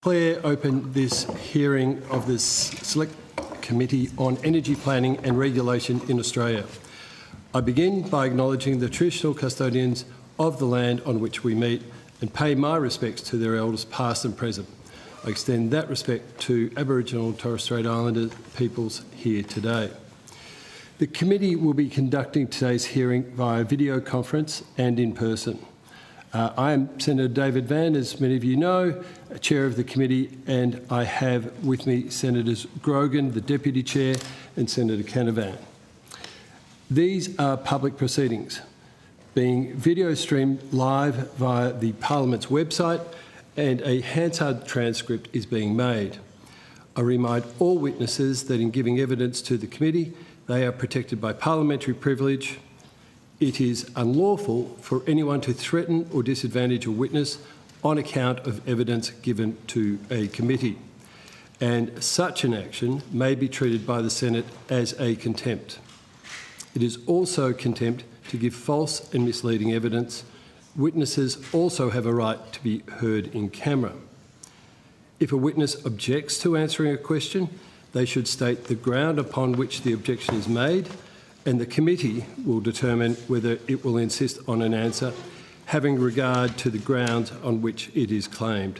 Declare open this hearing of the Select Committee on Energy Planning and Regulation in Australia. I begin by acknowledging the traditional custodians of the land on which we meet and pay my respects to their elders past and present. I extend that respect to Aboriginal and Torres Strait Islander peoples here today. The committee will be conducting today's hearing via video conference and in person. I am Senator David Van, as many of you know, Chair of the committee, and I have with me Senators Grogan, the Deputy Chair, and Senator Canavan. These are public proceedings being video streamed live via the Parliament's website, and a Hansard transcript is being made. I remind all witnesses that in giving evidence to the committee, they are protected by parliamentary privilege. It is unlawful for anyone to threaten or disadvantage a witness on account of evidence given to a committee, and such an action may be treated by the Senate as a contempt. It is also contempt to give false and misleading evidence. Witnesses also have a right to be heard in camera. If a witness objects to answering a question, they should state the ground upon which the objection is made, and the committee will determine whether it will insist on an answer, having regard to the grounds on which it is claimed.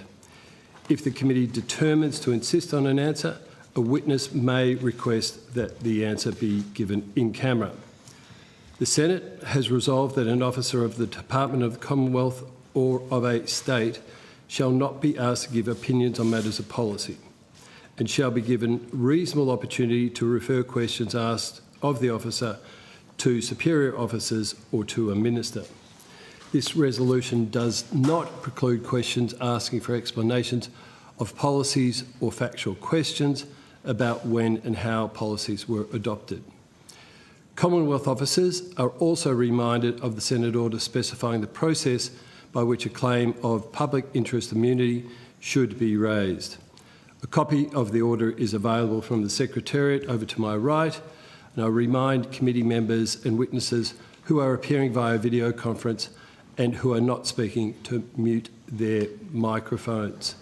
If the committee determines to insist on an answer, a witness may request that the answer be given in camera. The Senate has resolved that an officer of the Department of the Commonwealth or of a state shall not be asked to give opinions on matters of policy, and shall be given reasonable opportunity to refer questions asked of the officer to superior officers or to a minister. This resolution does not preclude questions asking for explanations of policies or factual questions about when and how policies were adopted. Commonwealth officers are also reminded of the Senate order specifying the process by which a claim of public interest immunity should be raised. A copy of the order is available from the Secretariat over to my right, and I remind committee members and witnesses who are appearing via video conference and who are not speaking to mute their microphones.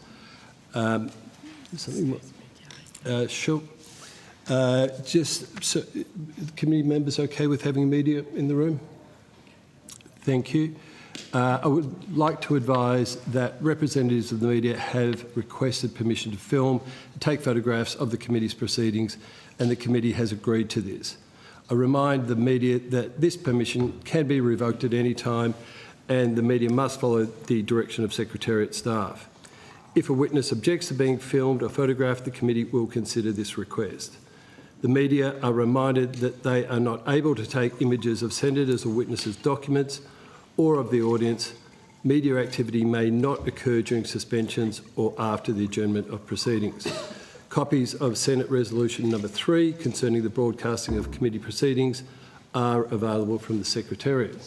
Sure. Just so, committee members okay with having media in the room? Thank you. I would like to advise that representatives of the media have requested permission to film and take photographs of the committee's proceedings, and the committee has agreed to this. I remind the media that this permission can be revoked at any time, and the media must follow the direction of Secretariat staff. If a witness objects to being filmed or photographed, the committee will consider this request. The media are reminded that they are not able to take images of senators or witnesses' documents or of the audience. Media activity may not occur during suspensions or after the adjournment of proceedings. Copies of Senate Resolution number 3 concerning the broadcasting of committee proceedings are available from the Secretariat.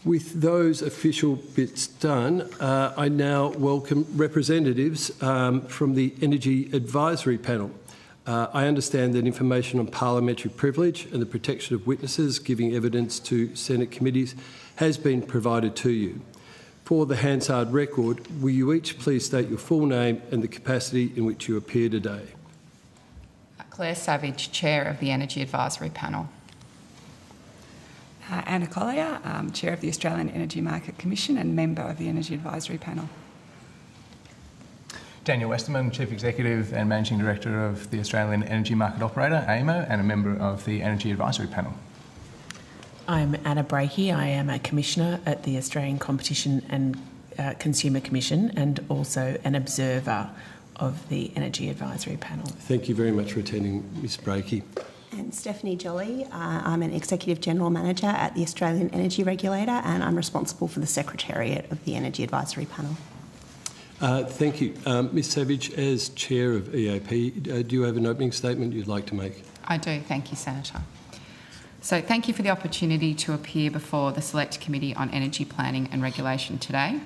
With those official bits done, I now welcome representatives from the Energy Advisory Panel. I understand that information on parliamentary privilege and the protection of witnesses giving evidence to Senate committees has been provided to you. For the Hansard record, will you each please state your full name and the capacity in which you appear today? Claire Savage, Chair of the Energy Advisory Panel. Anna Collier, Chair of the Australian Energy Market Commission and member of the Energy Advisory Panel. Daniel Westerman, Chief Executive and Managing Director of the Australian Energy Market Operator, AEMO, and a member of the Energy Advisory Panel. I'm Anna Brahey. I am a Commissioner at the Australian Competition and Consumer Commission and also an observer of the Energy Advisory Panel. Thank you very much for attending, Ms Brahey. And Stephanie Jolly. I'm an Executive General Manager at the Australian Energy Regulator, and I'm responsible for the Secretariat of the Energy Advisory Panel. Thank you. Ms Savage, as Chair of EAP, do you have an opening statement you'd like to make? I do, thank you, Senator. So thank you for the opportunity to appear before the Select Committee on Energy Planning and Regulation today.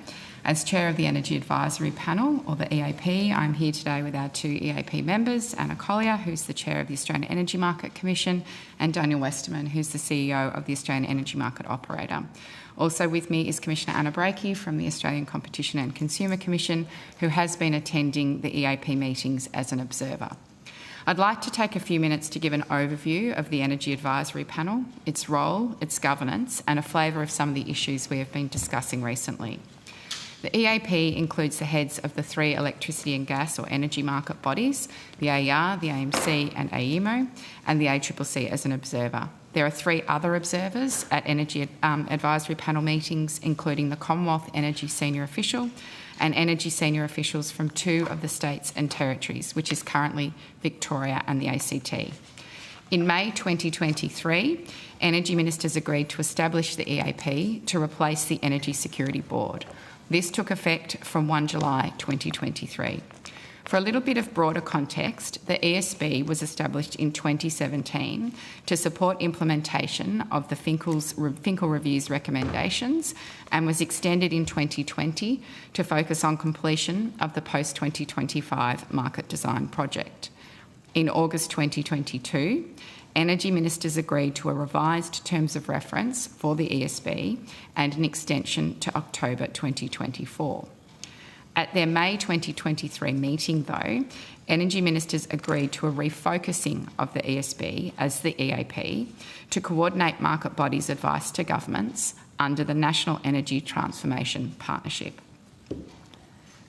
As Chair of the Energy Advisory Panel, or the EAP, I'm here today with our two EAP members, Anna Collier, who's the Chair of the Australian Energy Market Commission, and Daniel Westerman, who's the CEO of the Australian Energy Market Operator. Also with me is Commissioner Anna Brakey from the Australian Competition and Consumer Commission, who has been attending the EAP meetings as an observer. I'd like to take a few minutes to give an overview of the Energy Advisory Panel, its role, its governance, and a flavour of some of the issues we have been discussing recently. The EAP includes the heads of the three electricity and gas or energy market bodies, the AER, the AEMC and AEMO, and the ACCC as an observer. There are three other observers at Energy Advisory Panel meetings, including the Commonwealth Energy Senior Official and Energy Senior Officials from 2 of the states and territories, which is currently Victoria and the ACT. In May 2023, Energy Ministers agreed to establish the EAP to replace the Energy Security Board. This took effect from 1 July 2023. For a little bit of broader context, the ESB was established in 2017 to support implementation of the Finkel Review's recommendations and was extended in 2020 to focus on completion of the post-2025 market design project. In August 2022, Energy Ministers agreed to a revised terms of reference for the ESB and an extension to October 2024. At their May 2023 meeting, though, Energy Ministers agreed to a refocusing of the ESB as the EAP to coordinate market bodies' advice to governments under the National Energy Transformation Partnership.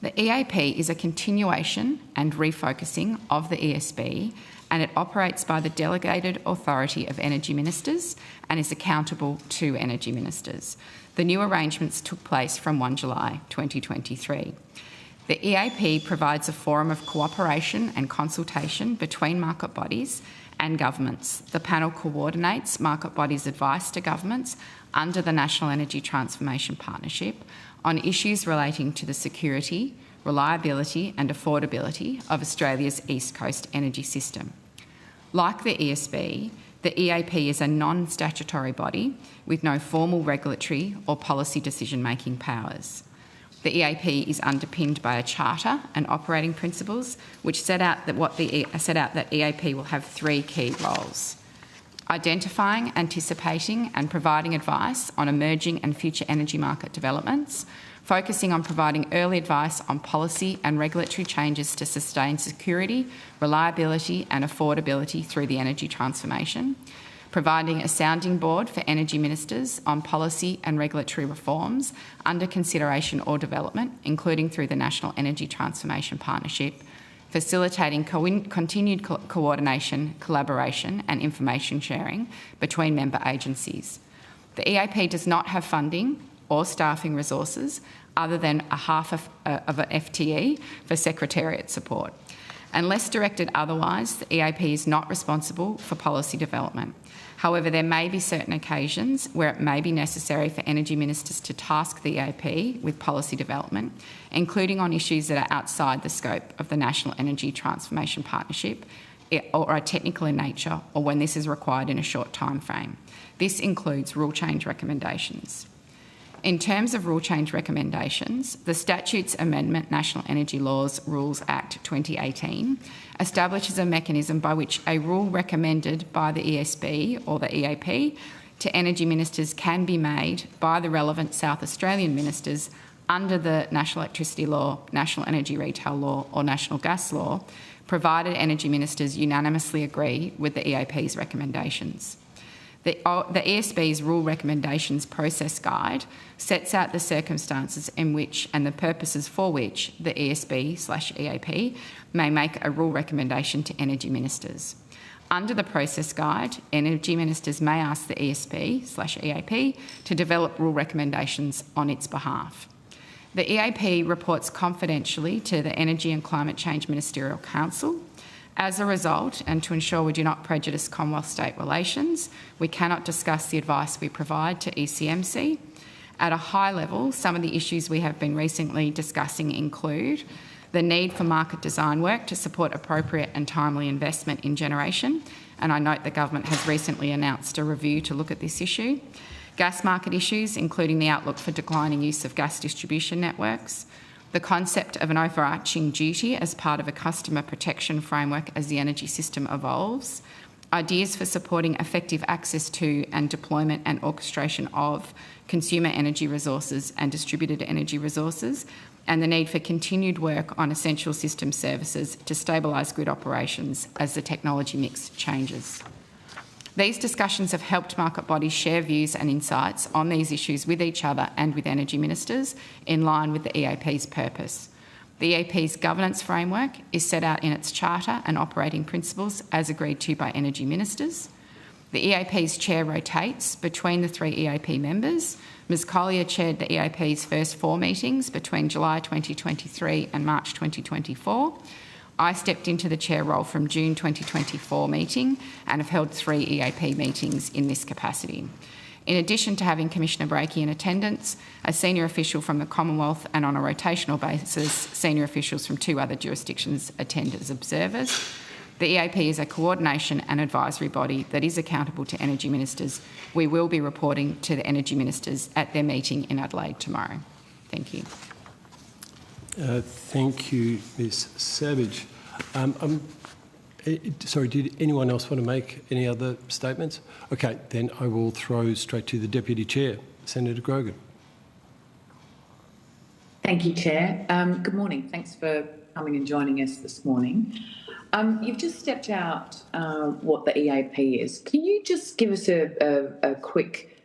The EAP is a continuation and refocusing of the ESB, and it operates by the delegated authority of Energy Ministers and is accountable to Energy Ministers. The new arrangements took place from 1 July 2023. The EAP provides a forum of cooperation and consultation between market bodies and governments. The panel coordinates market bodies' advice to governments under the National Energy Transformation Partnership on issues relating to the security, reliability and affordability of Australia's East Coast energy system. Like the ESB, the EAP is a non-statutory body with no formal regulatory or policy decision-making powers. The EAP is underpinned by a charter and operating principles which set out that EAP will have 3 key roles: identifying, anticipating and providing advice on emerging and future energy market developments, focusing on providing early advice on policy and regulatory changes to sustain security, reliability and affordability through the energy transformation, providing a sounding board for Energy Ministers on policy and regulatory reforms under consideration or development, including through the National Energy Transformation Partnership, facilitating continued coordination, collaboration and information sharing between member agencies. The EAP does not have funding or staffing resources other than a half of an FTE for secretariat support. Unless directed otherwise, the EAP is not responsible for policy development. However, there may be certain occasions where it may be necessary for Energy Ministers to task the EAP with policy development, including on issues that are outside the scope of the National Energy Transformation Partnership or are technical in nature, or when this is required in a short time frame. This includes rule change recommendations. In terms of rule change recommendations, the Statutes Amendment National Energy Laws Rules Act 2018 establishes a mechanism by which a rule recommended by the ESB or the EAP to Energy Ministers can be made by the relevant South Australian ministers under the National Electricity Law, National Energy Retail Law or National Gas Law, provided Energy Ministers unanimously agree with the EAP's recommendations. The ESB's Rule Recommendations Process Guide sets out the circumstances in which and the purposes for which the ESB/EAP may make a rule recommendation to Energy Ministers. Under the process guide, Energy Ministers may ask the ESB/EAP to develop rule recommendations on its behalf. The EAP reports confidentially to the Energy and Climate Change Ministerial Council. As a result, and to ensure we do not prejudice Commonwealth-state relations, we cannot discuss the advice we provide to ACCC. At a high level, some of the issues we have been recently discussing include the need for market design work to support appropriate and timely investment in generation, and I note the government has recently announced a review to look at this issue. gas market issues, including the outlook for declining use of gas distribution networks, the concept of an overarching duty as part of a customer protection framework as the energy system evolves, ideas for supporting effective access to and deployment and orchestration of consumer energy resources and distributed energy resources, and the need for continued work on essential system services to stabilise grid operations as the technology mix changes. These discussions have helped market bodies share views and insights on these issues with each other and with energy ministers in line with the EAP's purpose. The EAP's governance framework is set out in its charter and operating principles as agreed to by energy ministers. The EAP's chair rotates between the 3 EAP members. Ms Collier chaired the EAP's first 4 meetings between July 2023 and March 2024. I stepped into the chair role from June 2024 meeting and have held 3 EAP meetings in this capacity. In addition to having Commissioner Breakey in attendance, a senior official from the Commonwealth and on a rotational basis, senior officials from 2 other jurisdictions attend as observers. The EAP is a coordination and advisory body that is accountable to energy ministers. We will be reporting to the energy ministers at their meeting in Adelaide tomorrow. Thank you. Thank you, Ms Savage. Sorry, did anyone else want to make any other statements? Okay, then I will throw straight to the Deputy Chair, Senator Grogan. Thank you, Chair. Good morning. Thanks for coming and joining us this morning. You've just stepped out what the EAP is. Can you just give us a quick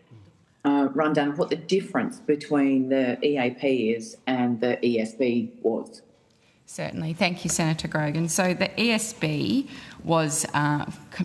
rundown of what the difference between the EAP is and the ESB was? Certainly. Thank you, Senator Grogan. So the ESB was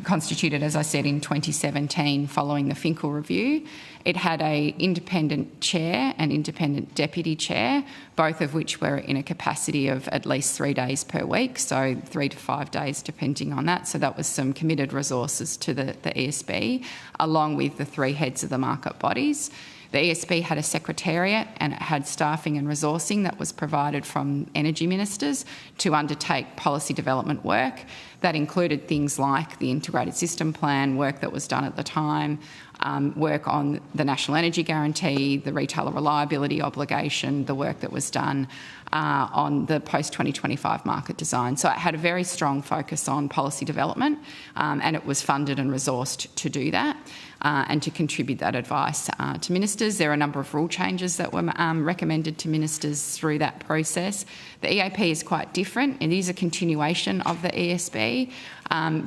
constituted, as I said, in 2017 following the Finkel review. It had an independent chair and independent deputy chair, both of which were in a capacity of at least 3 days per week, so 3 to 5 days depending on that. So that was some committed resources to the ESB, along with the 3 heads of the market bodies. The ESB had a secretariat and it had staffing and resourcing that was provided from energy ministers to undertake policy development work. That included things like the integrated system plan, work that was done at the time, work on the National Energy Guarantee, the retailer reliability obligation, the work that was done on the post-2025 market design. So it had a very strong focus on policy development and it was funded and resourced to do that. And to contribute that advice to ministers. There are a number of rule changes that were recommended to ministers through that process. The EAP is quite different. It is a continuation of the ESB,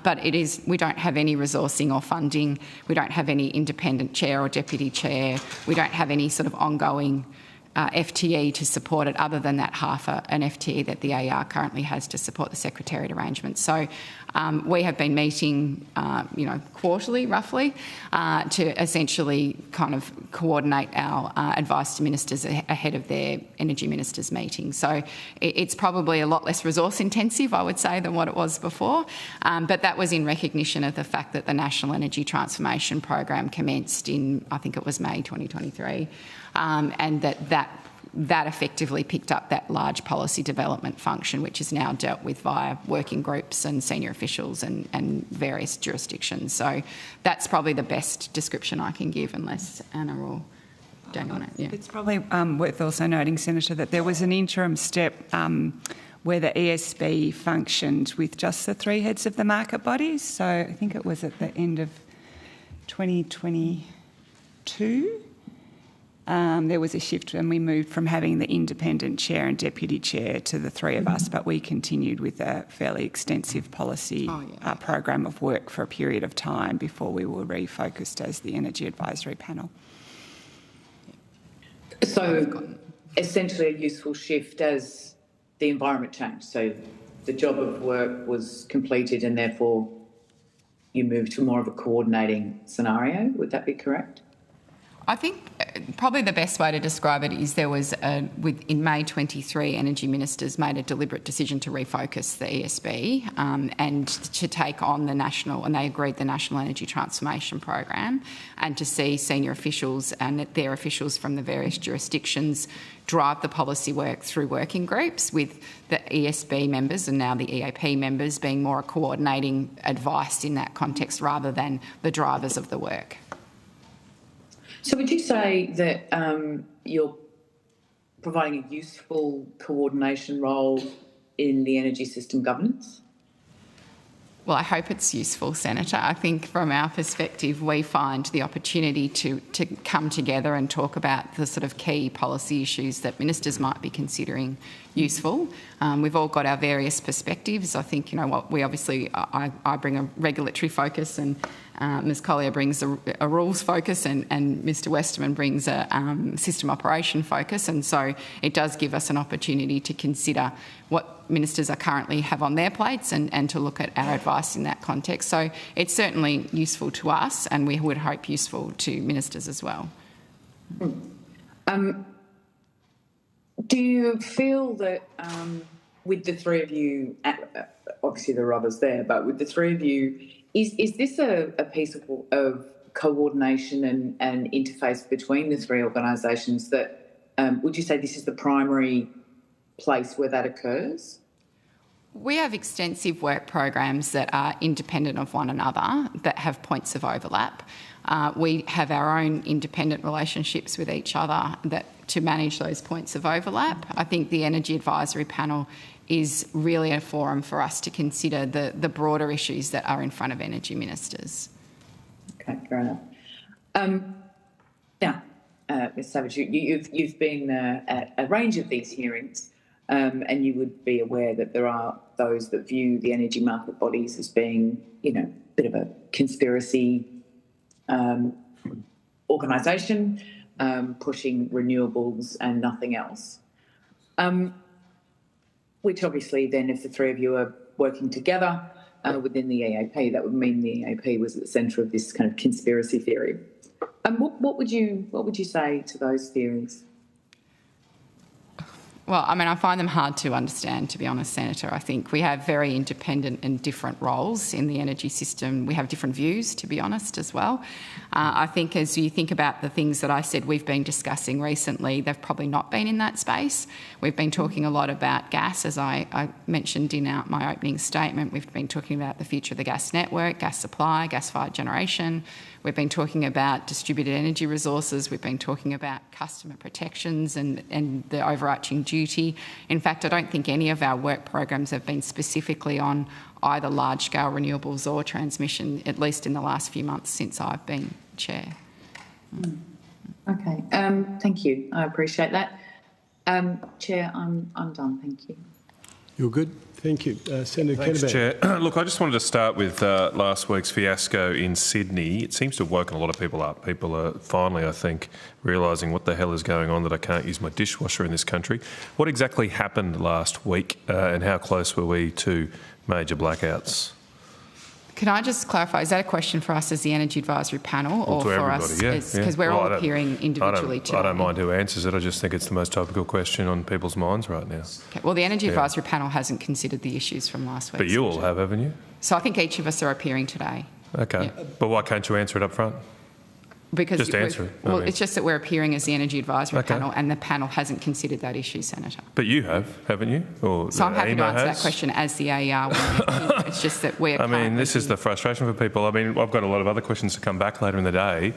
but we don't have any resourcing or funding. We don't have any independent chair or deputy chair. We don't have any sort of ongoing FTE to support it other than that half an FTE that the AR currently has to support the secretariat arrangement. So we have been meeting, quarterly roughly to essentially kind of coordinate our advice to ministers ahead of their energy ministers' meeting. So it's probably a lot less resource intensive, I would say, than what it was before. But that was in recognition of the fact that the National Energy Transformation Program commenced in, I think it was May 2023. And that effectively picked up that large policy development function, which is now dealt with via working groups and senior officials and various jurisdictions. So that's probably the best description I can give, unless Anna or Daniel want to. Yeah. It's probably worth also noting, Senator, that there was an interim step where the ESB functioned with just the 3 heads of the market bodies. So I think it was at the end of 2022. There was a shift and we moved from having the independent chair and deputy chair to the 3 of us, but we continued with a fairly extensive policy program of work for a period of time before we were refocused as the Energy Advisory Panel. So essentially a useful shift as the environment changed. So the job of work was completed and therefore you moved to more of a coordinating scenario. Would that be correct? I think probably the best way to describe it is there was, in May 23, energy ministers made a deliberate decision to refocus the ESB and to take on the national, and they agreed the National Energy Transformation Program, and to see senior officials and their officials from the various jurisdictions drive the policy work through working groups, with the ESB members and now the EAP members being more a coordinating advice in that context rather than the drivers of the work. So would you say that you're providing a useful coordination role in the energy system governance? Well, I hope it's useful, Senator. I think from our perspective, we find the opportunity to come together and talk about the sort of key policy issues that ministers might be considering useful. We've all got our various perspectives. I think, what we obviously, I bring a regulatory focus, and Ms Collier brings a rules focus, and Mr Westerman brings a system operation focus, and so it does give us an opportunity to consider what ministers are currently have on their plates and to look at our advice in that context. So it's certainly useful to us, and we would hope useful to ministers as well. Do you feel that with the three of you, obviously there are others there, but with the three of you, is this a piece of coordination and interface between the three organisations that, would you say this is the primary place where that occurs? We have extensive work programs that are independent of one another that have points of overlap. We have our own independent relationships with each other to manage those points of overlap. I think the Energy Advisory Panel is really a forum for us to consider the broader issues that are in front of energy ministers. Okay, fair enough. Now, Ms Savage, you've been at a range of these hearings, and you would be aware that there are those that view the energy market bodies as being, a bit of a conspiracy organisation, pushing renewables and nothing else. Which obviously then, if the three of you are working together within the EAP, that would mean the EAP was at the centre of this kind of conspiracy theory. And what would you say to those theories? Well, I find them hard to understand, to be honest, Senator. I think we have very independent and different roles in the energy system. We have different views, to be honest, as well. I think as you think about the things that I said we've been discussing recently, they've probably not been in that space. We've been talking a lot about gas, as I mentioned in my opening statement. We've been talking about the future of the gas network, gas supply, gas-fired generation. We've been talking about distributed energy resources. We've been talking about customer protections and the overarching duty. In fact, I don't think any of our work programs have been specifically on either large-scale renewables or transmission, at least in the last few months since I've been chair. Okay, thank you. I appreciate that. Chair, I'm done. Thank you. You're good. Thank you. Senator Thanks, Kennebec. Chair. Look, I just wanted to start with last week's fiasco in Sydney. It seems to have woken a lot of people up. People are finally, I think, realising what the hell is going on, that I can't use my dishwasher in this country. What exactly happened last week and how close were we to major blackouts? Can I just clarify, is that a question for us as the Energy Advisory Panel or for us? Because we're all appearing individually today. I don't mind who answers it. I just think it's the most topical question on people's minds right now. Okay. Well, the Energy Advisory Panel hasn't considered the issues from last week. But you all have, haven't you? So I think each of us are appearing today. Okay. Yeah. But why can't you answer it up front? Because just answer it. Well, it's just that we're appearing as the Energy Advisory Panel and the panel hasn't considered that issue, Senator. But you have, haven't you? Or so I'm happy AEMO to answer has? that question as the AER one. It's just that we're this is the frustration for people. I've got a lot of other questions to come back later in the day.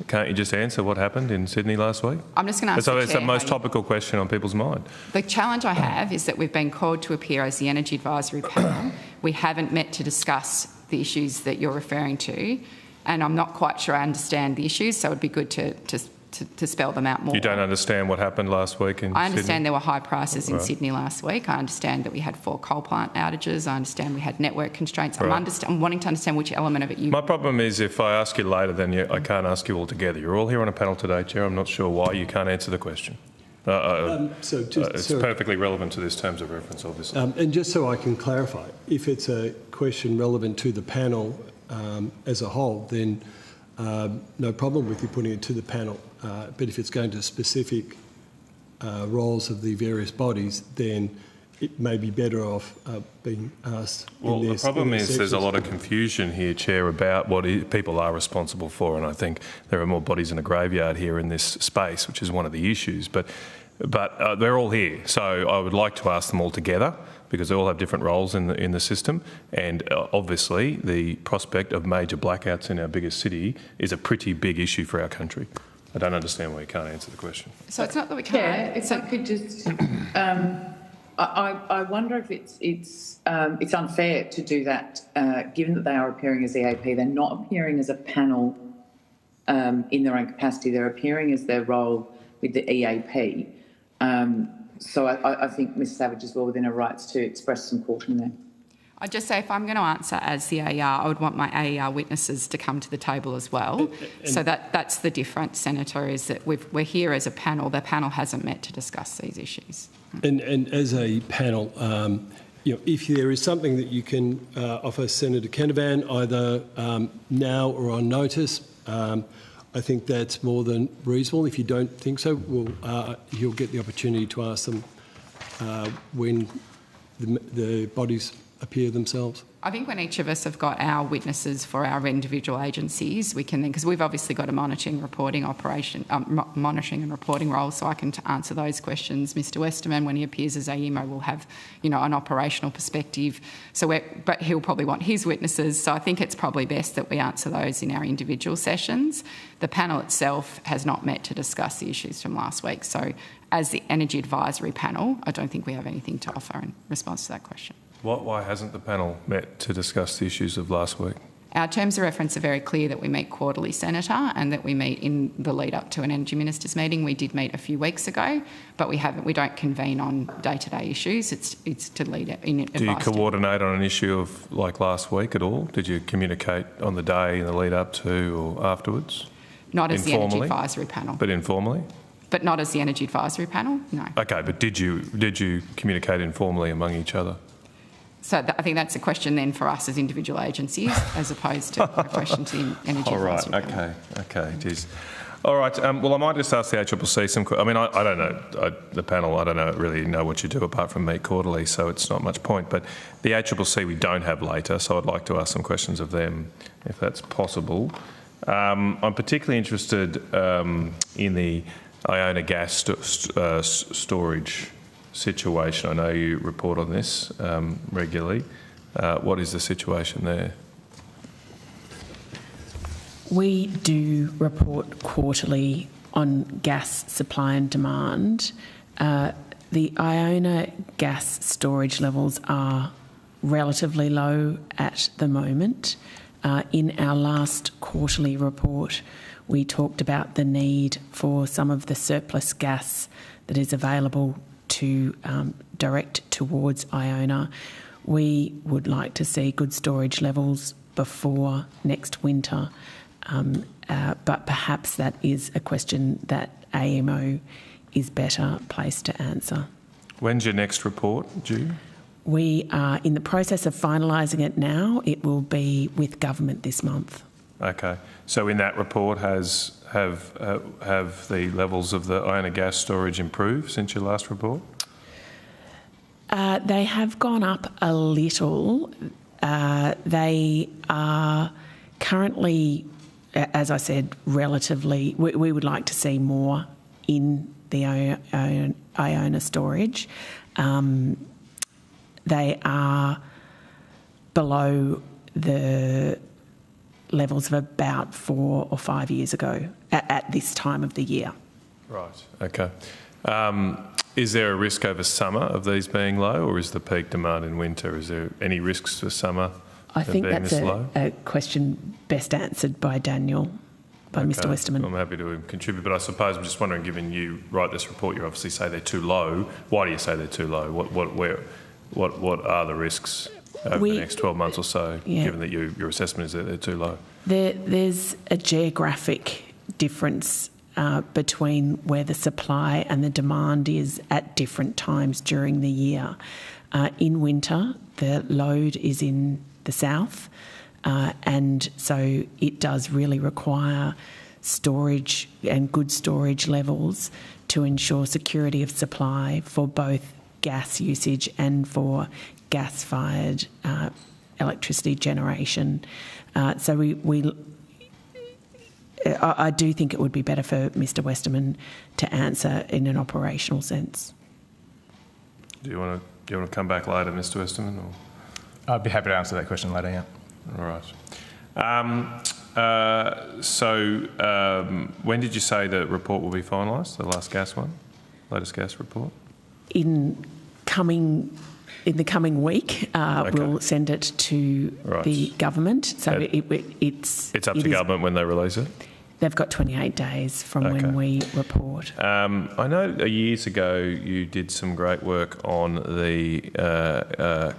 Can't you just answer what happened in Sydney last week? I'm just going to ask the It's Chair, the most topical question on people's mind. The challenge I have is that we've been called to appear as the Energy Advisory Panel. We haven't met to discuss the issues that you're referring to. And I'm not quite sure I understand the issues, so it would be good to spell them out more. You don't understand what happened last week in Sydney? I understand there were high prices in Sydney last week. I understand that we had 4 coal plant outages. I understand we had network constraints. Right. I'm wanting to understand which element of it you... My problem is if I ask you later, then I can't ask you all together. You're all here on a panel today, Chair. I'm not sure why you can't answer the question. It's perfectly relevant to this terms of reference, obviously. And just so I can clarify, if it's a question relevant to the panel as a whole, then no problem with you putting it to the panel. But if it's going to specific roles of the various bodies, then it may be better off being asked. Well, the problem is there's a lot of confusion here, Chair, about what people are responsible for, and I think there are more bodies in a graveyard here in this space, which is one of the issues. But they're all here, so I would like to ask them all together, because they all have different roles in the system, and obviously the prospect of major blackouts in our biggest city is a pretty big issue for our country. I don't understand why you can't answer the question. So it's not that we can't. Yeah, if I could just, I wonder if it's unfair to do that, given that they are appearing as EAP. They're not appearing as a panel in their own capacity. They're appearing as their role with the EAP. So I think Ms Savage is well within her rights to express some caution there. I'd just say if I'm going to answer as the AER, I would want my AER witnesses to come to the table as well. So that's the difference, Senator, is that we're here as a panel. The panel hasn't met to discuss these issues. And as a panel, if there is something that you can offer Senator Canavan, either now or on notice, I think that's more than reasonable. If you don't think so, you'll get the opportunity to ask them when the bodies appear themselves. I think when each of us have got our witnesses for our individual agencies, we can then, because we've obviously got a monitoring and reporting role, so I can answer those questions. Mr Westerman, when he appears as AEMO, will have, an operational perspective. But he'll probably want his witnesses, so I think it's probably best that we answer those in our individual sessions. The panel itself has not met to discuss the issues from last week, so as the Energy Advisory Panel, I don't think we have anything to offer in response to that question. Why hasn't the panel met to discuss the issues of last week? Our terms of reference are very clear that we meet quarterly, Senator, and that we meet in the lead up to an Energy Ministers meeting. We did meet a few weeks ago, but we don't convene on day-to-day issues. It's to lead in advice. Do you coordinate on an issue of like last week at all? Did you communicate on the day in the lead up to or afterwards? Not as the Energy Advisory Panel. But informally? But not as the Energy Advisory Panel, no. Okay, but did you communicate informally among each other? So I think that's a question then for us as individual agencies, as opposed to a question to the Energy Advisory Panel. Okay, it is. All right, well, I might just ask the ACCC some... I mean, I don't know, the panel, I don't really know what you do apart from meet quarterly, so it's not much point. But the ACCC we don't have later, so I'd like to ask some questions of them, if that's possible. I'm particularly interested in the Iona gas storage situation. I know you report on this regularly. What is the situation there? We do report quarterly on gas supply and demand. The Iona gas storage levels are relatively low at the moment. In our last quarterly report, we talked about the need for some of the surplus gas that is available to direct towards Iona. We would like to see good storage levels before next winter, but perhaps that is a question that AEMO is better placed to answer. When's your next report due? We are in the process of finalising it now. It will be with government this month. Okay. So in that report, have the levels of the Iona gas storage improved since your last report? They have gone up a little. They are currently, as I said, relatively... We would like to see more in the Iona storage. They are below the levels of about 4 or 5 years ago at this time of the year. Right, okay. Is there a risk over summer of these being low, or is the peak demand in winter? Is there any risks for summer I think being that's this low? a question best answered by Daniel, by Mr Westerman. I'm happy to contribite, but I suppose I'm just wondering, given you write this report, you obviously say they're too low. Why do you say they're too low? What are the risks over the next 12 months or so, given that your assessment is that they're too low? There's a geographic difference between where the supply and the demand is at different times during the year. In winter, the load is in the south, and so it does really require storage and good storage levels to ensure security of supply for both gas usage and for gas-fired electricity generation. So I do think it would be better for Mr Westerman to answer in an operational sense. Do you want to come back later, Mr Westerman? Or? I'd be happy to answer that question later, yeah. All right. When did you say the report will be finalised, the last gas one, latest gas report? In the coming week, we'll send it to the government. So it's up to government when they release it? They've got 28 days from when we report. I know years ago you did some great work on the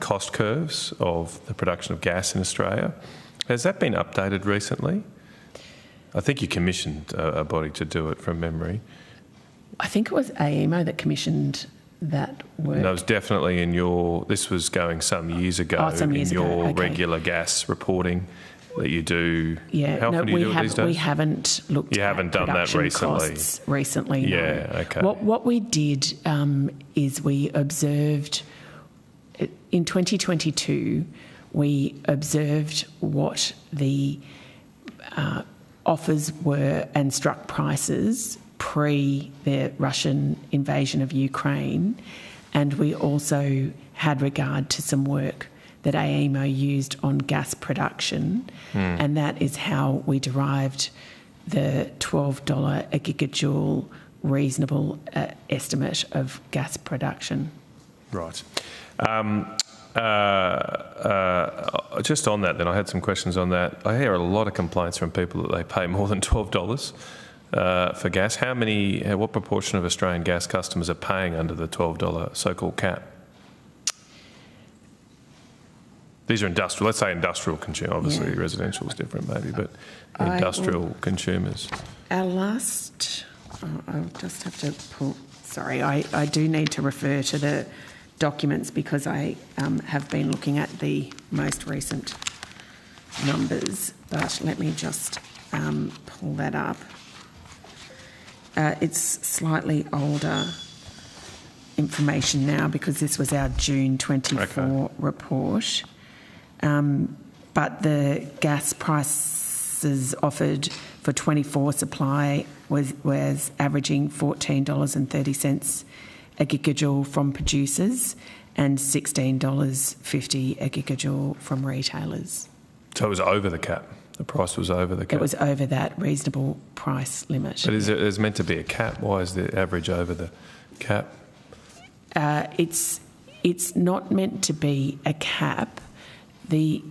cost curves of the production of gas in Australia. Has that been updated recently? I think you commissioned a body to do it from memory. I think it was AEMO that commissioned that work. No, it was definitely in your, this was going some years ago, regular gas reporting that you do. Yeah, how often do you do it these days? We haven't looked at done that recently. Yeah, no. okay. What we did is we observed, in 2022, we observed what the offers were and struck prices pre the Russian invasion of Ukraine, and we also had regard to some work that AEMO used on gas production, and that is how we derived the $12 a gigajoule reasonable estimate of gas production. Right. Just on that then, I had some questions on that. I hear a lot of complaints from people that they pay more than $12 for gas. What proportion of Australian gas customers are paying under the $12 so-called cap? These are industrial, let's say industrial consumers. Obviously residential is different maybe, but industrial consumers. Our last, I'll just have to pull, sorry, I do need to refer to the documents because I have been looking at the most recent numbers, but let me just pull that up. It's slightly older information now because this was our June 24 report. But the gas prices offered for 24 supply was averaging $14.30 a gigajoule from producers and $16.50 a gigajoule from retailers. So it was over the cap? The price was over the cap? It was over that reasonable price limit. But there's meant to be a cap. Why is the average over the cap? It's not meant to be a cap. The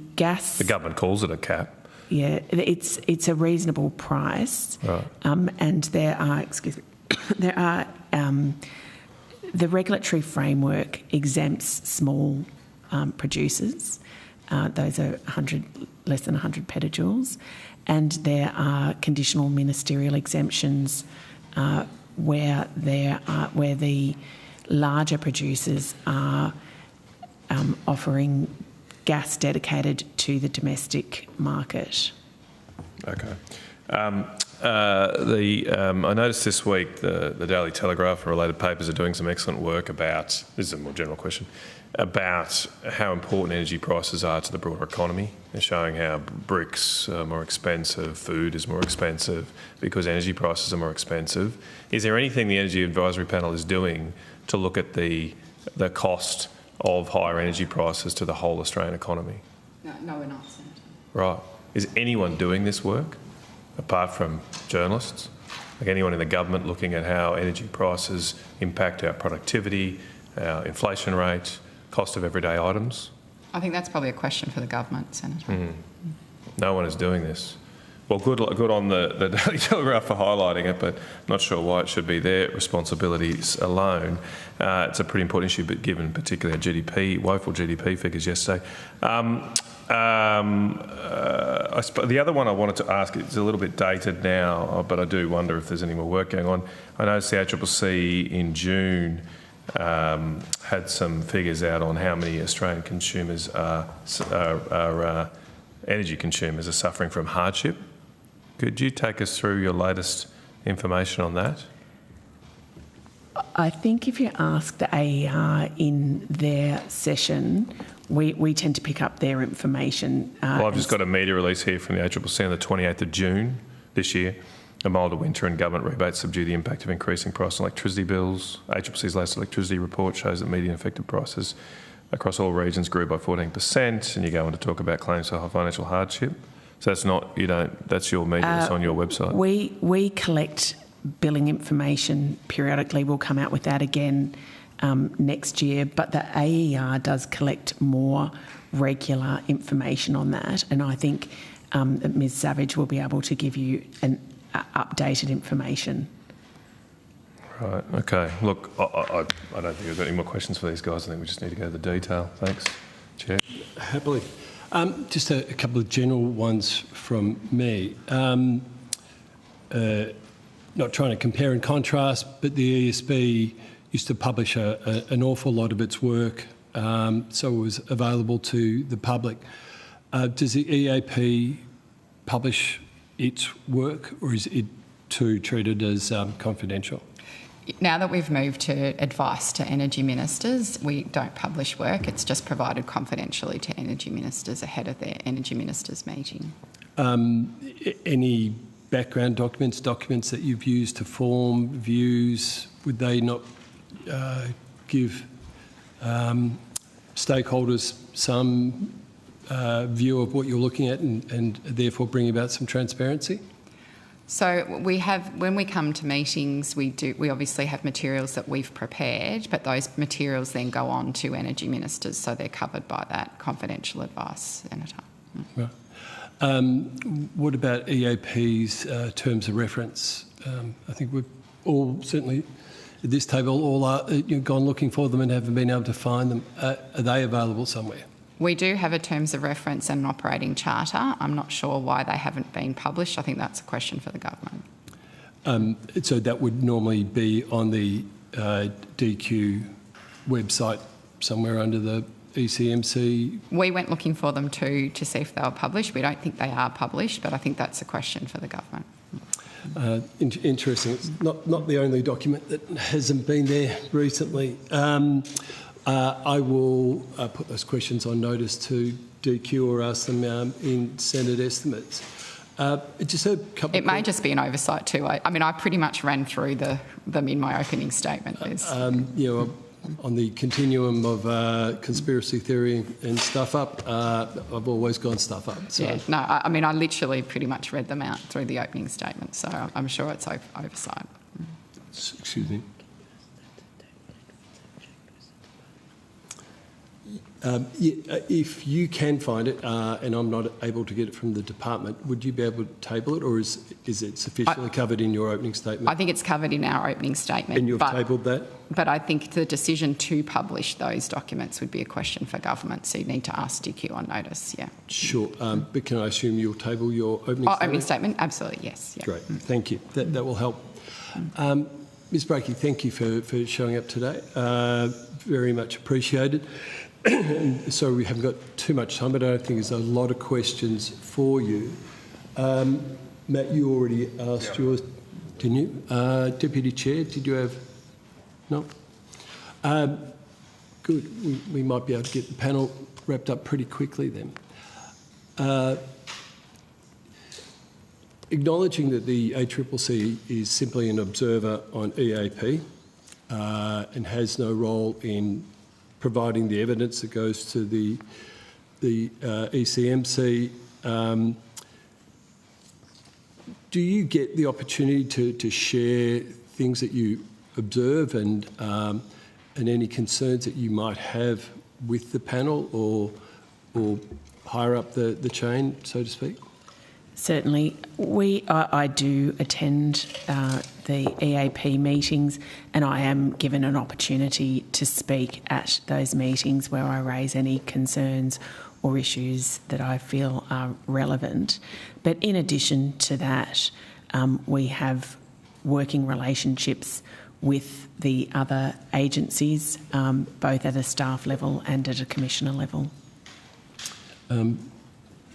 government calls it a cap. Yeah, it's a reasonable price. Right. And there are the regulatory framework exempts small producers. Those are less than 100 petajoules, and there are conditional ministerial exemptions where the larger producers are offering gas dedicated to the domestic market. Okay. I noticed this week the Daily Telegraph and related papers are doing some excellent work about, this is a more general question, about how important energy prices are to the broader economy. They're showing how bricks are more expensive, food is more expensive because energy prices are more expensive. Is there anything the Energy Advisory Panel is doing to look at the cost of higher energy prices to the whole Australian economy? No, we're not, Senator. Right. Is anyone doing this work, apart from journalists? Like anyone in the government looking at how energy prices impact our productivity, our inflation rate, cost of everyday items? I think that's probably a question for the government, Senator. No one is doing this. Well, good on the Daily Telegraph for highlighting it, but I'm not sure why it should be their responsibilities alone. It's a pretty important issue, but given particularly our woeful GDP figures yesterday. The other one I wanted to ask, it's a little bit dated now, but I do wonder if there's any more work going on. I noticed the ACCC in June had some figures out on how many Australian consumers energy consumers are suffering from hardship. Could you take us through your latest information on that? I think if you ask the AER in their session, we tend to pick up their information. Well, I've just got a media release here from the ACCC on the 28th of June this year. A milder winter and government rebates subdue the impact of increasing price on electricity bills. ACCC's latest electricity report shows that median effective prices across all regions grew by 14%, and you go on to talk about claims for financial hardship. So that's not, that's your media, it's on your website? We collect billing information periodically. We'll come out with that again next year, but the AER does collect more regular information on that, and I think that Ms Savage will be able to give you an updated information. Right, okay. Look, I don't think I've got any more questions for these guys. I think we just need to go to the detail. Thanks, Chair. Happily. Just a couple of general ones from me. Not trying to compare and contrast, but the ESB used to publish an awful lot of its work, so it was available to the public. Does the EAP publish its work, or is it too treated as confidential? Now that we've moved to advice to energy ministers, we don't publish work. It's just provided confidentially to energy ministers ahead of their energy ministers meeting. Any background documents that you've used to form views, would they not give stakeholders some view of what you're looking at and therefore bring about some transparency? So we have, when we come to meetings, we obviously have materials that we've prepared, but those materials then go on to energy ministers, so they're covered by that confidential advice, Senator. Right. What about EAP's terms of reference? I think we've all, certainly at this table, all gone looking for them and haven't been able to find them. Are they available somewhere? We do have a terms of reference and an operating charter. I'm not sure why they haven't been published. I think that's a question for the government. So that would normally be on the DQ website somewhere under the ACCC? We went looking for them too to see if they were published. We don't think they are published, but I think that's a question for the government. Interesting. It's not the only document that hasn't been there recently. I will put those questions on notice to DQ or ask them in Senate estimates. Just a couple. It may just be an oversight too. I mean, I pretty much ran through them in my opening statement, Liz. On the continuum of conspiracy theory and stuff up, I've always gone stuff up. So. Yeah, no, I mean, I literally pretty much read them out through the opening statement, so I'm sure it's oversight. Excuse me. If you can find it and I'm not able to get it from the department, would you be able to table it, or is it sufficiently covered in your opening statement? I think it's covered in our opening statement. And you've tabled that? But I think the decision to publish those documents would be a question for government, so you need to ask DQ on notice, yeah. Sure, but can I assume you'll table your opening statement? Opening statement, absolutely, yes. Yeah. Great, thank you. That will help. Ms Brakey, thank you for showing up today. Very much appreciated. So we haven't got too much time, but I don't think there's a lot of questions for you. Matt, you already asked yours, didn't you? Deputy Chair, did you have? No? Good. We might be able to get the panel wrapped up pretty quickly then. Acknowledging that the ACCC is simply an observer on EAP and has no role in providing the evidence that goes to the ACCC, do you get the opportunity to share things that you observe and any concerns that you might have with the panel or higher up the chain, so to speak? Certainly. I do attend the EAP meetings, and I am given an opportunity to speak at those meetings where I raise any concerns or issues that I feel are relevant. But in addition to that, we have working relationships with the other agencies, both at a staff level and at a commissioner level.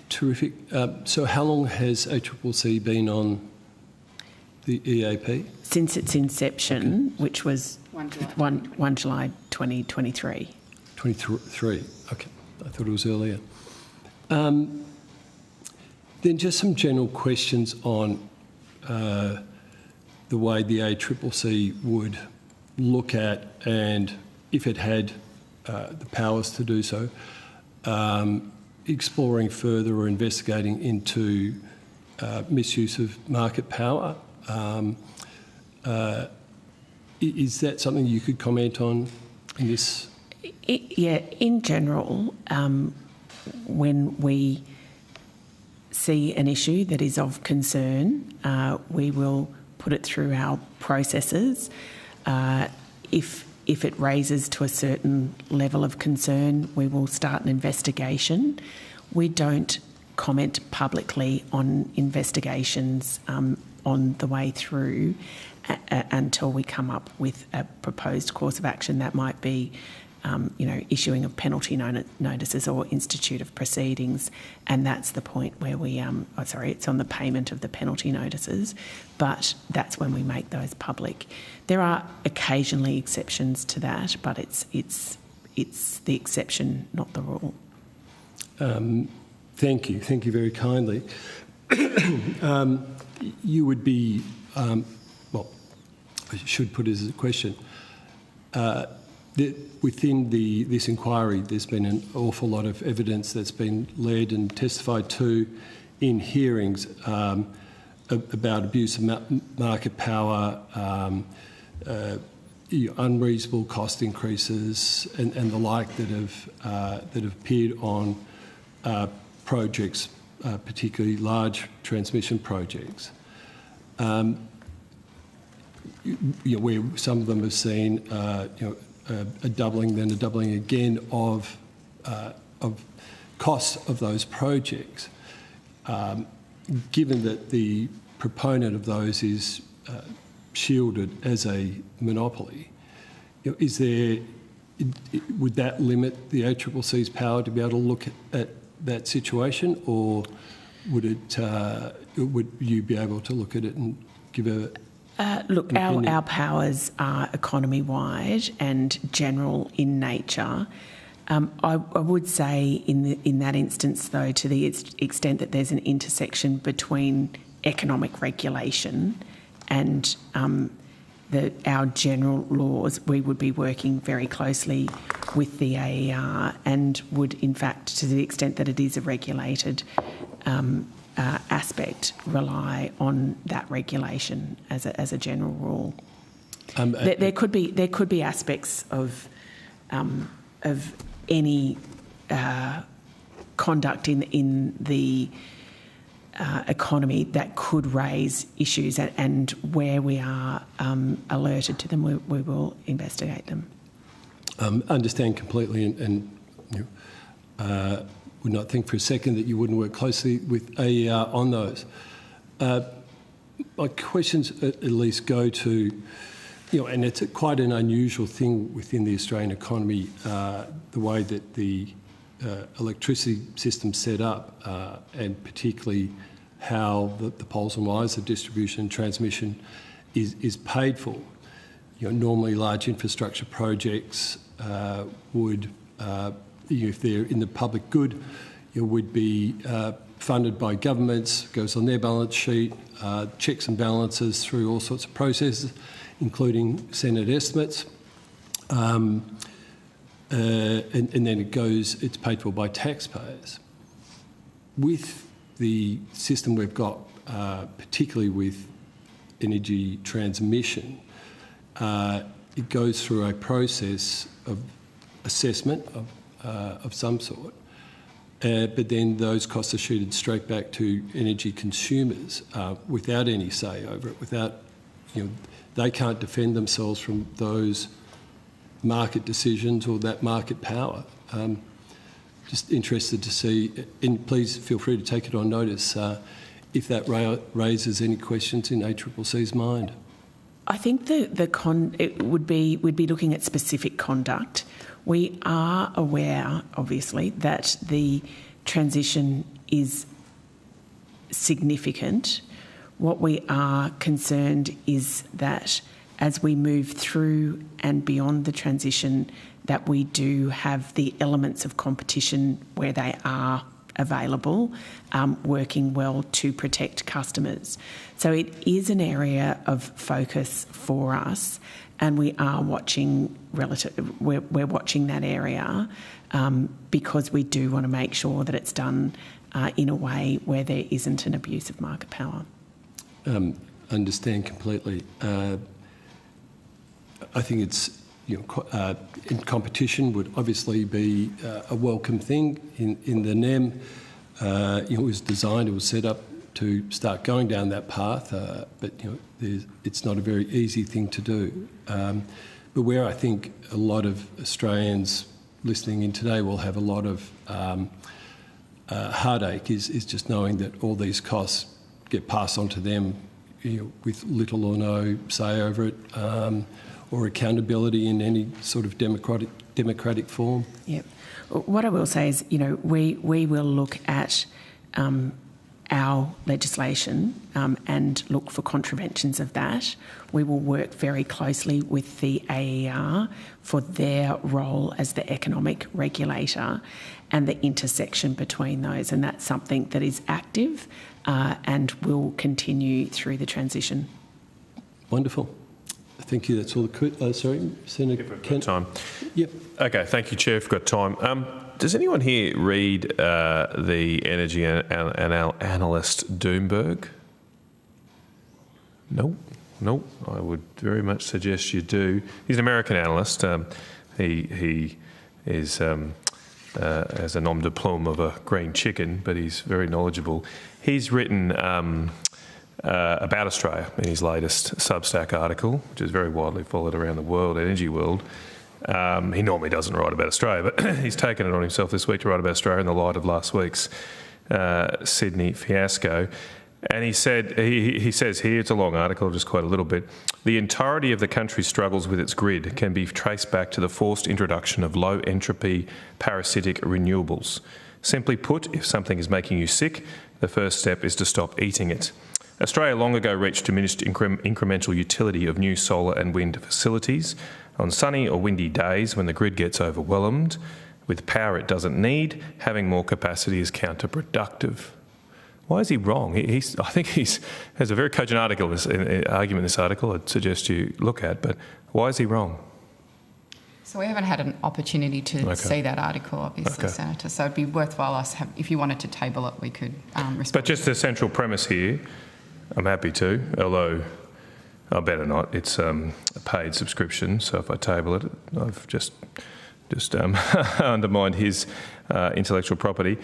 Terrific. So how long has ACCC been on the EAP? Since its inception, okay, which was 1 July 2023. 23, okay. I thought it was earlier. Then just some general questions on the way the ACCC would look at, and if it had the powers to do so, exploring further or investigating into misuse of market power. Is that something you could comment on in this? Yeah, in general, when we see an issue that is of concern, we will put it through our processes. If it raises to a certain level of concern, we will start an investigation. We don't comment publicly on investigations on the way through until we come up with a proposed course of action. That might be issuing of penalty notices or institute of proceedings, and that's the point where we, it's on the payment of the penalty notices, but that's when we make those public. There are occasionally exceptions to that, but it's the exception, not the rule. Thank you very kindly. You would be, I should put it as a question. Within this inquiry, there's been an awful lot of evidence that's been led and testified to in hearings about abuse of market power, unreasonable cost increases, and the like that have appeared on projects, particularly large transmission projects. Where some of them have seen, a doubling, then a doubling again of costs of those projects. Given that the proponent of those is shielded as a monopoly, would that limit the ACCC's power to be able to look at that situation, or would you be able to look at it and give a Look, our powers are economy-wide and general in nature. I would say in that instance, though, to the extent that there's an intersection between economic regulation and our general laws, we would be working very closely with the AER and would, in fact, to the extent that it is a regulated aspect, rely on that regulation as a general rule. There could be aspects of any conduct in the economy that could raise issues, and where we are alerted to them, we will investigate them. Understand completely, and would not think for a second that you wouldn't work closely with AER on those. My questions at least go to, and it's quite an unusual thing within the Australian economy, the way that the electricity system's set up, and particularly how the poles and wires of distribution and transmission is paid for. Normally large infrastructure projects would, if they're in the public good, would be funded by governments, goes on their balance sheet, checks and balances through all sorts of processes, including Senate estimates. And then it's paid for by taxpayers. With the system we've got, particularly with energy transmission, it goes through a process of assessment of some sort, but then those costs are sheeted straight back to energy consumers without any say over it, without, they can't defend themselves from those market decisions or that market power. Just interested to see, and please feel free to take it on notice if that raises any questions in ACCC's mind. I think we'd be looking at specific conduct. We are aware, obviously, that the transition is significant. What we are concerned is that as we move through and beyond the transition, that we do have the elements of competition where they are available, working well to protect customers. So it is an area of focus for us, and we are watching we're watching that area because we do want to make sure that it's done in a way where there isn't an abuse of market power. Understand completely. I think it's in competition would obviously be a welcome thing in the NEM. It was designed, it was set up to start going down that path, but it's not a very easy thing to do. But where I think a lot of Australians listening in today will have a lot of heartache is just knowing that all these costs get passed on to them with little or no say over it, or accountability in any sort of democratic form. Yep. What I will say is, we will look at our legislation and look for contraventions of that. We will work very closely with the AER for their role as the economic regulator and the intersection between those, and that's something that is active and will continue through the transition. Wonderful. Thank you. That's all the... sorry, Senator Kent. Time. Yep. Okay, thank you, Chair, if we've got time. Does anyone here read the energy analyst Doomberg? No. I would very much suggest you do. He's an American analyst. He is has a nom de plume of a green chicken, but he's very knowledgeable. He's written about Australia in his latest Substack article, which is very widely followed around the world, energy world. He normally doesn't write about Australia, but he's taken it on himself this week to write about Australia in the light of last week's Sydney fiasco. And he says here, it's a long article, I'll just quote a little bit, the entirety of the country's struggles with its grid can be traced back to the forced introduction of low-entropy parasitic renewables. Simply put, if something is making you sick, the first step is to stop eating it. Australia long ago reached diminished incremental utility of new solar and wind facilities. On sunny or windy days when the grid gets overwhelmed with power it doesn't need, having more capacity is counterproductive. Why is he wrong? I think there's a very cogent argument in this article I'd suggest you look at, but why is he wrong? So we haven't had an opportunity to see that article, obviously, Senator, so it'd be worthwhile us, if you wanted to table it, we could respond. But just the central premise here, I'm happy to, although I better not. It's a paid subscription, so if I table it, I've just undermined his intellectual property.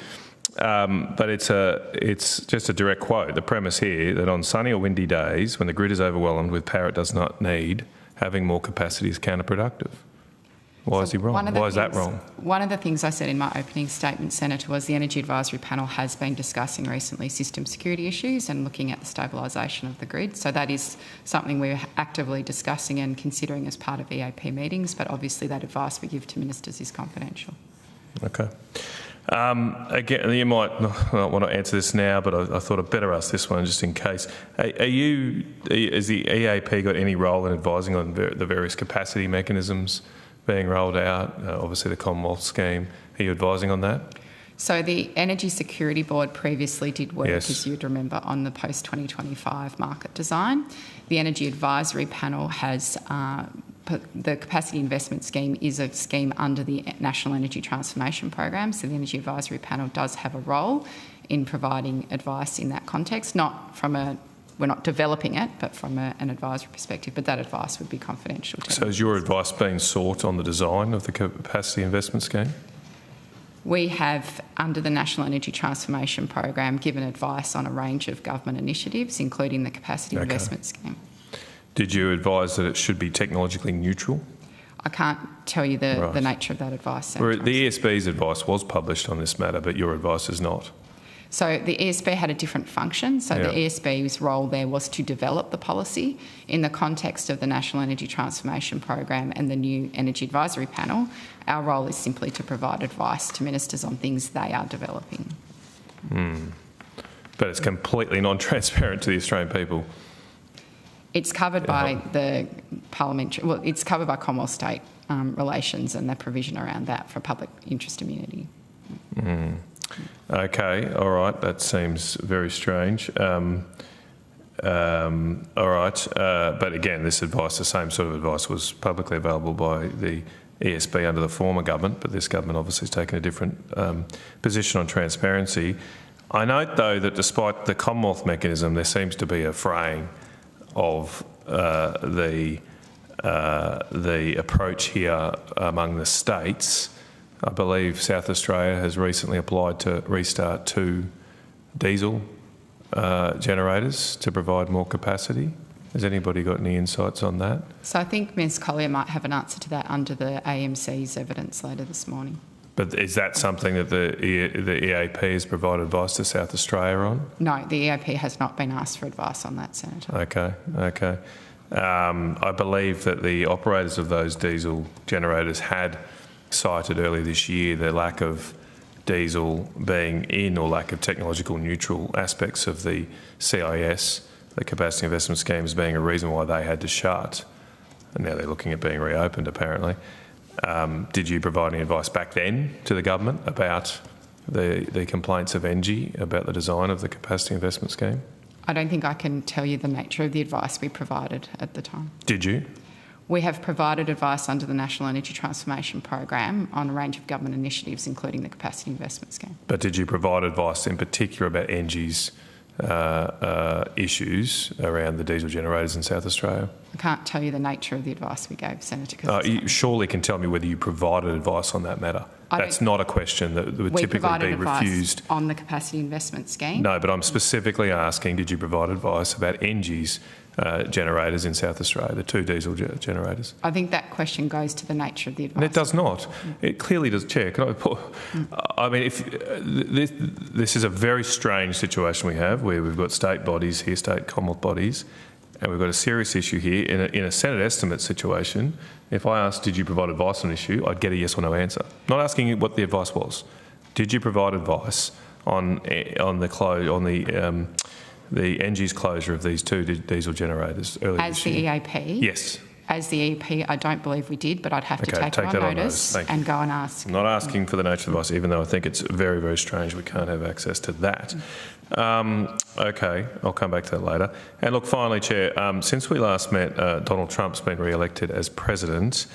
But it's just a direct quote. The premise here that on sunny or windy days, when the grid is overwhelmed with power it does not need, having more capacity is counterproductive. Why is he wrong? Why is that wrong? One of the things I said in my opening statement, Senator, was the Energy Advisory Panel has been discussing recently system security issues and looking at the stabilisation of the grid. So that is something we're actively discussing and considering as part of EAP meetings, but obviously that advice we give to ministers is confidential. Okay. Again, you might not want to answer this now, but I thought I'd better ask this one just in case. Has the EAP got any role in advising on the various capacity mechanisms being rolled out? Obviously the Commonwealth scheme. Are you advising on that? So the Energy Security Board previously did work, as you'd remember, on the post-2025 market design. The Energy Advisory Panel has... the capacity investment scheme is a scheme under the National Energy Transformation Program, so the Energy Advisory Panel does have a role in providing advice in that context, we're not developing it, but from an advisory perspective, but that advice would be confidential. So has your advice been sought on the design of the capacity investment scheme? We have, under the National Energy Transformation Program, given advice on a range of government initiatives, including the capacity investment scheme. Did you advise that it should be technologically neutral? I can't tell you the nature of that advice. The ESB's advice was published on this matter, but your advice is not. So the ESB had a different function. So the ESB's role there was to develop the policy in the context of the National Energy Transformation Program and the new Energy Advisory Panel. Our role is simply to provide advice to ministers on things they are developing. But it's completely non-transparent to the Australian people. It's covered by the parliamentary... Well, it's covered by Commonwealth-state relations and the provision around that for public interest immunity. Okay, all right, that seems very strange. All right, but again, this advice, the same sort of advice, was publicly available by the ESB under the former government, but this government obviously has taken a different position on transparency. I note, though, that despite the Commonwealth mechanism, there seems to be a fraying of the approach here among the states. I believe South Australia has recently applied to restart 2 diesel generators to provide more capacity. Has anybody got any insights on that? So I think Ms Collier might have an answer to that under the AEMC's evidence later this morning. But is that something that the EAP has provided advice to South Australia on? No, the EAP has not been asked for advice on that, Senator. Okay, okay. I believe that the operators of those diesel generators had cited earlier this year the lack of diesel being in, or lack of technological neutral aspects of the CIS, the Capacity Investment Scheme, as being a reason why they had to shut. And now they're looking at being reopened, apparently. Did you provide any advice back then to the government about the complaints of ENGIE about the design of the Capacity Investment Scheme? I don't think I can tell you the nature of the advice we provided at the time. Did you? We have provided advice under the National Energy Transformation Program on a range of government initiatives, including the Capacity Investment Scheme. But did you provide advice in particular about ENGIE's issues around the diesel generators in South Australia? I can't tell you the nature of the advice we gave, Senator. You surely can tell me whether you provided advice on that matter. That's not a question that would typically be refused. On the Capacity Investment Scheme? No, but I'm specifically asking, did you provide advice about ENGIE's generators in South Australia, the 2 diesel generators? I think that question goes to the nature of the advice. It does not. It clearly does. Chair, can I put... I mean, if this is a very strange situation we have, where we've got state bodies here, state Commonwealth bodies, and we've got a serious issue here. In a Senate estimate situation, if I asked, did you provide advice on an issue, I'd get a yes or no answer. I'm not asking you what the advice was. Did you provide advice on the ENGIE's closure of these 2 diesel generators earlier this year? As the EAP? Yes. As the EAP, I don't believe we did, but I'd have to take it on notice and go and ask. I'm not asking for the nature of the advice, even though I think it's very, very strange we can't have access to that. Okay, I'll come back to that later. And look, finally, Chair, since we last met, Donald Trump's been re-elected as president,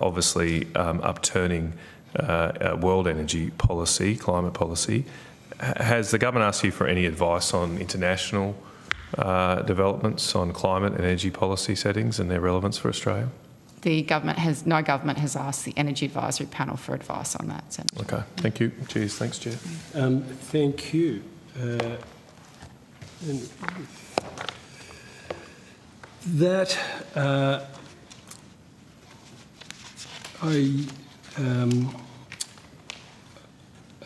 obviously upturning world energy policy, climate policy. Has the government asked you for any advice on international developments on climate and energy policy settings and their relevance for Australia? No government has asked the Energy Advisory Panel for advice on that, Senator. Okay, thank you. Cheers. Thanks, Chair. Thank you.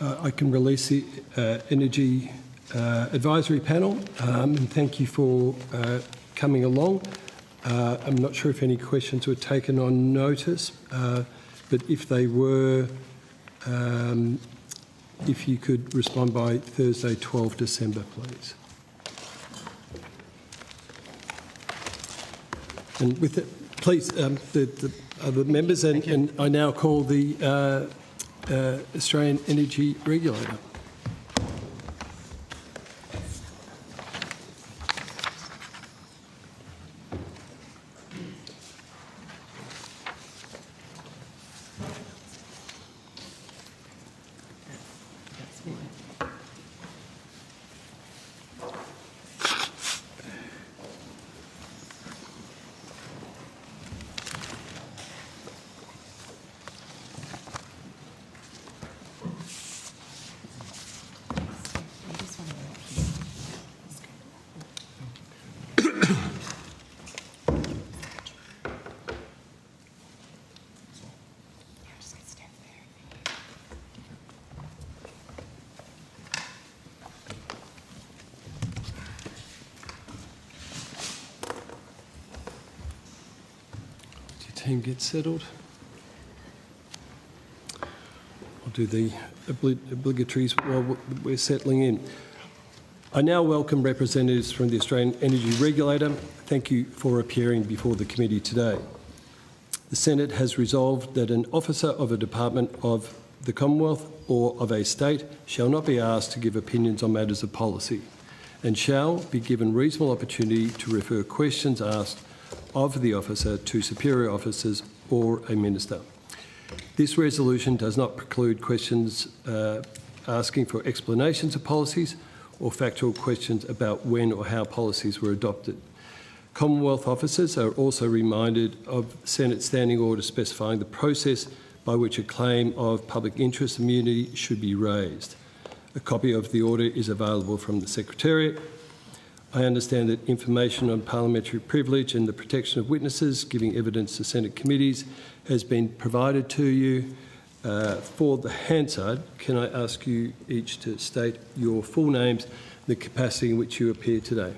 I can release the Energy Advisory Panel, and thank you for coming along. I'm not sure if any questions were taken on notice, but if they were, if you could respond by Thursday, 12 December, please. And with it, please, the other members, and I now call the Australian Energy Regulator. Team get settled. I'll do the obligatories while we're settling in. I now welcome representatives from the Australian Energy Regulator. Thank you for appearing before the committee today. The Senate has resolved that an officer of a Department of the Commonwealth or of a state shall not be asked to give opinions on matters of policy and shall be given reasonable opportunity to refer questions asked of the officer to superior officers or a minister. This resolution does not preclude questions asking for explanations of policies or factual questions about when or how policies were adopted. Commonwealth officers are also reminded of Senate Standing Order specifying the process by which a claim of public interest immunity should be raised. A copy of the order is available from the Secretariat. I understand that information on parliamentary privilege and the protection of witnesses giving evidence to Senate committees has been provided to you. For the Hansard, can I ask you each to state your full names and the capacity in which you appear today?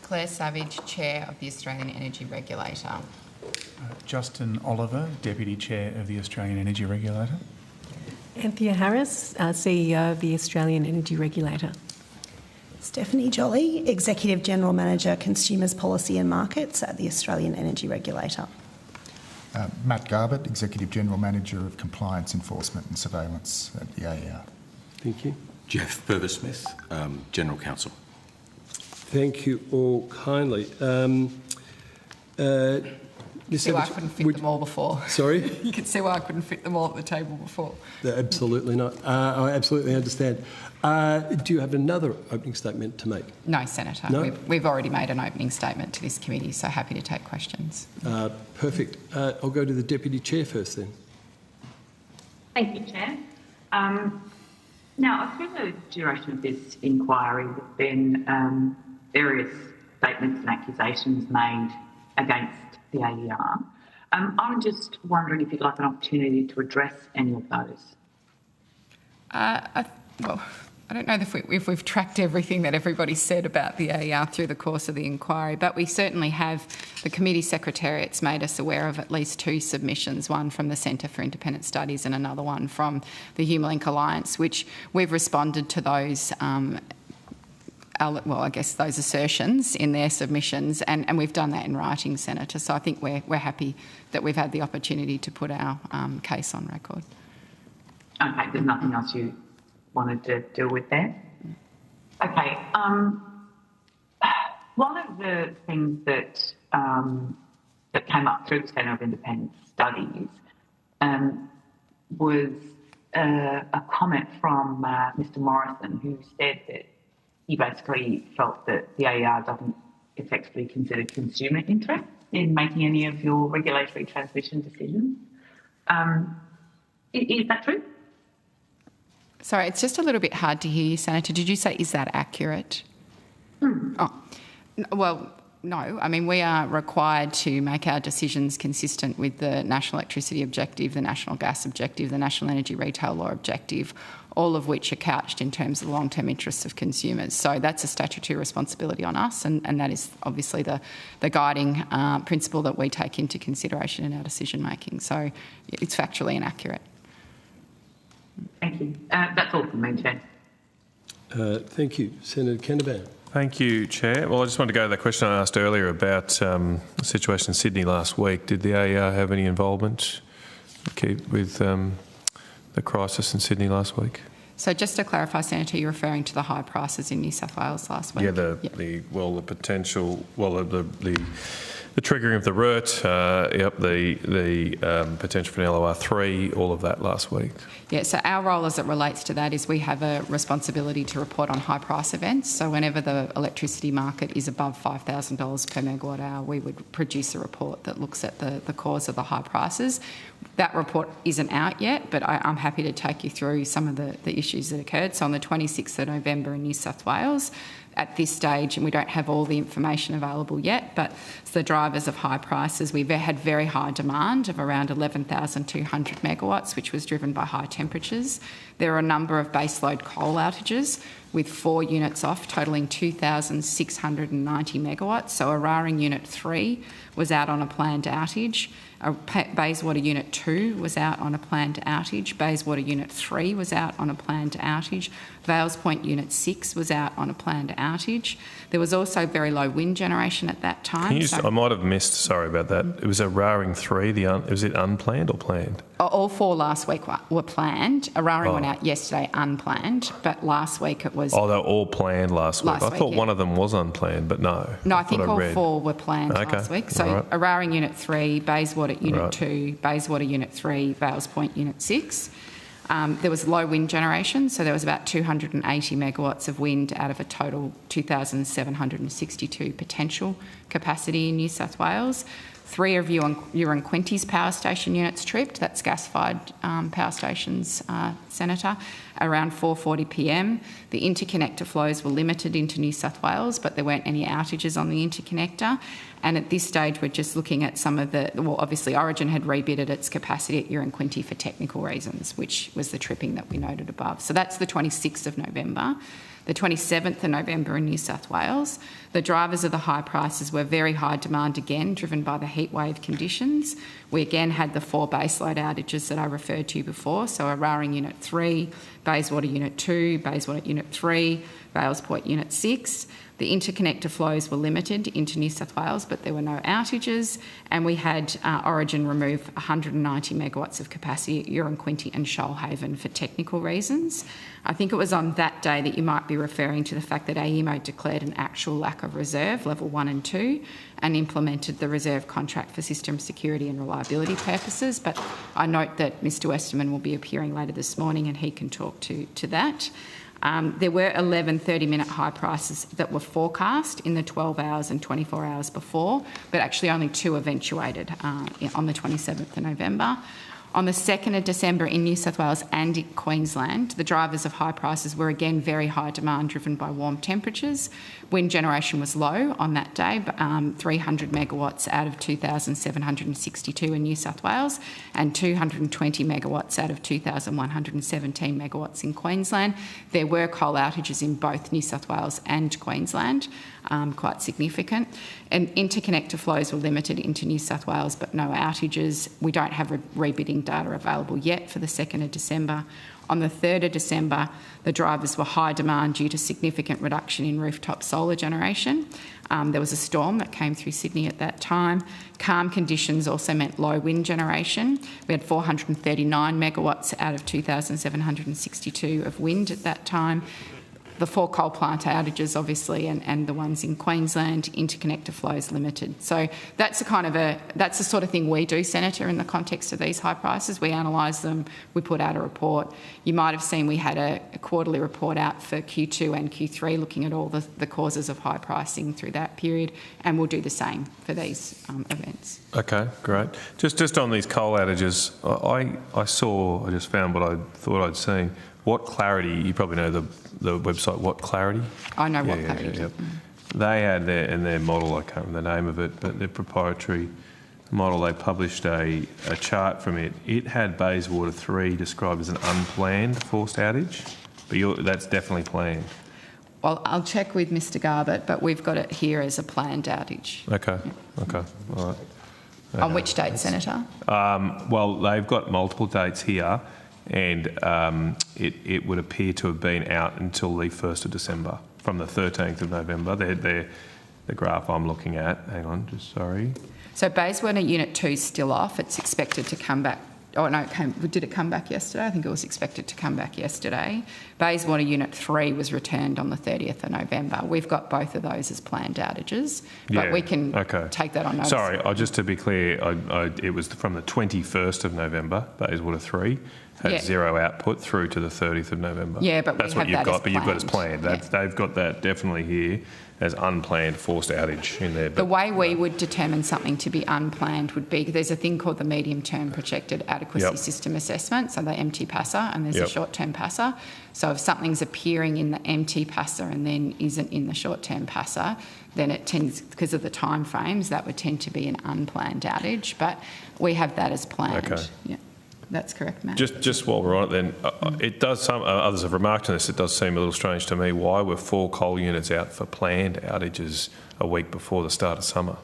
Claire Savage, Chair of the Australian Energy Regulator. Justin Oliver, Deputy Chair of the Australian Energy Regulator. Anthea Harris, CEO of the Australian Energy Regulator. Stephanie Jolly, Executive General Manager, Consumers Policy and Markets at the Australian Energy Regulator. Matt Garbutt, Executive General Manager of Compliance Enforcement and Surveillance at the AER. Thank you. Jeff Purvis-Smith, General Counsel. Thank you all kindly. You see why I couldn't fit them all before. Sorry? You can see why I couldn't fit them all at the table before. Absolutely not. I absolutely understand. Do you have another opening statement to make? No, Senator. No? We've already made an opening statement to this committee, so happy to take questions. Perfect. I'll go to the Deputy Chair first then. Thank you, Chair. Now, through the duration of this inquiry, there have been various statements and accusations made against the AER. I'm just wondering if you'd like an opportunity to address any of those. Well, I don't know if we've tracked everything that everybody said about the AER through the course of the inquiry, but we certainly have, the committee secretariat's made us aware of at least 2 submissions, one from the Centre for Independent Studies and another one from the Humelink Alliance, which we've responded to those those assertions in their submissions, and we've done that in writing, Senator. So I think we're happy that we've had the opportunity to put our case on record. Okay, there's nothing else you wanted to deal with there? Okay. One of the things that that came up through the Centre of Independent Studies was a comment from Mr Morrison, who said that he basically felt that the AER doesn't effectively consider consumer interest in making any of your regulatory transmission decisions. Is that true? Sorry, it's just a little bit hard to hear you, Senator. Did you say, is that accurate? Oh, well, no. I mean, we are required to make our decisions consistent with the National Electricity Objective, the National Gas Objective, the National Energy Retail Law Objective, all of which are couched in terms of the long-term interests of consumers. So that's a statutory responsibility on us, and that is obviously the guiding principle that we take into consideration in our decision-making. So it's factually inaccurate. Thank you. That's all from me, Chair. Thank you. Senator Canavan. Thank you, Chair. Well, I just wanted to go to the question I asked earlier about the situation in Sydney last week. Did the AER have any involvement with the crisis in Sydney last week? So just to clarify, Senator, you're referring to the high prices in New South Wales last week? Yeah, the triggering of the RERT, the potential for an LOR3, all of that last week. Yeah, so our role as it relates to that is we have a responsibility to report on high price events. So whenever the electricity market is above $5,000 per megawatt hour, we would produce a report that looks at the cause of the high prices. That report isn't out yet, but I'm happy to take you through some of the issues that occurred. So on the 26th of November in New South Wales, at this stage, and we don't have all the information available yet, but the drivers of high prices, we've had very high demand of around 11,200 megawatts, which was driven by high temperatures. There are a number of baseload coal outages with 4 units off, totalling 2,690 megawatts. So Eraring Unit 3 was out on a planned outage. Bayswater Unit 2 was out on a planned outage. Bayswater Unit 3 was out on a planned outage. Vales Point Unit 6 was out on a planned outage. There was also very low wind generation at that time. I might have missed, sorry about that. It was Eraring 3, was it unplanned or planned? All 4 last week were planned. Eraring went out yesterday unplanned, but last week it was... Oh, they were all planned last week. I thought one of them was unplanned, but no. No, I think all 4 were planned last week. So Eraring Unit 3, Bayswater Unit 2, Bayswater Unit 3, Vales Point Unit 6. There was low wind generation, so there was about 280 megawatts of wind out of a total 2,762 potential capacity in New South Wales. 3 of Uranquinty's power station units tripped, that's gas-fired power stations, Senator, around 4:40 p.m. The interconnector flows were limited into New South Wales, but there weren't any outages on the interconnector. And at this stage, we're just looking at some of the... Well, obviously, Origin had rebid its capacity at Uranquinty for technical reasons, which was the tripping that we noted above. So that's the 26th of November. The 27th of November in New South Wales, the drivers of the high prices were very high demand again, driven by the heatwave conditions. We again had the 4 baseload outages that I referred to before, so Eraring Unit 3, Bayswater Unit 2, Bayswater Unit 3, Vales Point Unit 6. The interconnector flows were limited into New South Wales, but there were no outages, and we had Origin remove 190 megawatts of capacity at Uranquinty and Shoalhaven for technical reasons. I think it was on that day that you might be referring to the fact that AEMO declared an actual lack of reserve, level 1 and 2, and implemented the reserve contract for system security and reliability purposes. But I note that Mr Westerman will be appearing later this morning and he can talk to that. There were 11 30-minute high prices that were forecast in the 12 hours and 24 hours before, but actually only 2 eventuated on the 27th of November. On the 2nd of December in New South Wales and in Queensland, the drivers of high prices were again very high demand driven by warm temperatures. Wind generation was low on that day, 300 megawatts out of 2,762 in New South Wales and 220 megawatts out of 2,117 megawatts in Queensland. There were coal outages in both New South Wales and Queensland, quite significant. And interconnector flows were limited into New South Wales, but no outages. We don't have rebidding data available yet for the 2nd of December. On the 3rd of December, the drivers were high demand due to significant reduction in rooftop solar generation. There was a storm that came through Sydney at that time. Calm conditions also meant low wind generation. We had 439 megawatts out of 2,762 of wind at that time. The 4 coal plant outages, obviously, and the ones in Queensland, interconnector flows limited. So that's the sort of thing we do, Senator, in the context of these high prices. We analyse them, we put out a report. You might have seen we had a quarterly report out for Q2 and Q3 looking at all the causes of high pricing through that period, and we'll do the same for these events. Okay, great. Just on these coal outages, I just found what I thought I'd seen. What Clarity, you probably know the website What Clarity? I know What Clarity. Yeah. They had their model, I can't remember the name of it, but their proprietary model, they published a chart from it. It had Bayswater 3 described as an unplanned forced outage, but that's definitely planned. Well, I'll check with Mr Garbutt, but we've got it here as a planned outage. Okay, all right. On which date, Senator? Well, they've got multiple dates here. And it would appear to have been out until the 1st of December, from the 13th of November. They're the graph I'm looking at. Hang on, just sorry. So Bayswater Unit 2 is still off. It's expected to come back. Oh, no, did it come back yesterday? I think it was expected to come back yesterday. Bayswater Unit 3 was returned on the 30th of November. We've got both of those as planned outages, but we can take that on notice. Sorry, just to be clear, it was from the 21st of November, Bayswater 3. Had 0 output through to the 30th of November. Yeah, but that's what you've got. But you've got as planned. They've got that definitely here as unplanned forced outage in there. The way we would determine something to be unplanned would be there's a thing called the medium-term projected adequacy system assessment, so the MT PASA, and there's a short-term PASA. So if something's appearing in the MT PASA and then isn't in the short-term PASA, then it tends, because of the time frames, that would tend to be an unplanned outage. But we have that as planned. Okay. Yeah. That's correct, Matt. Just while we're on it then, it does, some others have remarked on this, it does seem a little strange to me. Why were 4 coal units out for planned outages a week before the start of summer?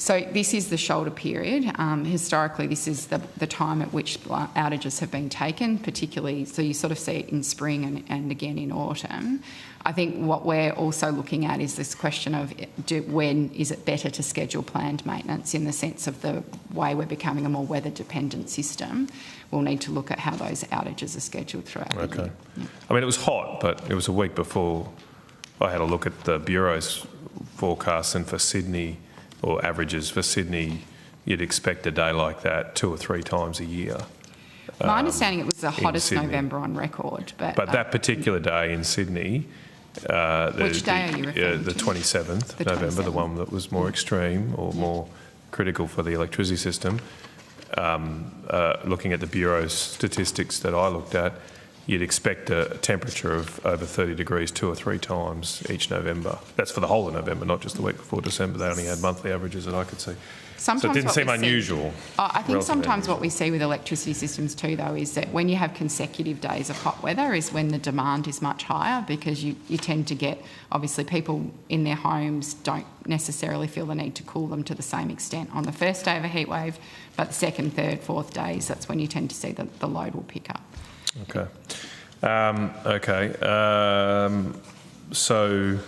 So this is the shoulder period. Historically, this is the time at which outages have been taken, particularly, so you sort of see it in spring and again in autumn. I think what we're also looking at is this question of when is it better to schedule planned maintenance, in the sense of the way we're becoming a more weather-dependent system. We'll need to look at how those outages are scheduled throughout the year. Yeah. I mean, it was hot, but it was a week before I had a look at the Bureau's forecasts, and for Sydney, or averages for Sydney, you'd expect a day like that 2 or 3 times a year. My understanding, it was the hottest Sydney. November on record. But that particular day in Sydney... which day are you referring to? The 27th November, the one that was more extreme or more critical for the electricity system. Looking at the Bureau's statistics that I looked at, you'd expect a temperature of over 30 degrees 2 or 3 times each November. That's for the whole of November, not just the week before December. They only had monthly averages that I could see. So it didn't seem unusual. I think sometimes what we see with electricity systems too, though, is that when you have consecutive days of hot weather is when the demand is much higher, because you tend to get, obviously, people in their homes don't necessarily feel the need to cool them to the same extent on the first day of a heat wave, but the second, third, fourth days, that's when you tend to see that the load will pick up. Okay. So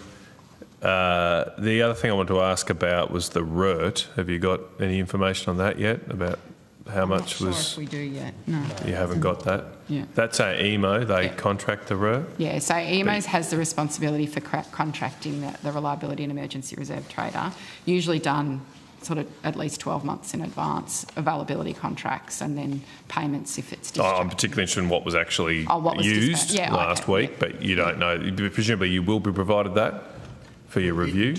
the other thing I wanted to ask about was the RERT. Have you got any information on that yet, about how much was... I'm not sure if we do yet, no. You haven't got that? Yeah. That's AEMO, they contract the RERT? Yeah, so AEMO has the responsibility for contracting the reliability and emergency reserve trader, usually done sort of at least 12 months in advance, availability contracts, and then payments if it's discharged. I'm particularly interested in what was actually used yeah, last week, but you don't know. Presumably you will be provided that for your review,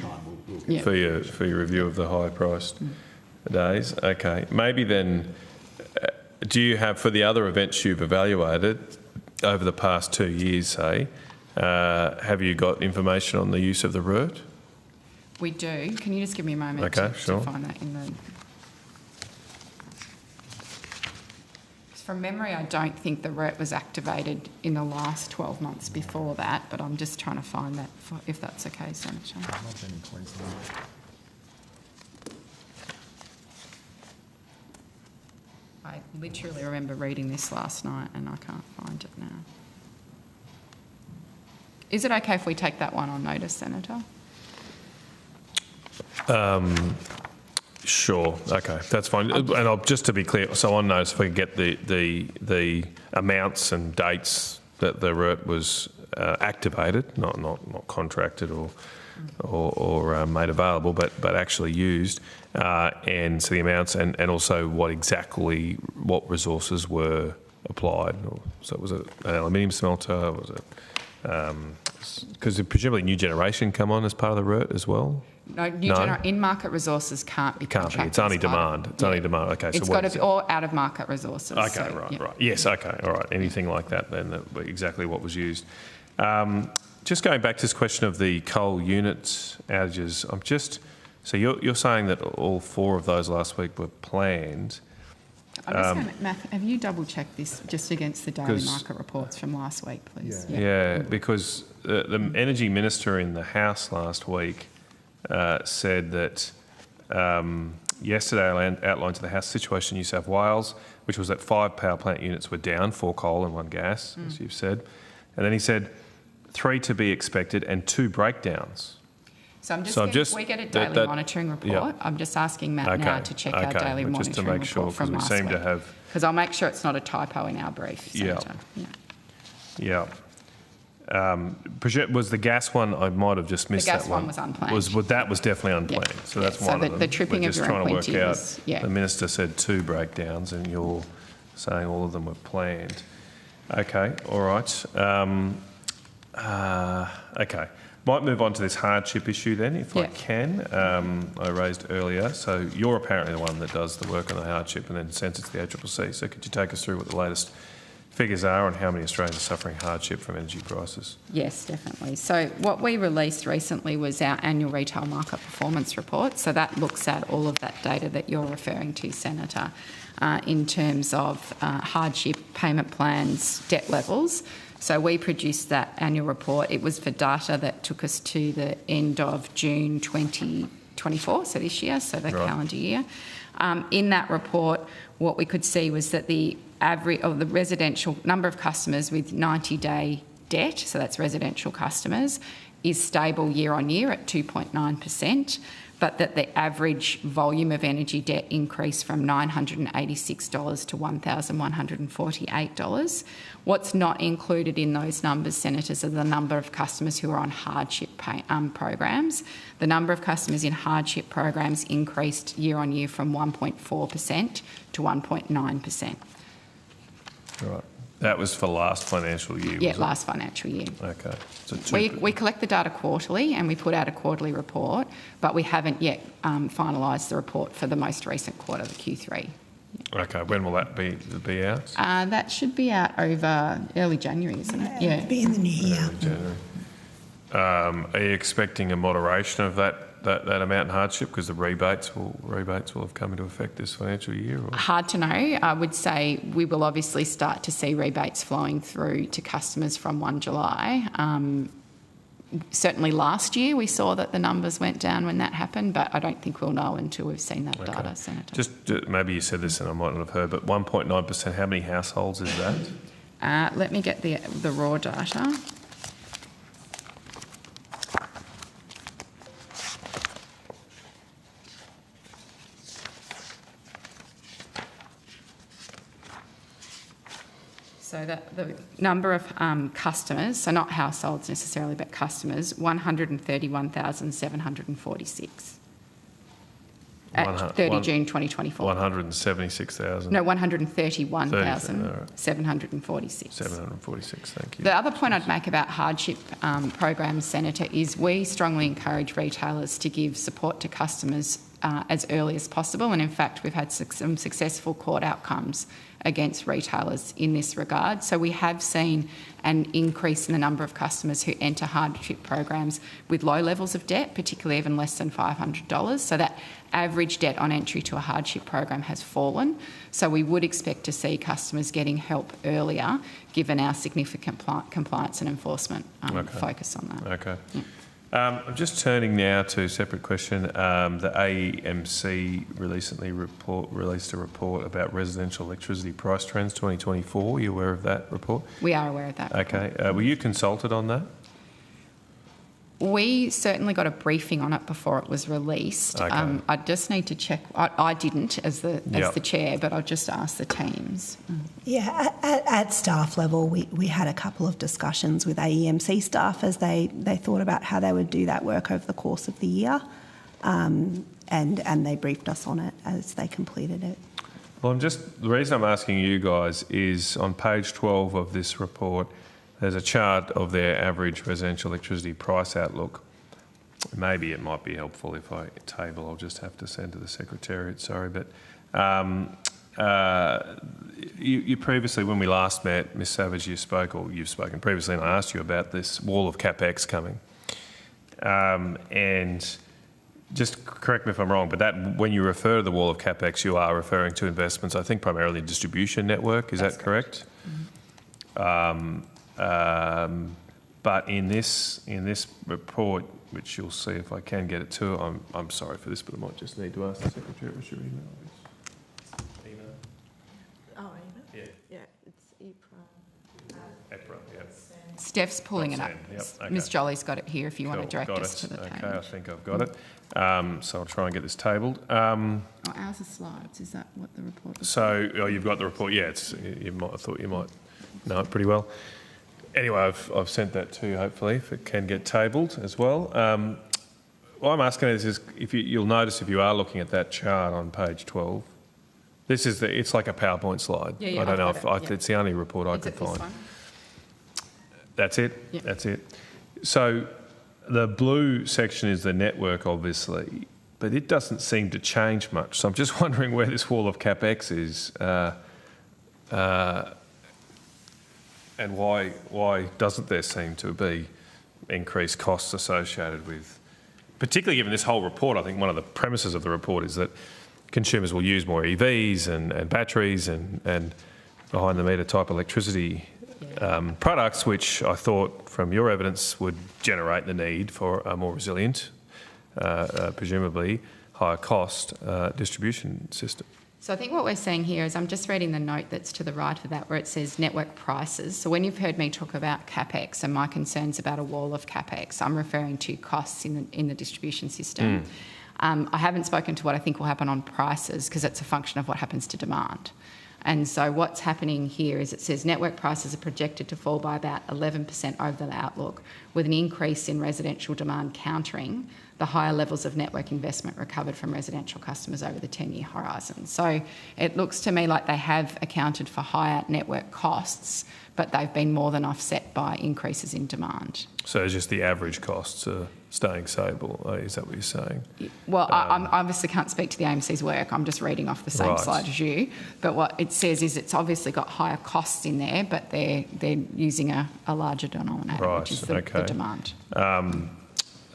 for your review of the high-priced days. Okay, maybe then, do you have, for the other events you've evaluated over the past 2 years, say, have you got information on the use of the RERT? We do. Can you just give me a moment to find that in the... From memory, I don't think the RERT was activated in the last 12 months before that, but I'm just trying to find that, if that's okay, Senator. I literally remember reading this last night and I can't find it now. Is it okay if we take that one on notice, Senator? Sure. Okay, that's fine. And just to be clear, so on notice, if we could get the amounts and dates that the RERT was activated, not contracted or made available, but actually used, and so the amounts and also what resources were applied. So was it an aluminium smelter? Was it because presumably new generation come on as part of the RERT as well? No, in-market resources can't be contracted. It's only demand. It's only demand. Okay, it's got to be all out-of-market resources. Okay, so, right. Yes, okay, all right. Anything like that, then exactly what was used. Just going back to this question of the coal units outages, so you're saying that all 4 of those last week were planned. I'm just going to, Matt, have you double-checked this just against the daily market reports from last week, please? Yeah, because the Energy Minister in the House last week said that yesterday I outlined to the House situation in New South Wales, which was that 5 power plant units were down, 4 coal and 1 gas, as you've said. And then he said 3 to be expected and 2 breakdowns. So we get a daily monitoring report. Yeah. I'm just asking Matt now to check our daily monitoring report from last week. Because I'll make sure it's not a typo in our brief, Senator. Yeah. Was the gas one? I might have just missed that one. The gas one was unplanned. That was definitely unplanned. Yeah. So that's one of them. The tripping We're of just your trying to work out. was, The Minister said 2 breakdowns, and you're saying all of them were planned. Okay, all right. Okay. Might move on to this hardship issue then, if I can. I raised earlier. So you're apparently the one that does the work on the hardship and then sends it to the ACCC. So could you take us through what the latest figures are on how many Australians are suffering hardship from energy prices? Yes, definitely. So what we released recently was our annual retail market performance report. So that looks at all of that data that you're referring to, Senator, in terms of hardship, payment plans, debt levels. So we produced that annual report. It was for data that took us to the end of June 2020. 2024, so this year, so the calendar year. In that report, what we could see was that the average of the residential number of customers with 90-day debt, so that's residential customers, is stable year on year at 2.9%, but that the average volume of energy debt increased from $986 to $1,148. What's not included in those numbers, Senators, are the number of customers who are on hardship programs. The number of customers in hardship programs increased year on year from 1.4% to 1.9%. Right. That was for last financial year, Yeah, was it? last financial year. Okay. So We collect the data quarterly and we put out a quarterly report, but we haven't yet finalised the report for the most recent quarter, the Q3. Okay, when will that be out? That should be out over early January, isn't it? Yeah. It'll be in the new year. Early January. Are you expecting a moderation of that amount in hardship because the rebates will have come into effect this financial year? Or? Hard to know. I would say we will obviously start to see rebates flowing through to customers from 1 July. Certainly last year we saw that the numbers went down when that happened, but I don't think we'll know until we've seen that data, Senator. Just maybe you said this and I might not have heard, but 1.9%, how many households is that? Let me get the raw data. So the number of customers, so not households necessarily, but customers, 131,746 at 30 June 2024. 176,000? No, 131,746. 746, thank you. The other point I'd make about hardship programs, Senator, is we strongly encourage retailers to give support to customers as early as possible, and in fact we've had some successful court outcomes against retailers in this regard. So we have seen an increase in the number of customers who enter hardship programs with low levels of debt, particularly even less than $500. So that average debt on entry to a hardship program has fallen. So we would expect to see customers getting help earlier, given our significant compliance and enforcement focus on that. Okay. Yeah. I'm just turning now to a separate question. The AEMC recently released a report about residential electricity price trends 2024. Are you aware of that report? We are aware of that. Okay. Were you consulted on that? We certainly got a briefing on it before it was released. Okay. I just need to check. I didn't as the chair, but I'll just ask the teams. Yeah, at staff level, we had a couple of discussions with AEMC staff as they thought about how they would do that work over the course of the year, and they briefed us on it as they completed it. Well, the reason I'm asking you guys is on page 12 of this report, there's a chart of their average residential electricity price outlook. Maybe it might be helpful if I table. I'll just have to send to the Secretariat, sorry. But you previously, when we last met, Ms Savage, you've spoken previously, and I asked you about this wall of CapEx coming. And just correct me if I'm wrong, but that when you refer to the wall of CapEx, you are referring to investments, I think primarily distribution network. Is that correct? But in this report, which you'll see if I can get it to, I'm sorry for this, but I might just need to ask the Secretary. What's your email? Oh, email? Yeah. Yeah, it's EPRA, yeah. Steph's pulling it up. Yep, okay. Ms Jolly's got it here if you want to direct got us to the page. Okay, I think I've got it. So I'll try and get this tabled. Ours are slides. Is that what the report is? So you've got the report. Yeah, I thought you might know it pretty well. Anyway, I've sent that to you, hopefully, if it can get tabled as well. What I'm asking is you'll notice if you are looking at that chart on page 12, it's like a PowerPoint slide. Yeah, I don't know if it's the only report I could find. This one? That's it? Yep. That's it. So the blue section is the network, obviously, but it doesn't seem to change much. So I'm just wondering where this wall of CapEx is. And why doesn't there seem to be increased costs associated with, particularly given this whole report, I think one of the premises of the report is that consumers will use more EVs and batteries and behind-the-meter type electricity products, which I thought from your evidence would generate the need for a more resilient presumably higher cost distribution system. So I think what we're seeing here is, I'm just reading the note that's to the right of that where it says network prices. So when you've heard me talk about CapEx and my concerns about a wall of CapEx, I'm referring to costs in the distribution system. I haven't spoken to what I think will happen on prices because it's a function of what happens to demand. And so what's happening here is it says network prices are projected to fall by about 11% over the outlook, with an increase in residential demand countering the higher levels of network investment recovered from residential customers over the 10-year horizon. So it looks to me like they have accounted for higher network costs, but they've been more than offset by increases in demand. So just the average costs are staying stable, is that what you're saying? Well, I obviously can't speak to the AEMC's work. I'm just reading off the same slide as you. But what it says is it's obviously got higher costs in there, but they're using a larger denominator, which is the demand.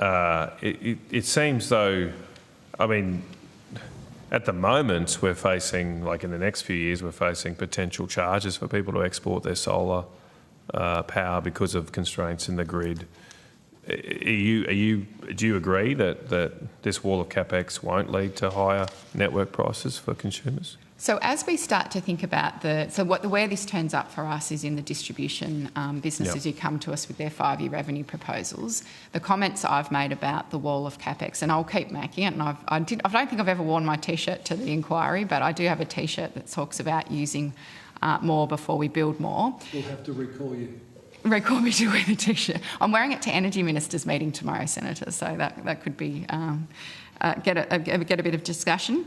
It seems though, I mean, at the moment we're facing, like in the next few years, we're facing potential charges for people to export their solar power because of constraints in the grid. Do you agree that this wall of CapEx won't lead to higher network prices for consumers? So as we start to think about where this turns up for us is in the distribution businesses who come to us with their 5-year revenue proposals. The comments I've made about the wall of CapEx, and I'll keep making it, and I don't think I've ever worn my T-shirt to the inquiry, but I do have a T-shirt that talks about using more before we build more. We'll have to recall you. Recall me to wear the T-shirt. I'm wearing it to Energy Minister's meeting tomorrow, Senator, so that could be get a bit of discussion.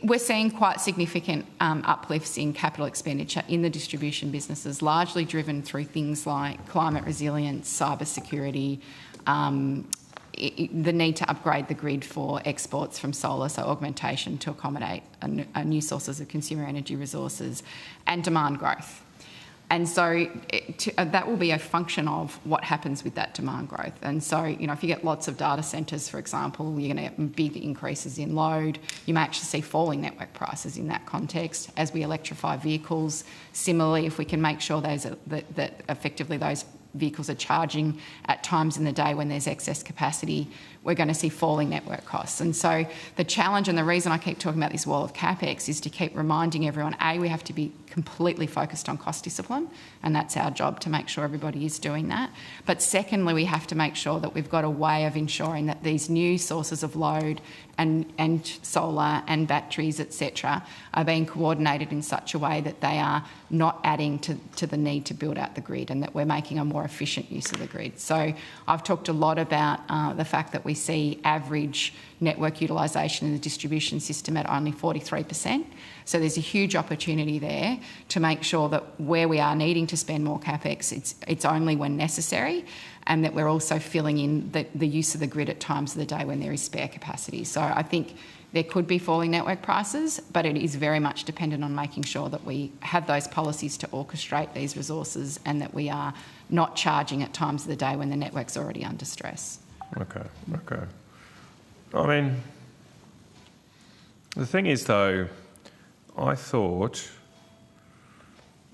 We're seeing quite significant uplifts in capital expenditure in the distribution businesses, largely driven through things like climate resilience, cyber security, the need to upgrade the grid for exports from solar, so augmentation to accommodate new sources of consumer energy resources, and demand growth. And so that will be a function of what happens with that demand growth. And so, you know, if you get lots of data centres, for example, you're going to get big increases in load. You may actually see falling network prices in that context as we electrify vehicles. Similarly, if we can make sure that effectively those vehicles are charging at times in the day when there's excess capacity, we're going to see falling network costs. And so the challenge, and the reason I keep talking about this wall of CapEx, is to keep reminding everyone, A, we have to be completely focused on cost discipline, and that's our job to make sure everybody is doing that. But secondly, we have to make sure that we've got a way of ensuring that these new sources of load and solar and batteries, etc., are being coordinated in such a way that they are not adding to the need to build out the grid, and that we're making a more efficient use of the grid. So I've talked a lot about the fact that we see average network utilisation in the distribution system at only 43%. So there's a huge opportunity there to make sure that where we are needing to spend more CapEx, it's only when necessary, and that we're also filling in the use of the grid at times of the day when there is spare capacity. So I think there could be falling network prices, but it is very much dependent on making sure that we have those policies to orchestrate these resources, and that we are not charging at times of the day when the network's already under stress. Okay. I mean, the thing is though, I thought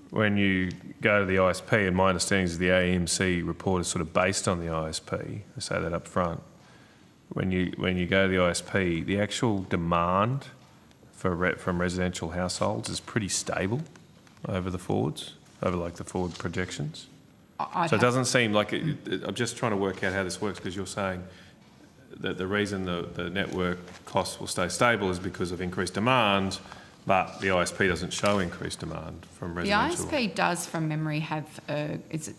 when you go to the ISP, and my understanding is the AEMC report is sort of based on the ISP, I say that up front. When you go to the ISP, the actual demand from residential households is pretty stable over the forwards, over like the forward projections. So it doesn't seem like I'm just trying to work out how this works, because you're saying that the reason the network costs will stay stable is because of increased demand, but the ISP doesn't show increased demand from residential. The ISP does, from memory, have it's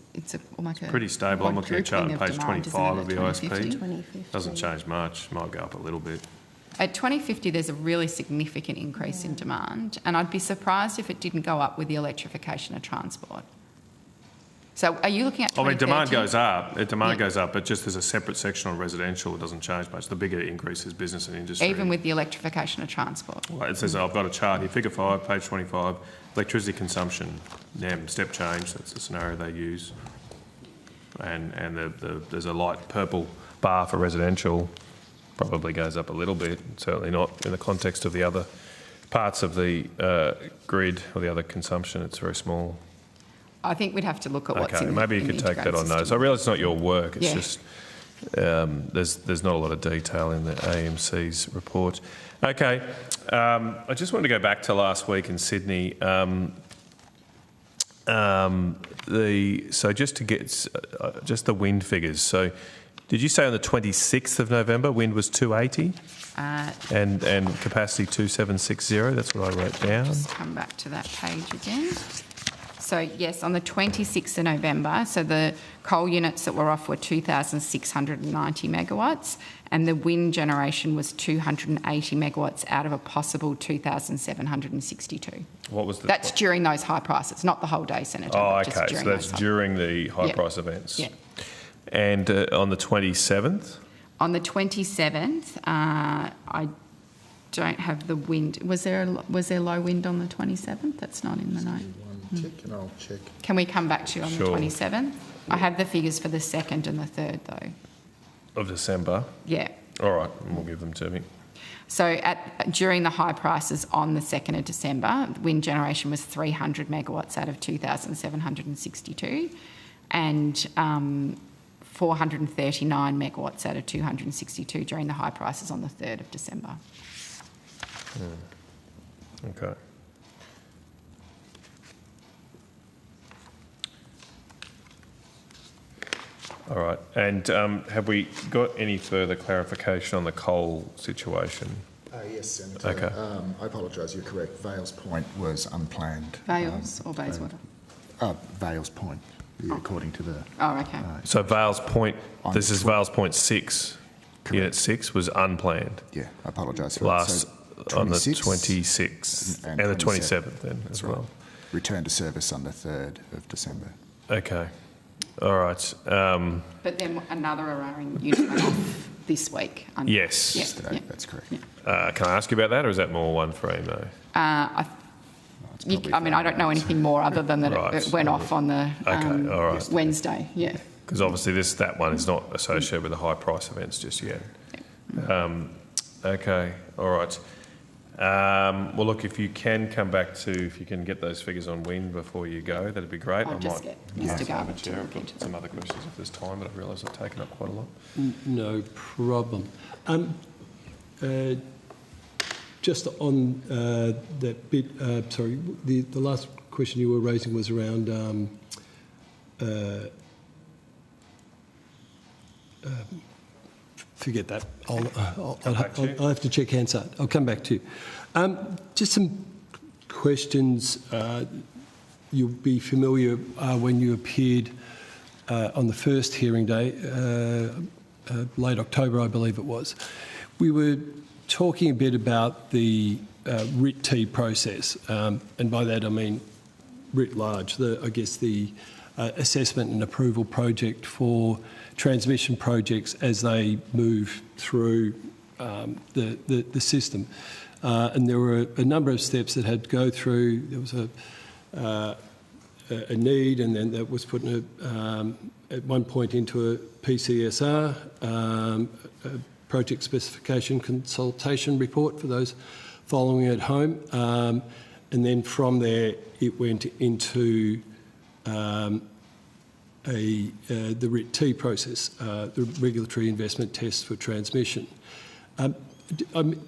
pretty stable. I'm looking at a chart on page 25 of the ISP. 2050. Doesn't change much. Might go up a little bit. At 2050, there's a really significant increase in demand, and I'd be surprised if it didn't go up with the electrification of transport. So are you looking at 2030? I mean, demand goes up. Demand goes up, but just there's a separate section on residential. It doesn't change much. The bigger increase is business and industry. Even with the electrification of transport? Well, it says, I've got a chart here, figure 5, page 25, electricity consumption, NEM, step change, that's the scenario they use. And there's a light purple bar for residential, probably goes up a little bit, certainly not in the context of the other parts of the grid or the other consumption. It's very small. I think we'd have to look at what's in maybe you could take that on notice. I realise it's not your work. It's just there's not a lot of detail in the AEMC's report. Okay, I just wanted to go back to last week in Sydney. So just to get just the wind figures. So did you say on the 26th of November wind was 280 and capacity 2760? That's what I wrote down. Just come back to that page again. So yes, on the 26th of November, so the coal units that were off were 2,690 megawatts, and the wind generation was 280 megawatts out of a possible 2,762. What was That's during those high prices, not the whole day, Senator. Oh, okay. So that's during the high price events. Yeah. And on the 27th? On the 27th, I don't have the wind. Was there low wind on the 27th? That's not in the note. Tick and I'll check. Can we come back to you on the 27th? I have the figures for the 2nd and the 3rd, though. Of December? Yeah. All right, we'll give them to me. So during the high prices on the 2nd of December, wind generation was 300 megawatts out of 2,762 and 439 megawatts out of 262 during the high prices on the 3rd of December. Okay. All right. And have we got any further clarification on the coal situation? Yes, Senator. Okay. I apologise, you're correct. Vales Point was unplanned. Vales or Bayswater? Vales Point, according to the... Oh, okay. So Vales Point, this is Vales Point 6. Correct. Unit 6 was unplanned. Yeah, I apologise for that. So on the 26th and the 27th then as well. Return to service on the 3rd of December. Okay. All right. But then another Eraring unit went off this week. Yes. Yesterday, that's correct. Yeah. Can I ask you about that, or is that more one for AEMO? I don't know anything more other than that it went off on the Wednesday. Yeah. Because obviously that one is not associated with the high price events just yet. Yeah. Okay. All right. Well, look, if you can come back if you can get those figures on wind before you go, that'd be great. I'll just get Mr. Garbutt to I've got some other questions if there's time, but I realise I've taken up quite a lot. No problem. Just on that bit, sorry, the last question you were raising was around forget that. I'll have to check Hansard. I'll come back to you. Just some questions. You'll be familiar when you appeared on the first hearing day, late October, I believe it was. We were talking a bit about the RIT-T process, and by that I mean writ large, the assessment and approval project for transmission projects as they move through the system. And there were a number of steps that had to go through. There was a need, and then that was put in at one point into a PCSR, a project specification consultation report for those following at home. And then from there it went into the RIT-T process, the regulatory investment test for transmission. I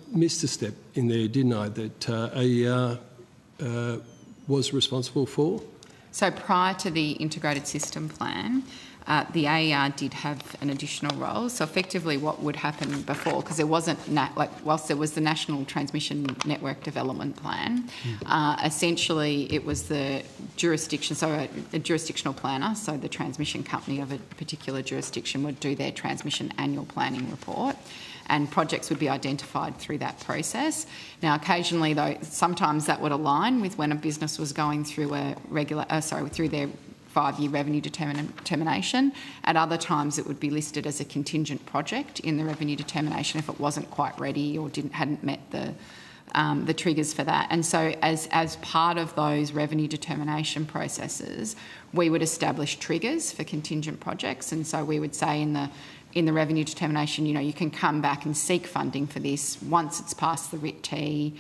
missed a step in there, didn't I, that AER was responsible for? So prior to the integrated system plan, the AER did have an additional role. So effectively what would happen before, because there wasn't, whilst there was the National Transmission Network Development Plan, essentially it was the jurisdiction, so a jurisdictional planner, so the transmission company of a particular jurisdiction would do their transmission annual planning report, and projects would be identified through that process. Now, occasionally, though, sometimes that would align with when a business was going through through their 5-year revenue determination. At other times, it would be listed as a contingent project in the revenue determination if it wasn't quite ready or hadn't met the triggers for that. And so, as part of those revenue determination processes, we would establish triggers for contingent projects. And so, we would say in the revenue determination, you can come back and seek funding for this once it's passed the RIT-T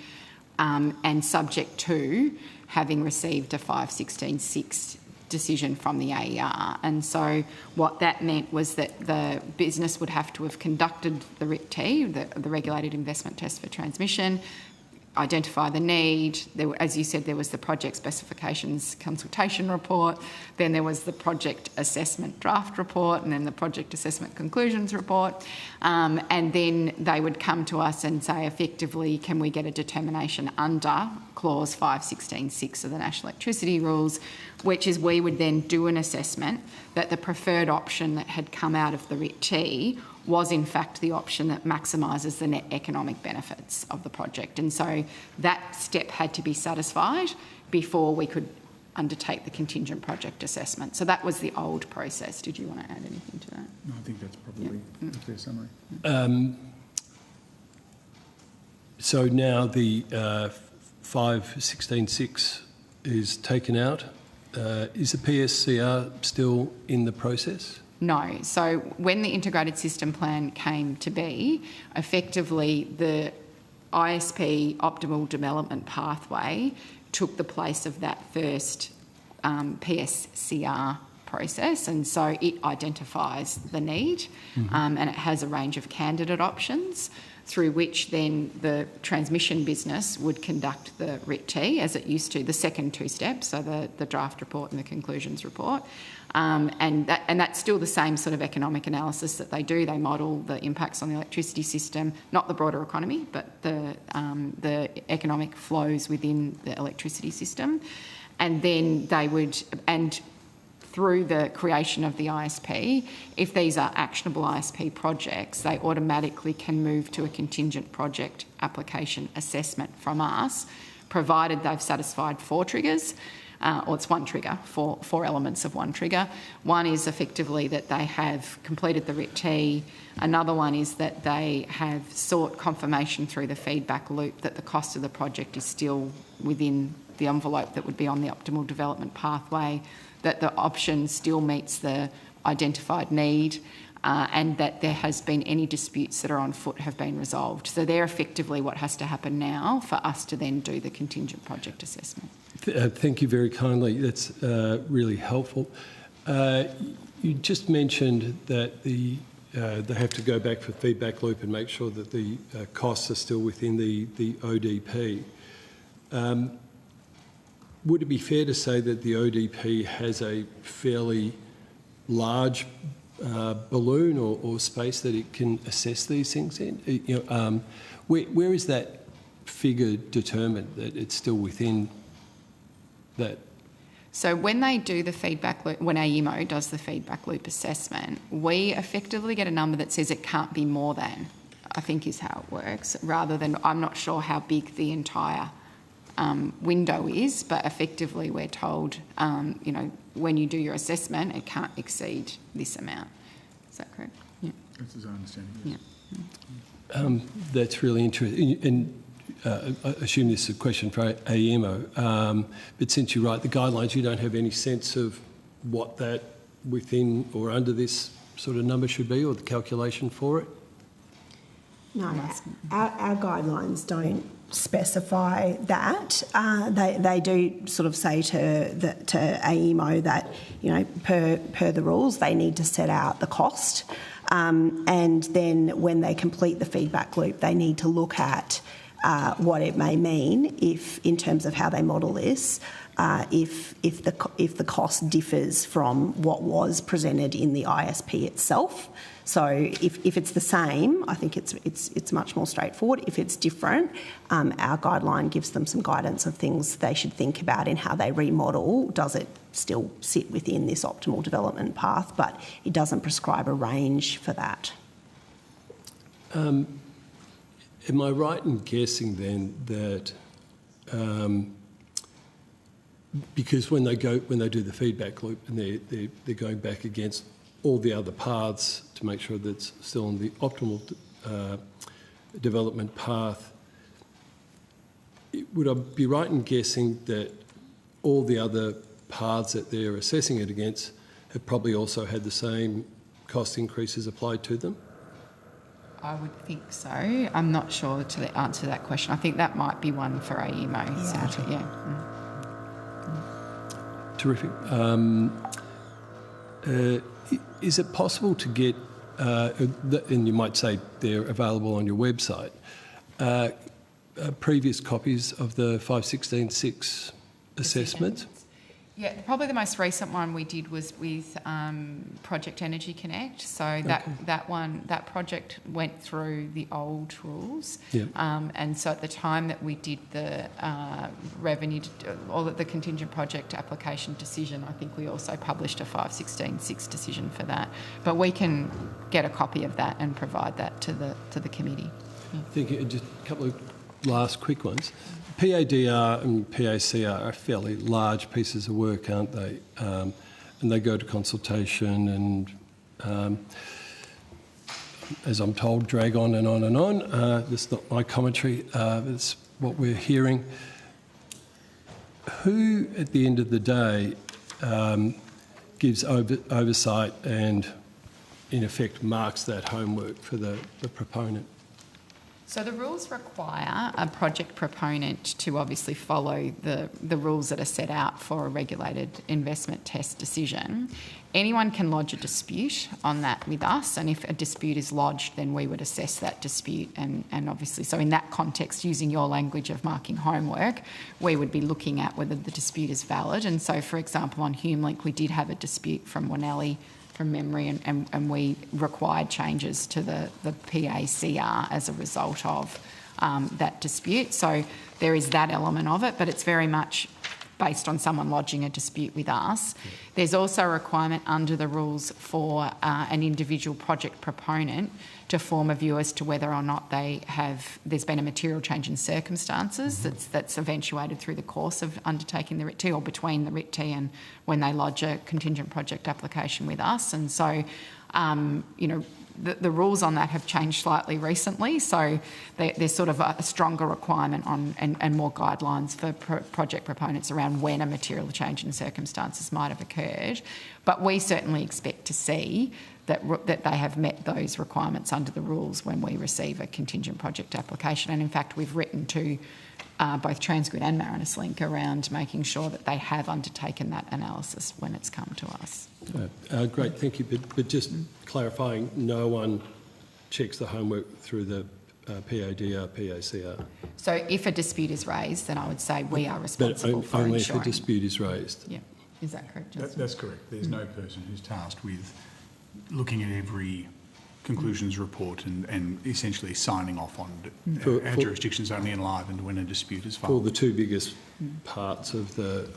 and subject to having received a 516(6) decision from the AER. And so what that meant was that the business would have to have conducted the RIT-T, the Regulated Investment Test for Transmission, identify the need. As you said, there was the project specifications consultation report, then there was the project assessment draft report, and then the project assessment conclusions report. And then they would come to us and say, effectively, can we get a determination under Clause 516(6) of the National Electricity Rules, which is we would then do an assessment that the preferred option that had come out of the RIT-T was in fact the option that maximises the net economic benefits of the project. And so that step had to be satisfied before we could undertake the contingent project assessment. So that was the old process. Did you want to add anything to that? No, I think that's probably a fair summary. So now the 516(6) is taken out. Is the PSCR still in the process? No. So when the integrated system plan came to be, effectively the ISP optimal development pathway took the place of that first PSCR process, and so it identifies the need, and it has a range of candidate options through which then the transmission business would conduct the RIT-T as it used to, the second two steps, so the draft report and the conclusions report. And that's still the same sort of economic analysis that they do. They model the impacts on the electricity system, not the broader economy, but the economic flows within the electricity system. And then they would, and through the creation of the ISP, if these are actionable ISP projects, they automatically can move to a contingent project application assessment from us, provided they've satisfied four triggers. Or it's one trigger, four elements of one trigger. One is effectively that they have completed the RIT-T. Another one is that they have sought confirmation through the feedback loop that the cost of the project is still within the envelope that would be on the optimal development pathway, that the option still meets the identified need, and that there has been any disputes that are on foot have been resolved. So they're effectively what has to happen now for us to then do the contingent project assessment. Thank you very kindly. That's really helpful. You just mentioned that they have to go back for feedback loop and make sure that the costs are still within the ODP. Would it be fair to say that the ODP has a fairly large balloon or space that it can assess these things in? Where is that figure determined that it's still within that? So when they do the feedback loop, when AEMO does the feedback loop assessment, we effectively get a number that says it can't be more than, I think is how it works, rather than, I'm not sure how big the entire window is, but effectively we're told, when you do your assessment, it can't exceed this amount. Is that correct? Yeah. That's as I understand it. Yes. Yeah. That's really interesting. And I assume this is a question for AEMO, but since you write the guidelines, you don't have any sense of what that within or under this sort of number should be, or the calculation for it? No, our guidelines don't specify that. They do sort of say to AEMO that, per the rules, they need to set out the cost, and then when they complete the feedback loop, they need to look at what it may mean if, in terms of how they model this, if the cost differs from what was presented in the ISP itself. So if it's the same, I think it's much more straightforward. If it's different, our guideline gives them some guidance of things they should think about in how they remodel. Does it still sit within this optimal development path? But it doesn't prescribe a range for that. Am I right in guessing then that because when they do the feedback loop and they're going back against all the other paths to make sure that it's still on the optimal development path, would I be right in guessing that all the other paths that they're assessing it against have probably also had the same cost increases applied to them? I would think so. I'm not sure to answer that question. I think that might be one for AEMO. Yeah. Terrific. Is it possible to get, and you might say they're available on your website, previous copies of the 516.6 assessment? Yeah, probably the most recent one we did was with Project Energy Connect. So that project went through the old rules, and so at the time that we did the revenue or the contingent project application decision, I think we also published a 516.6 decision for that. But we can get a copy of that and provide that to the committee. I think just a couple of last quick ones. PADR and PACR are fairly large pieces of work, aren't they? And they go to consultation and, as I'm told, drag on and on and on. That's not my commentary. That's what we're hearing. Who, at the end of the day, gives oversight and, in effect, marks that homework for the proponent? So the rules require a project proponent to obviously follow the rules that are set out for a regulated investment test decision. Anyone can lodge a dispute on that with us, and if a dispute is lodged, then we would assess that dispute, and obviously, so in that context, using your language of marking homework, we would be looking at whether the dispute is valid. And so, for example, on HumeLink, we did have a dispute from Wanelli from memory, and we required changes to the PACR as a result of that dispute. So there is that element of it, but it's very much based on someone lodging a dispute with us. There's also a requirement under the rules for an individual project proponent to form a view as to whether or not there's been a material change in circumstances that's eventuated through the course of undertaking the RIT or between the RIT and when they lodge a contingent project application with us. And so, the rules on that have changed slightly recently, so there's sort of a stronger requirement on and more guidelines for project proponents around when a material change in circumstances might have occurred. But we certainly expect to see that they have met those requirements under the rules when we receive a contingent project application. And in fact, we've written to both Transgrid and Marinus Link around making sure that they have undertaken that analysis when it's come to us. Great, thank you. But just clarifying, no one checks the homework through the PADR, PACR? So if a dispute is raised, then I would say we are responsible for only ensuring. if a dispute is raised? Yeah. Is that correct, Justin? That's correct. There's no person who's tasked with looking at every conclusions report and essentially signing off on it. Our jurisdiction's only enlivened when a dispute is filed. For the two biggest parts of the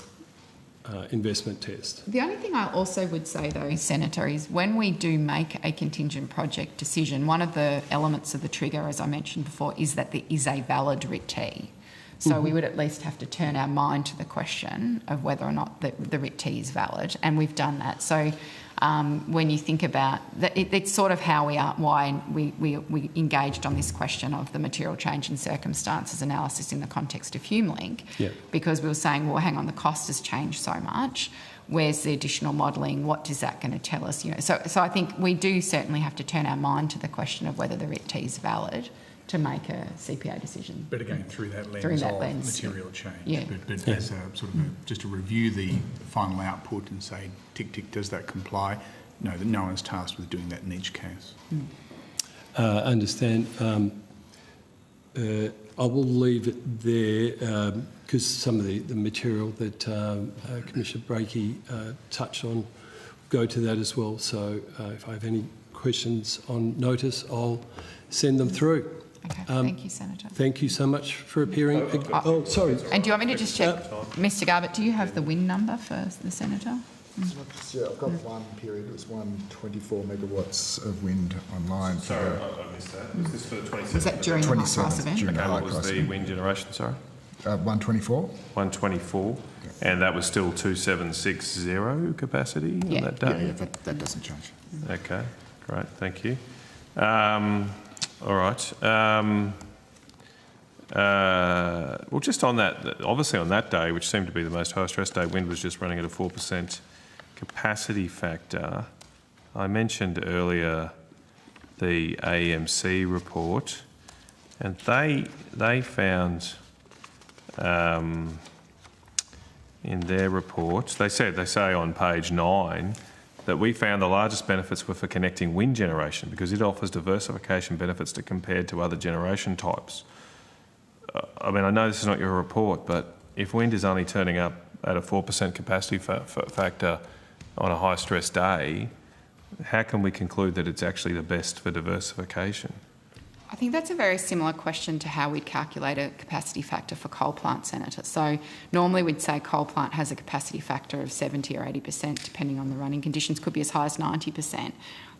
investment test. The only thing I also would say, though, Senator, is when we do make a contingent project decision, one of the elements of the trigger, as I mentioned before, is that there is a valid RIT. So we would at least have to turn our mind to the question of whether or not the RIT is valid, and we've done that. So when you think about that, it's sort of how why we engaged on this question of the material change in circumstances analysis in the context of HumeLink, because we were saying, well, hang on, the cost has changed so much. Where's the additional modelling? What is that going to tell us? So I think we do certainly have to turn our mind to the question of whether the RIT is valid to make a CPA decision. But again, through that lens material change. Yeah. But as a sort of just to review the final output and say, tick, tick, does that comply? No, that no one's tasked with doing that in each case. Understand. I will leave it there because some of the material that Commissioner Breakey touched on go to that as well. So if I have any questions on notice, I'll send them through. Okay, thank you, Senator. Thank you so much for appearing. Oh, sorry. And do you want me to just check, Mr. Garbutt, do you have the WIN number for the Senator? Yeah, I've got one period. It was 124 megawatts of wind online. Sorry, I missed that. Was this for the 27th? Was that during the high price event? During the high what was price the event. wind generation, sorry? 124. 124. Yeah. And that was still 2760 capacity on that day? Yeah, that doesn't change. Okay, great, thank you. All right. Well, just on that, obviously on that day, which seemed to be the most high-stress day, wind was just running at a 4% capacity factor. I mentioned earlier the AEMC report, and they found in their report. They say on page 9 that we found the largest benefits were for connecting wind generation because it offers diversification benefits to compared to other generation types. I mean, I know this is not your report, but if wind is only turning up at a 4% capacity factor on a high-stress day, how can we conclude that it's actually the best for diversification? I think that's a very similar question to how we'd calculate a capacity factor for coal plant, Senator. So normally we'd say coal plant has a capacity factor of 70 or 80%, depending on the running conditions, could be as high as 90%.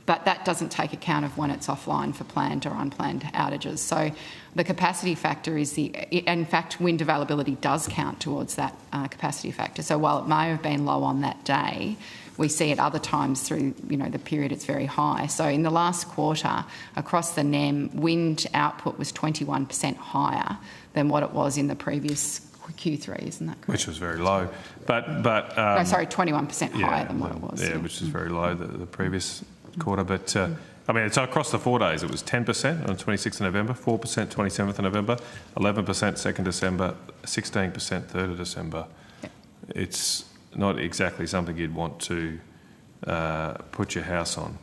But that doesn't take account of when it's offline for planned or unplanned outages. So the capacity factor is in fact, wind availability does count towards that capacity factor. So while it may have been low on that day, we see at other times through, the period it's very high. So in the last quarter, across the NEM, wind output was 21% higher than what it was in the previous Q3, isn't that correct? Which was very low. But 21% higher than what it was. Yeah, which is very low, the previous quarter. But, I mean, it's across the 4 days. It was 10% on 26th of November, 4% 27th of November, 11% 2nd December, 16% 3rd of December. Yep. It's not exactly something you'd want to put your house on.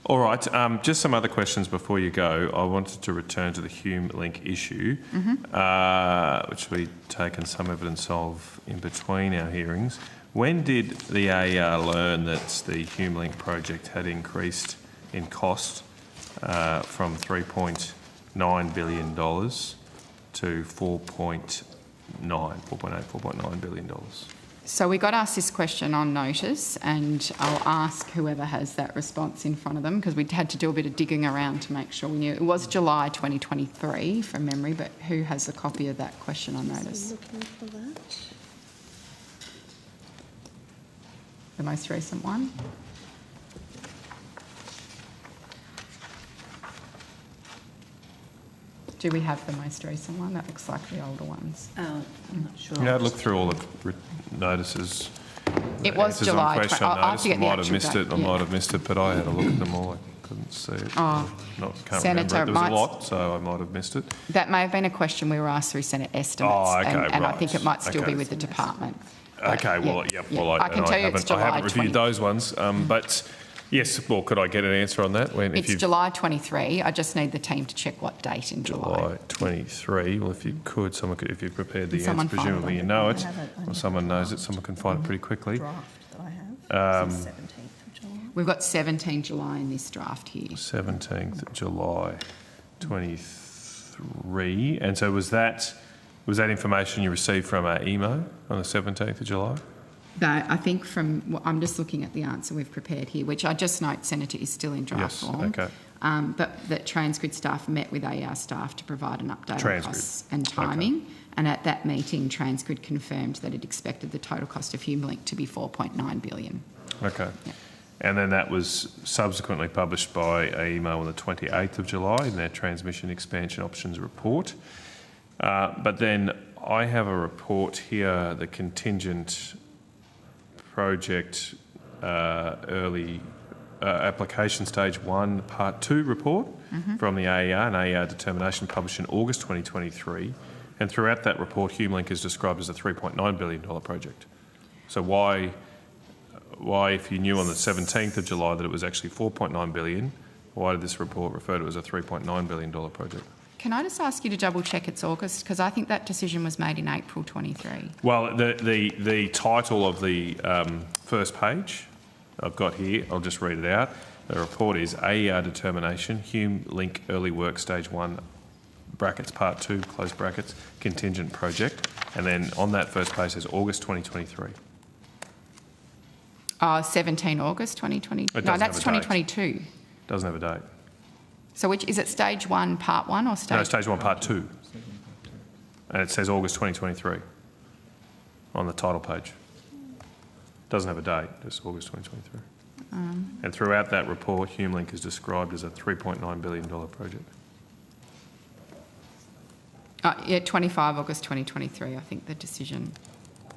All right, just some other questions before you go. I wanted to return to the HumeLink issue, which we've taken some evidence of in between our hearings. When did the AER learn that the HumeLink project had increased in cost from $3.9 billion to $4.9 billion? So we got asked this question on notice, and I'll ask whoever has that response in front of them, because we had to do a bit of digging around to make sure we knew. It was July 2023 from memory, but who has a copy of that question on notice? Looking for that. The most recent one? Do we have the most recent one? That looks like the older ones. I'm not sure. You know, I'd look through all the notices. It was July. I might have missed it. I might have missed it, but I had a look at them all. I couldn't see it. Oh, can't remember. There was a lot, so I might have missed it. That may have been a question we were asked through Senate estimates, and I think it might still be with the department. Okay, well, I can tell you it's July. I haven't reviewed those ones, but yes, well, could I get an answer on that? It's July 23. I just need the team to check what date in July. July 23. Well, if you could, if you've prepared the answer, presumably you know it, or someone knows it, someone can find it pretty quickly. Draft that I have. 17th of July. We've got 17 July in this draft here. 17th July 23. And so was that information you received from AEMO on the 17th of July? I think I'm just looking at the answer we've prepared here, which I just note, Senator, is still in draft form. Okay. But that Transgrid staff met with AER staff to provide an update on costs and timing. Okay. And at that meeting, Transgrid confirmed that it expected the total cost of HumeLink to be $4.9 billion. Okay. Yeah. And then that was subsequently published by AEMO on the 28th of July in their Transmission Expansion Options Report. But then I have a report here, the Contingent Project Early Application Stage 1 Part 2 report from the AER, an AER determination published in August 2023. And throughout that report, HumeLink is described as a $3.9 billion project. So why, if you knew on the 17th of July that it was actually $4.9 billion, why did this report refer to it as a $3.9 billion project? Can I just ask you to double check it's August? Because I think that decision was made in April 23. Well, the title of the first page I've got here, I'll just read it out. The report is AER Determination, HumeLink Early Work Stage 1, brackets Part 2, close brackets, Contingent Project. And then on that first page says August 2023. 17 August 2020. No, that's 2022. Doesn't have a date. So which is it, Stage 1 Part 1 or Stage... No, Stage 1 Part 2. And it says August 2023 on the title page. Doesn't have a date, it's August 2023. And throughout that report, HumeLink is described as a $3.9 billion project. 25 August 2023, I think the decision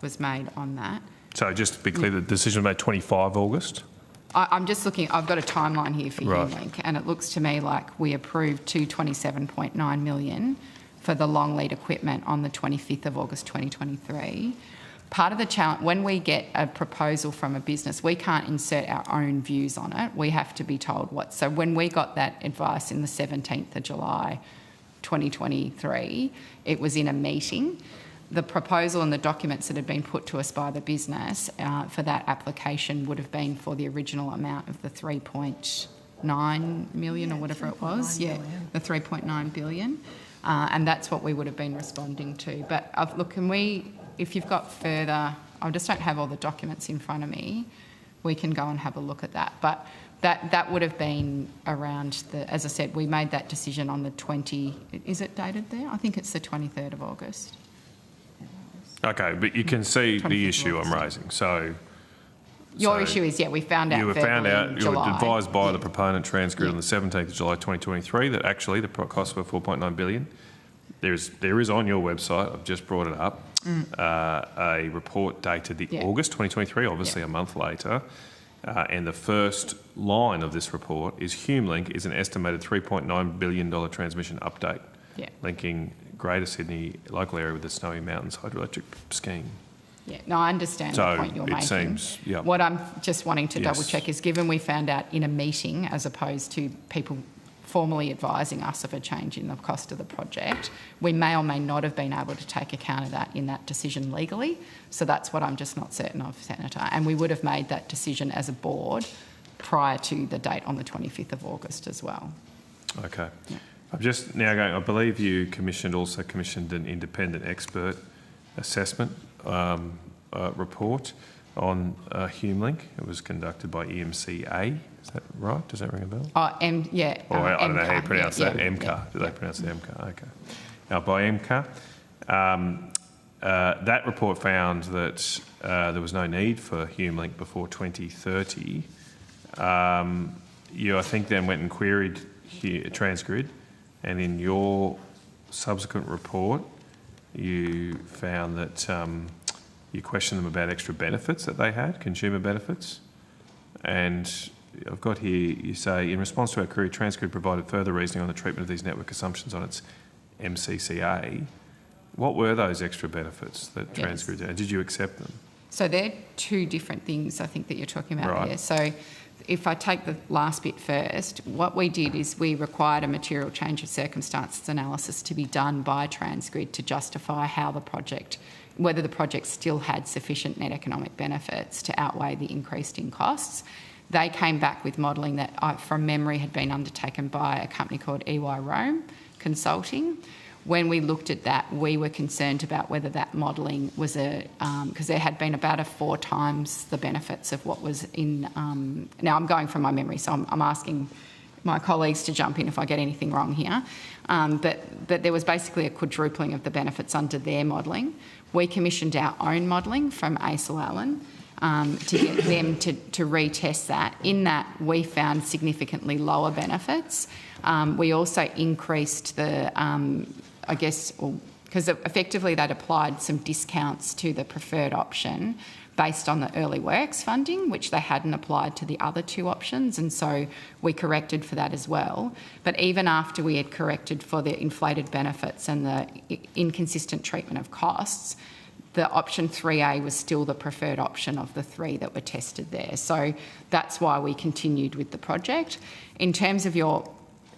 was made on that. So just to be clear, the decision was made 25 August? I'm just looking, I've got a timeline here for HumeLink, and it looks to me like we approved $227.9 million for the long lead equipment on the 25th of August 2023. part of the challenge, when we get a proposal from a business, we can't insert our own views on it. We have to be told what. So when we got that advice in the 17th of July 2023, it was in a meeting. The proposal and the documents that had been put to us by the business for that application would have been for the original amount of the 3.9 million or whatever it was. Yeah, the 3.9 billion. And that's what we would have been responding to. But look, can we, if you've got further, I just don't have all the documents in front of me, we can go and have a look at that. But that would have been around the, as I said, we made that decision on the 20, is it dated there? I think it's the 23rd of August. Okay, but you can see the issue I'm raising. So your issue is, we found out. You were advised by the proponent transcript on the 17th of July 2023 that actually the costs were 4.9 billion. There is on your website, I've just brought it up, a report dated the August 2023, obviously a month later. And the first line of this report is HumeLink is an estimated $3.9 billion transmission update, linking Greater Sydney local area with the Snowy Mountains hydroelectric scheme. Yeah, no, I understand the point you're making. Seems, what I'm just wanting to double check is, given we found out in a meeting as opposed to people formally advising us of a change in the cost of the project, we may or may not have been able to take account of that in that decision legally. So that's what I'm just not certain of, Senator. And we would have made that decision as a board prior to the date on the 25th of August as well. Okay. Yeah. I'm just now going, I believe you also commissioned an independent expert assessment report on HumeLink. It was conducted by AEMC. Is that right? Does that ring a bell? I don't know how you pronounce that. MCA. Do they pronounce it MCA? Okay. Now, by MCA, that report found that there was no need for HumeLink before 2030. You, I think, then went and queried Transgrid, and in your subsequent report, you found that you questioned them about extra benefits that they had, consumer benefits. And I've got here, you say, in response to our query, Transgrid provided further reasoning on the treatment of these network assumptions on its MCCA. What were those extra benefits that Transgrid did? Did you accept them? So they're two different things, I think, that you're talking about here. So if I take the last bit first, what we did is we required a material change of circumstances analysis to be done by Transgrid to justify how the project, whether the project still had sufficient net economic benefits to outweigh the increase in costs. They came back with modelling that, from memory, had been undertaken by a company called EY Rome Consulting. When we looked at that, we were concerned about whether that modelling was because there had been about 4 times the benefits of what was in. Now I'm going from my memory, so I'm asking my colleagues to jump in if I get anything wrong here. But there was basically a quadrupling of the benefits under their modelling. We commissioned our own modelling from ACL Allen to get them to retest that. In that, we found significantly lower benefits. We also increased the, because effectively they'd applied some discounts to the preferred option based on the early works funding, which they hadn't applied to the other 2 options, and so we corrected for that as well. But even after we had corrected for the inflated benefits and the inconsistent treatment of costs, the option 3A was still the preferred option of the 3 that were tested there. So that's why we continued with the project. In terms of your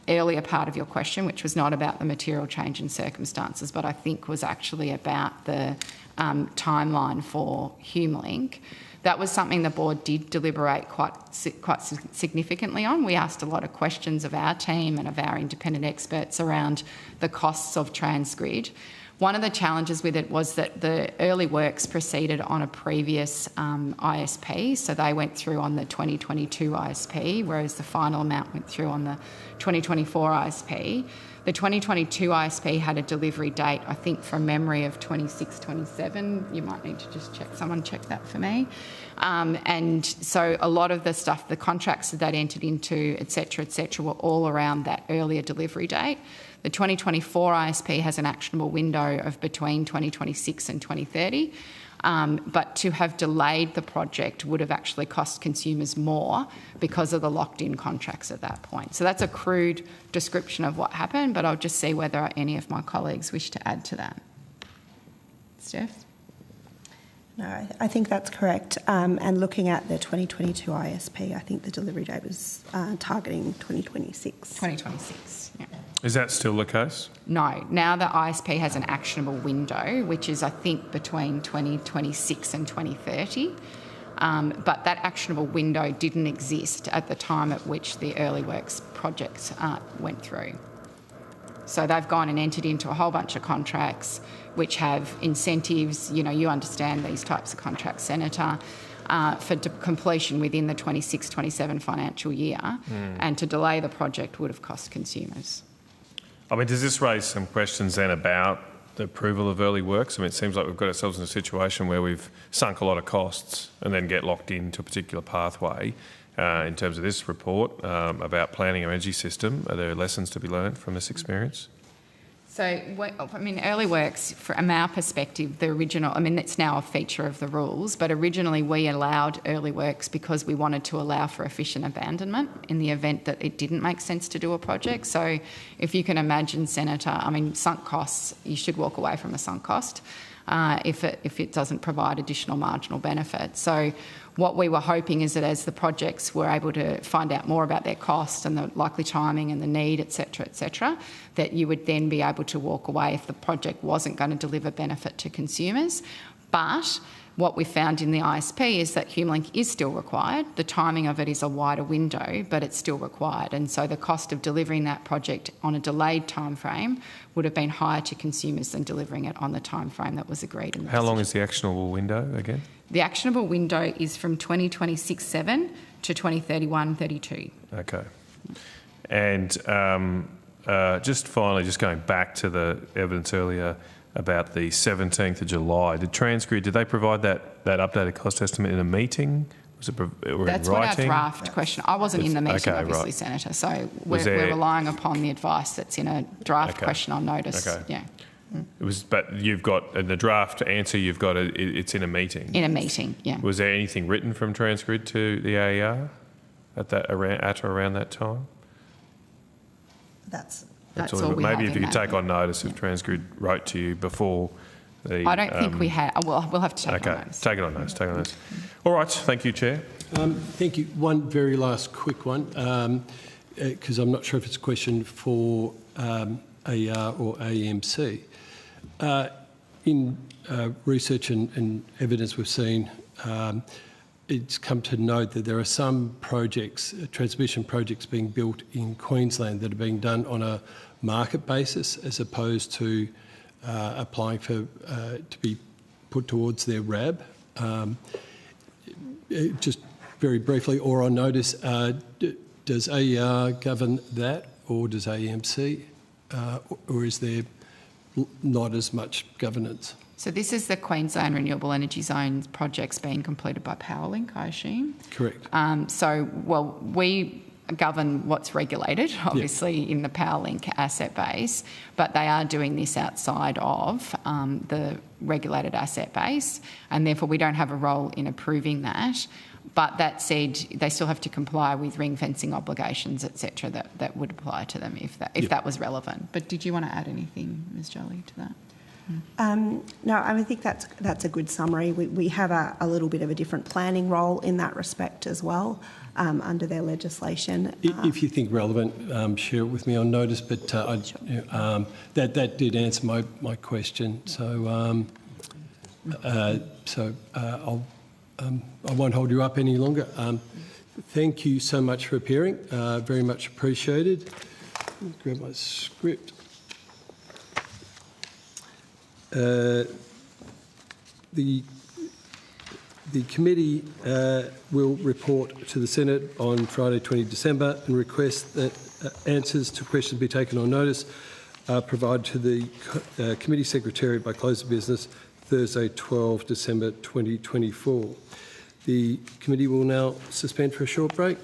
earlier part of your question, which was not about the material change in circumstances, but I think was actually about the timeline for HumeLink, that was something the board did deliberate quite significantly on. We asked a lot of questions of our team and of our independent experts around the costs of Transgrid. One of the challenges with it was that the early works proceeded on a previous ISP, so they went through on the 2022 ISP, whereas the final amount went through on the 2024 ISP. The 2022 ISP had a delivery date, I think from memory, of 26, 27. You might need to just check, someone check that for me. And so a lot of the stuff, the contracts that they'd entered into, et cetera, were all around that earlier delivery date. The 2024 ISP has an actionable window of between 2026 and 2030, but to have delayed the project would have actually cost consumers more because of the locked-in contracts at that point. So that's a crude description of what happened, but I'll just see whether any of my colleagues wish to add to that. Steph? No, I think that's correct. And looking at the 2022 ISP, I think the delivery date was targeting 2026. 2026, yeah. Is that still the case? No. Now the ISP has an actionable window, which is, I think, between 2026 and 2030. But that actionable window didn't exist at the time at which the early works projects went through. So they've gone and entered into a whole bunch of contracts which have incentives, you understand these types of contracts, Senator, for completion within the 26-27 financial year, and to delay the project would have cost consumers. I mean, does this raise some questions then about the approval of early works? I mean, it seems like we've got ourselves in a situation where we've sunk a lot of costs and then get locked into a particular pathway. In terms of this report about planning our energy system, are there lessons to be learned from this experience? So, early works, from our perspective, the original, it's now a feature of the rules, but originally we allowed early works because we wanted to allow for efficient abandonment in the event that it didn't make sense to do a project. So if you can imagine, Senator, sunk costs, you should walk away from a sunk cost if it doesn't provide additional marginal benefit. So what we were hoping is that as the projects were able to find out more about their cost and the likely timing and the need, et cetera, that you would then be able to walk away if the project wasn't going to deliver benefit to consumers. But what we found in the ISP is that HumeLink is still required. The timing of it is a wider window, but it's still required. And so the cost of delivering that project on a delayed timeframe would have been higher to consumers than delivering it on the timeframe that was agreed in the How long decision. is the actionable window again? The actionable window is from 2026-7 to 2031-32. Okay. And just finally, just going back to the evidence earlier about the 17th of July, did they provide that updated cost estimate in a meeting? Was it That's in what writing? our draft question. I wasn't in the meeting, okay, obviously, right. Senator. So we're relying upon the advice that's in a draft question on notice. Okay. Yeah. But you've got in the draft answer. You've got it's in a meeting. In a meeting, yeah. Was there anything written from Transgrid to the AER at around that time? That's all we maybe have if you could take on notice if Transgrid wrote to you before the. I don't think we have. We'll have to take it on notice. Take it on notice. All right. Thank you, Chair. Thank you. One very last quick one, because I'm not sure if it's a question for AER or AEMC. In research and evidence we've seen, it's come to note that there are some projects, transmission projects being built in Queensland that are being done on a market basis as opposed to applying for to be put towards their RAB. Just very briefly, or on notice, does AER govern that, or does AEMC, or is there not as much governance? So this is the Queensland Renewable Energy Zone projects being completed by Powerlink, I assume? Correct. We govern what's regulated, obviously, in the Powerlink asset base, but they are doing this outside of the regulated asset base, and therefore we don't have a role in approving that. But that said, they still have to comply with ring fencing obligations, et cetera, that would apply to them if that was relevant. But did you want to add anything, Ms. Jolie, to that? No, I think that's a good summary. We have a little bit of a different planning role in that respect as well under their legislation. If you think relevant, share it with me on notice, but that did answer my question. So I won't hold you up any longer. Thank you so much for appearing. Very much appreciated. Let me grab my script. The committee will report to the Senate on Friday 20 December and request that answers to questions be taken on notice provided to the committee secretariat by close of business Thursday 12 December 2024. The committee will now suspend for a short break.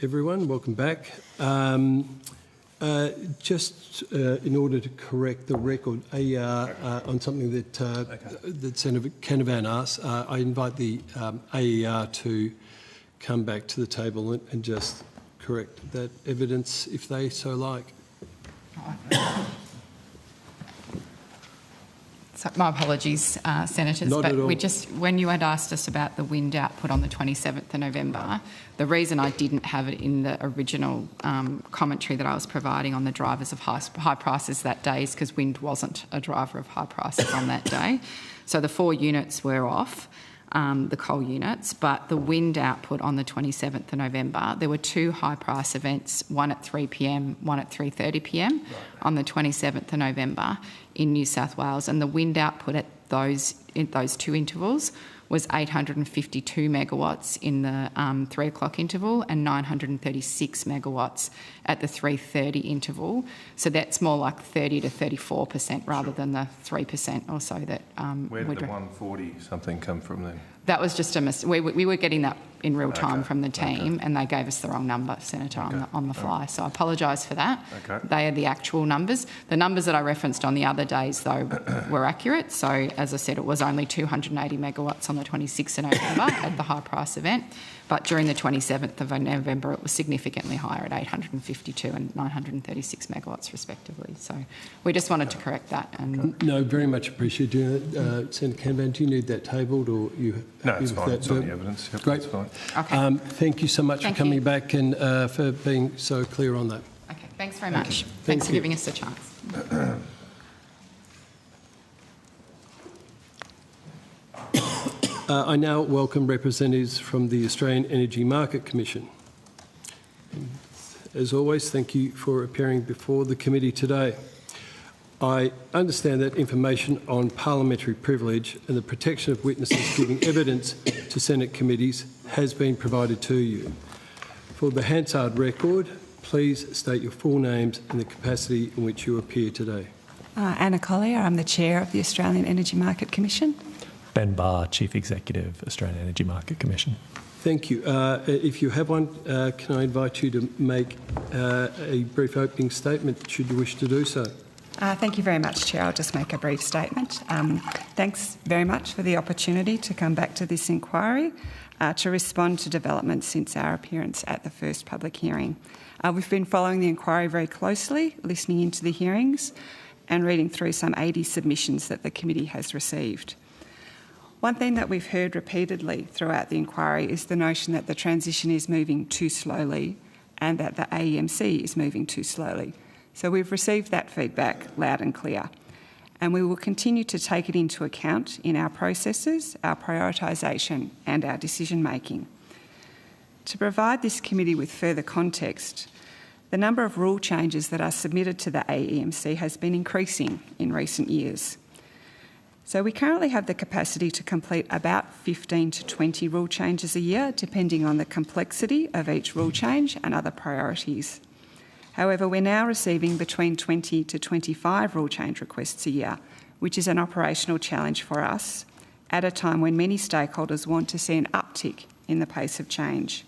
everyone. Welcome back. Just in order to correct the record, on something that Senator Canavan asked, I invite the AER to come back to the table and just correct that evidence if they so like. So my apologies, Senators, but when you had asked us about the wind output on the 27th of November, the reason I didn't have it in the original commentary that I was providing on the drivers of high prices that day is because wind wasn't a driver of high prices on that day. So the 4 units were off, the coal units, but the wind output on the 27th of November, there were 2 high price events, one at 3 p.m, one at 3:30 p.m. on the 27th of November in New South Wales, and the wind output at those 2 intervals was 852 megawatts in the 3 o'clock interval and 936 megawatts at the 3:30 interval. So that's more like 30 to 34% rather than the 3% or so that. Where did the 140 something come from then? That was just a mistake. We were getting that in real time from the team, and they gave us the wrong number, Senator, on the fly. So I apologise for that. They are the actual numbers. The numbers that I referenced on the other days, though, were accurate. So, as I said, it was only 280 megawatts on the 26th of November at the high price event. But during the 27th of November, it was significantly higher at 852 and 936 megawatts, respectively. So we just wanted to correct that. And no, very much appreciate doing it. Senator Canavan, do you need that tabled or you? No, it's fine. It's on the evidence. Yep, great. Fine. Okay. Thank you so much for coming back and for being so clear on that. Okay, thanks very much. Thanks for giving us a chance. I now welcome representatives from the Australian Energy Market Commission. As always, thank you for appearing before the committee today. I understand that information on parliamentary privilege and the protection of witnesses giving evidence to Senate committees has been provided to you. For the Hansard record, please state your full names and the capacity in which you appear today. Anna Collier, I'm the Chair of the Australian Energy Market Commission. Ben Barr, Chief Executive, Australian Energy Market Commission. Thank you. If you have one, can I invite you to make a brief opening statement, should you wish to do so? Thank you very much, Chair. I'll just make a brief statement. Thanks very much for the opportunity to come back to this inquiry to respond to developments since our appearance at the first public hearing. We've been following the inquiry very closely, listening into the hearings and reading through some 80 submissions that the committee has received. One thing that we've heard repeatedly throughout the inquiry is the notion that the transition is moving too slowly and that the AEMC is moving too slowly. So we've received that feedback loud and clear, and we will continue to take it into account in our processes, our prioritisation and our decision making. To provide this committee with further context, the number of rule changes that are submitted to the AEMC has been increasing in recent years. So we currently have the capacity to complete about 15 to 20 rule changes a year, depending on the complexity of each rule change and other priorities. However, we're now receiving between 20 to 25 rule change requests a year, which is an operational challenge for us at a time when many stakeholders want to see an uptick in the pace of change.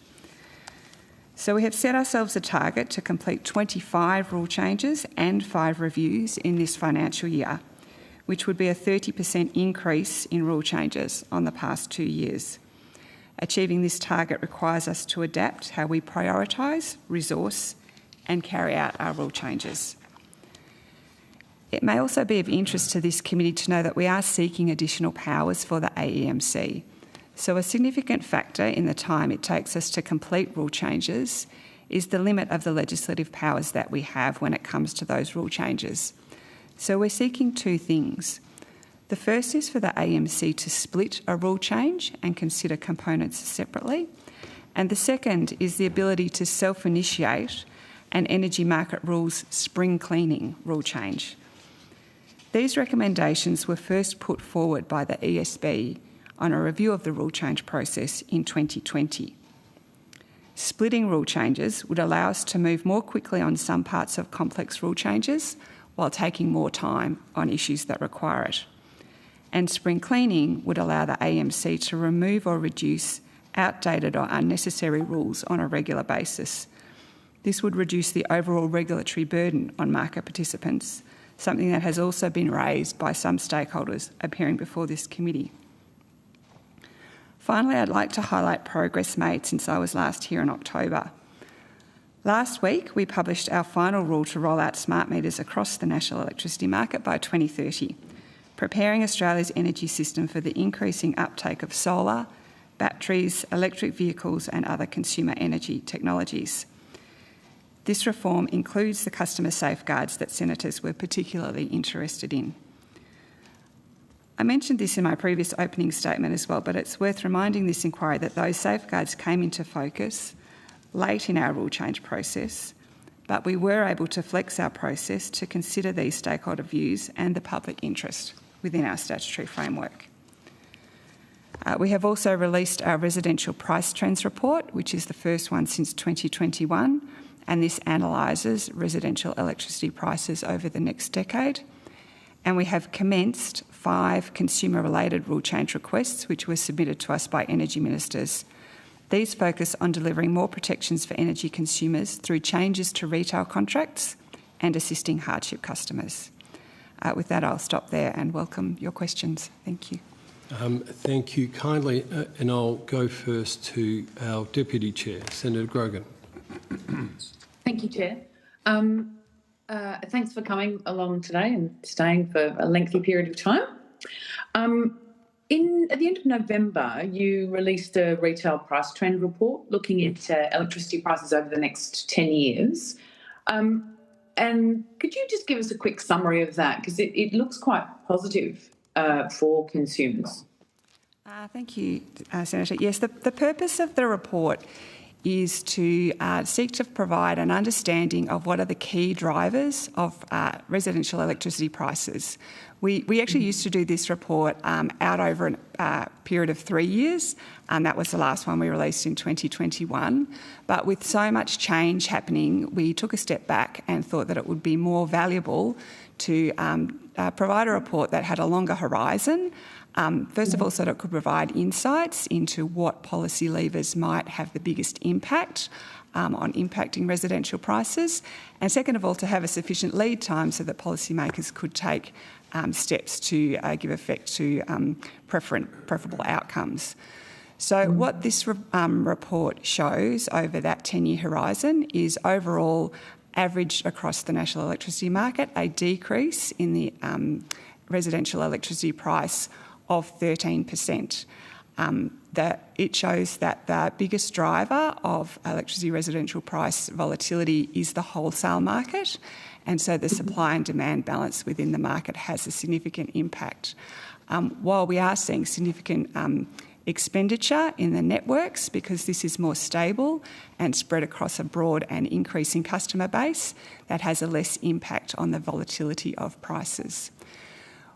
So we have set ourselves a target to complete 25 rule changes and 5 reviews in this financial year, which would be a 30% increase in rule changes on the past 2 years. Achieving this target requires us to adapt how we prioritise, resource and carry out our rule changes. It may also be of interest to this committee to know that we are seeking additional powers for the AEMC. So a significant factor in the time it takes us to complete rule changes is the limit of the legislative powers that we have when it comes to those rule changes. So we're seeking 2 things. The first is for the AEMC to split a rule change and consider components separately. And the second is the ability to self-initiate an energy market rules spring cleaning rule change. These recommendations were first put forward by the ESB on a review of the rule change process in 2020. Splitting rule changes would allow us to move more quickly on some parts of complex rule changes while taking more time on issues that require it. And spring cleaning would allow the AEMC to remove or reduce outdated or unnecessary rules on a regular basis. This would reduce the overall regulatory burden on market participants, something that has also been raised by some stakeholders appearing before this committee. Finally, I'd like to highlight progress made since I was last here in October. Last week, we published our final rule to roll out smart meters across the national electricity market by 2030, preparing Australia's energy system for the increasing uptake of solar, batteries, electric vehicles and other consumer energy technologies. This reform includes the customer safeguards that senators were particularly interested in. I mentioned this in my previous opening statement as well, but it's worth reminding this inquiry that those safeguards came into focus late in our rule change process, but we were able to flex our process to consider these stakeholder views and the public interest within our statutory framework. We have also released our residential price trends report, which is the first one since 2021, and this analyses residential electricity prices over the next decade. And we have commenced 5 consumer-related rule change requests, which were submitted to us by energy ministers. These focus on delivering more protections for energy consumers through changes to retail contracts and assisting hardship customers. With that, I'll stop there and welcome your questions. Thank you. Thank you kindly, and I'll go first to our Deputy Chair, Senator Grogan. Thank you, Chair. Thanks for coming along today and staying for a lengthy period of time. At the end of November, you released a retail price trend report looking at electricity prices over the next 10 years. And could you just give us a quick summary of that? Because it looks quite positive for consumers. Thank you, Senator. Yes, the purpose of the report is to seek to provide an understanding of what are the key drivers of residential electricity prices. We actually used to do this report out over a period of 3 years, and that was the last one we released in 2021. But with so much change happening, we took a step back and thought that it would be more valuable to provide a report that had a longer horizon. First of all, so that it could provide insights into what policy levers might have the biggest impact on impacting residential prices, and second of all, to have a sufficient lead time so that policymakers could take steps to give effect to preferable outcomes. So what this report shows over that 10-year horizon is overall averaged across the national electricity market a decrease in the residential electricity price of 13%. It shows that the biggest driver of electricity residential price volatility is the wholesale market, and so the supply and demand balance within the market has a significant impact. While we are seeing significant expenditure in the networks, because this is more stable and spread across a broad and increasing customer base, that has a less impact on the volatility of prices.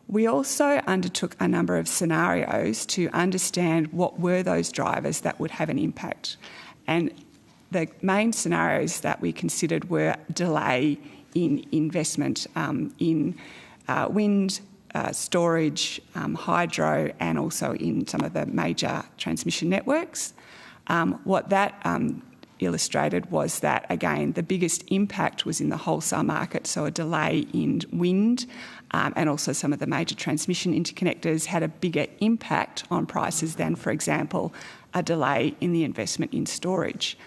We also undertook a number of scenarios to understand what were those drivers that would have an impact. And the main scenarios that we considered were delay in investment in wind, storage, hydro, and also in some of the major transmission networks. What that illustrated was that, again, the biggest impact was in the wholesale market, so a delay in wind and also some of the major transmission interconnectors had a bigger impact on prices than, for example, a delay in the investment in storage.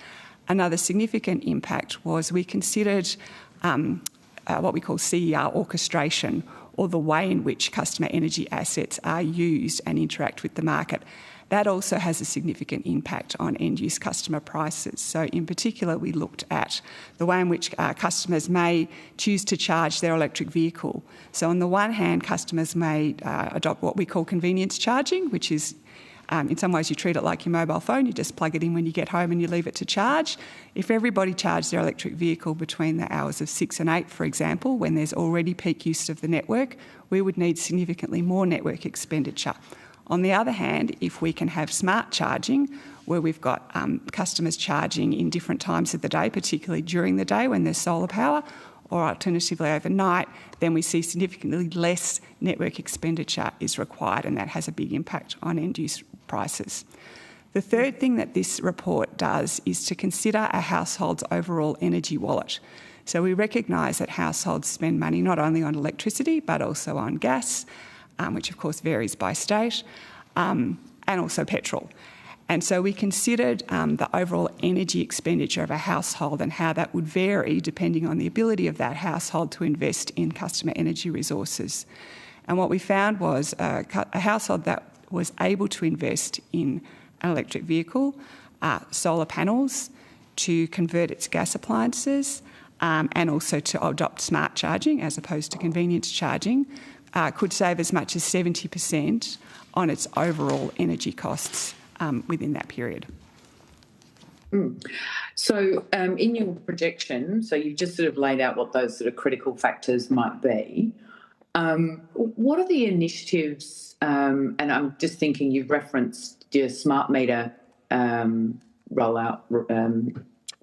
Another significant impact was we considered what we call CER orchestration, or the way in which customer energy assets are used and interact with the market. That also has a significant impact on end-use customer prices. So in particular, we looked at the way in which customers may choose to charge their electric vehicle. So on the one hand, customers may adopt what we call convenience charging, which is in some ways you treat it like your mobile phone. You just plug it in when you get home and you leave it to charge. If everybody charged their electric vehicle between the hours of 6 and 8, for example, when there's already peak use of the network, we would need significantly more network expenditure. On the other hand, if we can have smart charging, where we've got customers charging in different times of the day, particularly during the day when there's solar power, or alternatively overnight, then we see significantly less network expenditure is required, and that has a big impact on end-use prices. The third thing that this report does is to consider a household's overall energy wallet. So we recognise that households spend money not only on electricity but also on gas, which of course varies by state, and also petrol. And so we considered the overall energy expenditure of a household and how that would vary depending on the ability of that household to invest in customer energy resources. And what we found was a household that was able to invest in an electric vehicle, solar panels, to convert its gas appliances, and also to adopt smart charging as opposed to convenience charging, could save as much as 70% on its overall energy costs within that period. So in your projection, so you've just sort of laid out what those sort of critical factors might be. What are the initiatives, and I'm just thinking you've referenced your smart meter rollout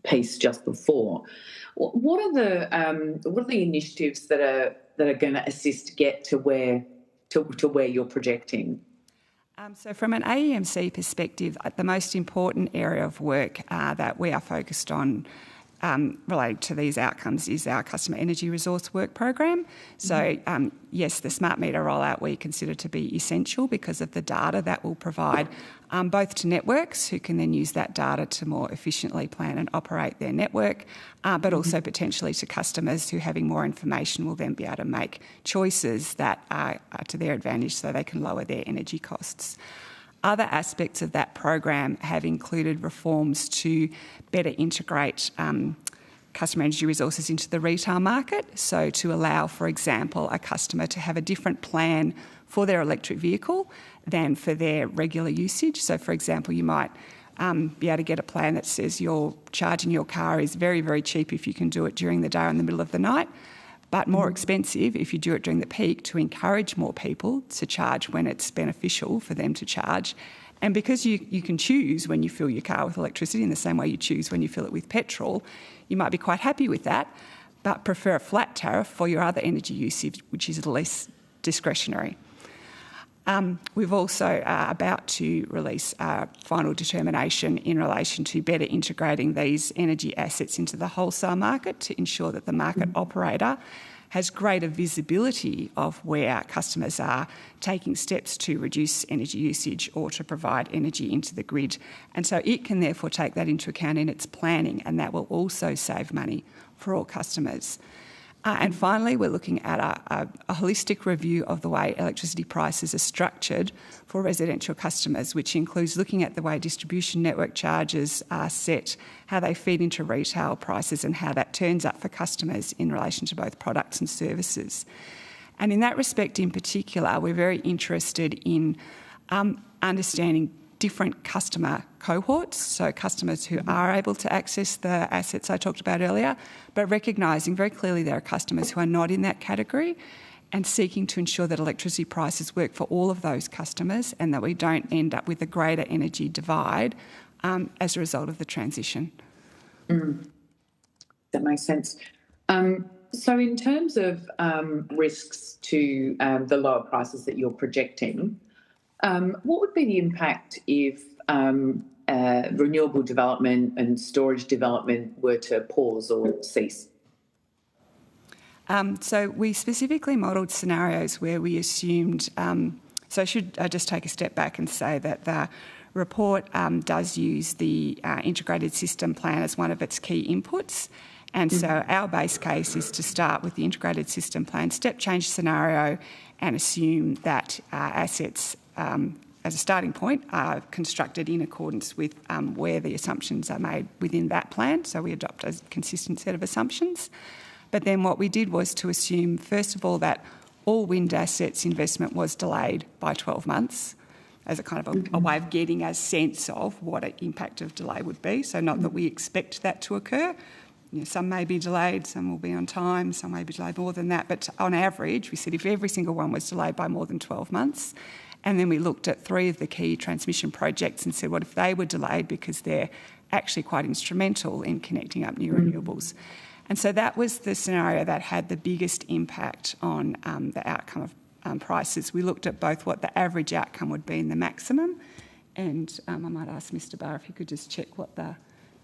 piece just before. What are the initiatives that are going to assist get to where you're projecting? So from an AEMC perspective, the most important area of work that we are focused on related to these outcomes is our customer energy resource work program. So yes, the smart meter rollout we consider to be essential because of the data that will provide both to networks who can then use that data to more efficiently plan and operate their network, but also potentially to customers who, having more information, will then be able to make choices that are to their advantage so they can lower their energy costs. Other aspects of that program have included reforms to better integrate customer energy resources into the retail market. So to allow, for example, a customer to have a different plan for their electric vehicle than for their regular usage. So, for example, you might be able to get a plan that says your charging your car is very, very cheap if you can do it during the day or in the middle of the night, but more expensive if you do it during the peak, to encourage more people to charge when it's beneficial for them to charge. And because you can choose when you fill your car with electricity in the same way you choose when you fill it with petrol, you might be quite happy with that, but prefer a flat tariff for your other energy usage, which is less discretionary. We've also about to release a final determination in relation to better integrating these energy assets into the wholesale market to ensure that the market operator has greater visibility of where customers are taking steps to reduce energy usage or to provide energy into the grid. And so it can therefore take that into account in its planning, and that will also save money for all customers. And finally, we're looking at a holistic review of the way electricity prices are structured for residential customers, which includes looking at the way distribution network charges are set, how they feed into retail prices, and how that turns up for customers in relation to both products and services. And in that respect in particular, we're very interested in understanding different customer cohorts, so customers who are able to access the assets I talked about earlier, but recognising very clearly there are customers who are not in that category, and seeking to ensure that electricity prices work for all of those customers and that we don't end up with a greater energy divide as a result of the transition. That makes sense. So in terms of risks to the lower prices that you're projecting, what would be the impact if renewable development and storage development were to pause or cease? So we specifically modelled scenarios where we assumed, so I should just take a step back and say that the report does use the integrated system plan as one of its key inputs. And so our base case is to start with the integrated system plan step change scenario and assume that assets as a starting point are constructed in accordance with where the assumptions are made within that plan. So we adopt a consistent set of assumptions. But then what we did was to assume, first of all, that all wind assets investment was delayed by 12 months as a kind of a way of getting a sense of what an impact of delay would be. So not that we expect that to occur. You know, some may be delayed, some will be on time, some may be delayed more than that. But on average, we said if every single one was delayed by more than 12 months, and then we looked at 3 of the key transmission projects and said, what if they were delayed because they're actually quite instrumental in connecting up new renewables? And so that was the scenario that had the biggest impact on the outcome of prices. We looked at both what the average outcome would be and the maximum, and I might ask Mr Barr if he could just check what the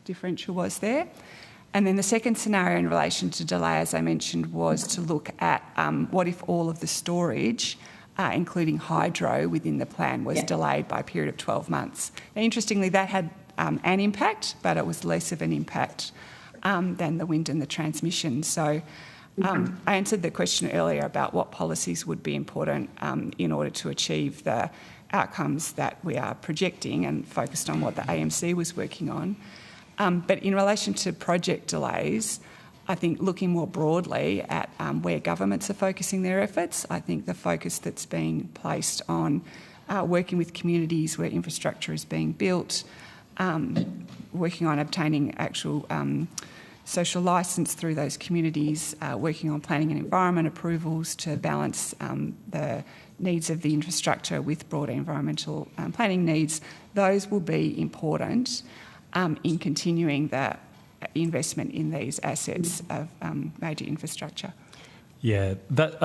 differential was there. And then the second scenario in relation to delay, as I mentioned, was to look at what if all of the storage, including hydro within the plan, was delayed by a period of 12 months. Now, interestingly, that had an impact, but it was less of an impact than the wind and the transmission. So I answered the question earlier about what policies would be important in order to achieve the outcomes that we are projecting, and focused on what the AEMC was working on. But in relation to project delays, I think looking more broadly at where governments are focusing their efforts, I think the focus that's being placed on working with communities where infrastructure is being built, working on obtaining actual social licence through those communities, working on planning and environment approvals to balance the needs of the infrastructure with broader environmental planning needs, those will be important in continuing the investment in these assets of major infrastructure. Yeah, that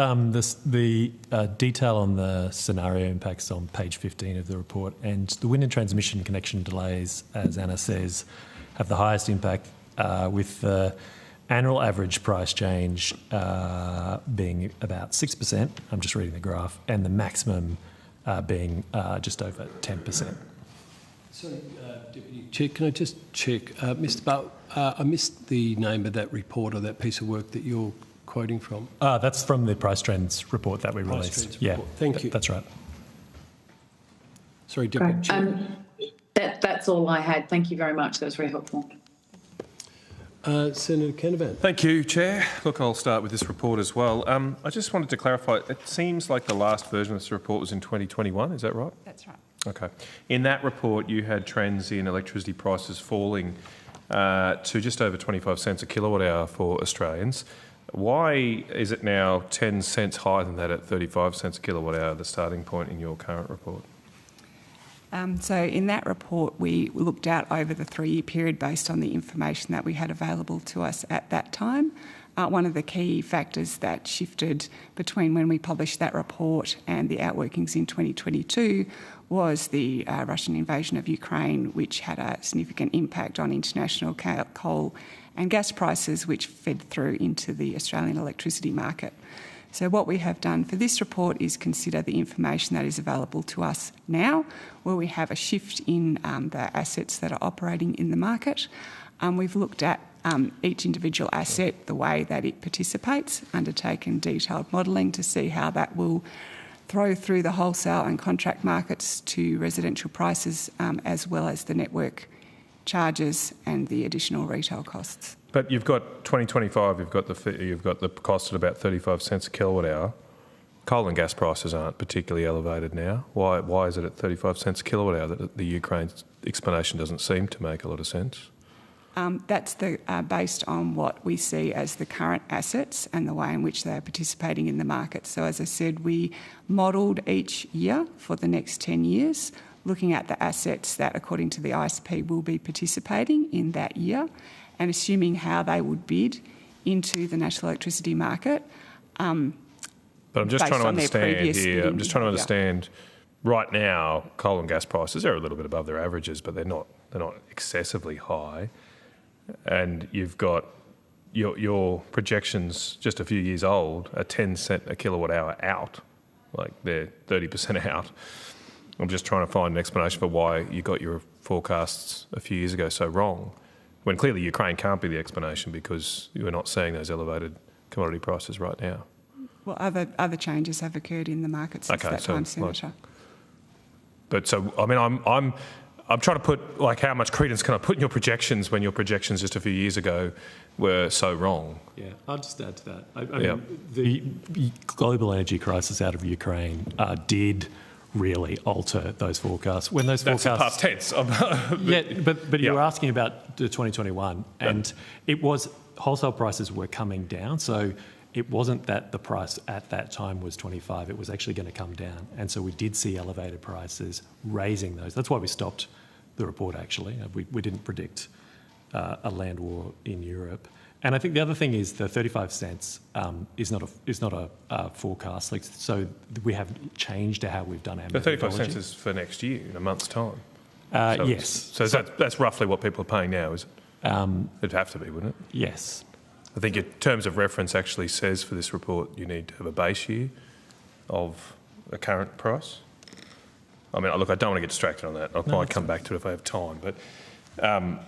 the detail on the scenario impacts on page 15 of the report, and the wind and transmission connection delays, as Anna says, have the highest impact, with the annual average price change being about 6%. I'm just reading the graph, and the maximum being just over 10%. Sorry, Deputy Chair, can I just check? Mr Bell, I missed the name of that report or that piece of work that you're quoting from. That's from the price trends report that we released. Yeah, thank you. That's right. Sorry, Deputy Chair. That's all I had. Thank you very much. That was very helpful. Senator Canavan. Thank you, Chair. Look, I'll start with this report as well. I just wanted to clarify, it seems like the last version of this report was in 2021, is that right? That's right. Okay. In that report, you had trends in electricity prices falling to just over 25 cents a kilowatt hour for Australians. Why is it now 10 cents higher than that at 35 cents a kilowatt hour, the starting point in your current report? So in that report, we looked out over the 3-year period based on the information that we had available to us at that time. One of the key factors that shifted between when we published that report and the outworkings in 2022 was the Russian invasion of Ukraine, which had a significant impact on international coal and gas prices, which fed through into the Australian electricity market. So what we have done for this report is consider the information that is available to us now, where we have a shift in the assets that are operating in the market. We've looked at each individual asset, the way that it participates, undertaken detailed modelling to see how that will throw through the wholesale and contract markets to residential prices, as well as the network charges and the additional retail costs. But you've got 2025, you've got the cost at about 35 cents a kilowatt hour. Coal and gas prices aren't particularly elevated now. Why is it at 35 cents a kilowatt hour? That the Ukraine explanation doesn't seem to make a lot of sense. That's based on what we see as the current assets and the way in which they are participating in the market. So as I said, we modelled each year for the next 10 years, looking at the assets that, according to the ISP, will be participating in that year, and assuming how they would bid into the national electricity market. But I'm just trying to understand here. I'm just trying to understand. Right now, coal and gas prices are a little bit above their averages, but they're not excessively high. And you've got your projections just a few years old are 10 cent a kilowatt hour out, like they're 30% out. I'm just trying to find an explanation for why you got your forecasts a few years ago so wrong, when clearly Ukraine can't be the explanation because you're not seeing those elevated commodity prices right now. Well, other changes have occurred in the market since that time, Senator. But so, I mean, I'm trying to put, like, how much credence can I put in your projections when your projections just a few years ago were so wrong? Yeah, I'll just add to that. I mean, the global energy crisis out of Ukraine did really alter those forecasts. When those That's forecasts, past tense. but you were asking about the 2021, and it was wholesale prices were coming down, so it wasn't that the price at that time was 25, it was actually going to come down. And so we did see elevated prices raising those. That's why we stopped the report, actually. We didn't predict a land war in Europe. And I think the other thing is the 35 cents is not a forecast. Like, so we have changed how we've done our The 35 methodology. cents is for next year, in a month's time. Yes. So that's roughly what people are paying now, is it? It'd have to be, wouldn't it? Yes. I think your terms of reference actually says for this report you need to have a base year of a current price. I mean, look, I don't want to get distracted on that. I might come back to it if I have time. But I'm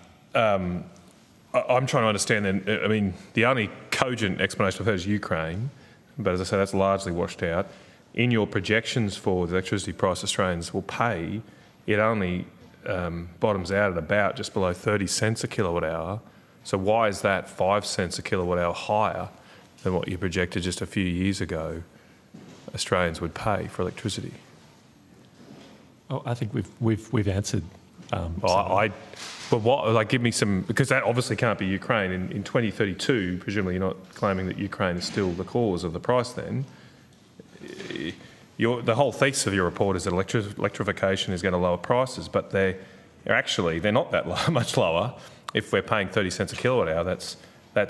trying to understand then, I mean, the only cogent explanation I've heard is Ukraine, but as I say, that's largely washed out. In your projections for the electricity price Australians will pay, it only bottoms out at about just below 30 cents a kilowatt hour. So why is that 5 cents a kilowatt hour higher than what you projected just a few years ago Australians would pay for electricity? Oh, I think we've answered. Give me some, because that obviously can't be Ukraine. In 2032, presumably you're not claiming that Ukraine is still the cause of the price then. The whole thesis of your report is that electrification is going to lower prices, but they're not that much lower. If we're paying 30 cents a kilowatt hour, that's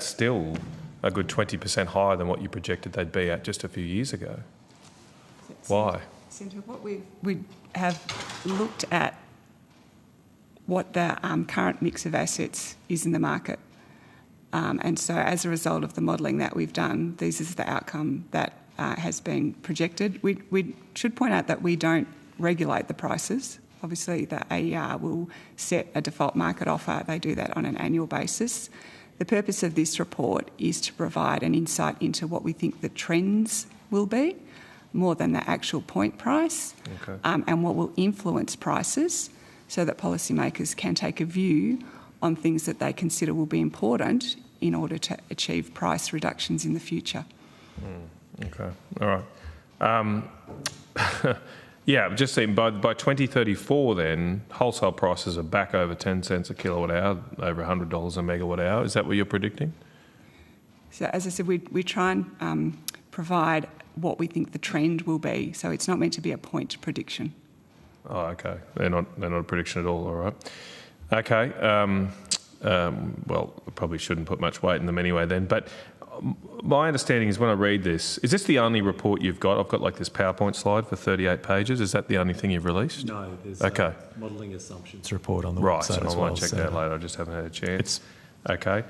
still a good 20% higher than what you projected they'd be at just a few years ago. Why? Senator, what we have looked at what the current mix of assets is in the market. And so as a result of the modelling that we've done, this is the outcome that has been projected. We should point out that we don't regulate the prices. Obviously, the AER will set a default market offer. They do that on an annual basis. The purpose of this report is to provide an insight into what we think the trends will be, more than the actual point price, and what will influence prices, so that policymakers can take a view on things that they consider will be important in order to achieve price reductions in the future. Okay, all right. Yeah, just saying, by 2034 then, wholesale prices are back over 10 cents a kilowatt hour, over $100 a megawatt hour. Is that what you're predicting? So as I said, we try and provide what we think the trend will be. So it's not meant to be a point prediction. Oh, okay. They're not a prediction at all, all right. Okay. Well, I probably shouldn't put much weight in them anyway then, but my understanding is when I read this, is this the only report you've got? I've got like this PowerPoint slide for 38 pages. Is that the only thing you've released? No, there's a modelling assumptions report on the right, website so as I well. might check that later. I just haven't had a chance. Okay.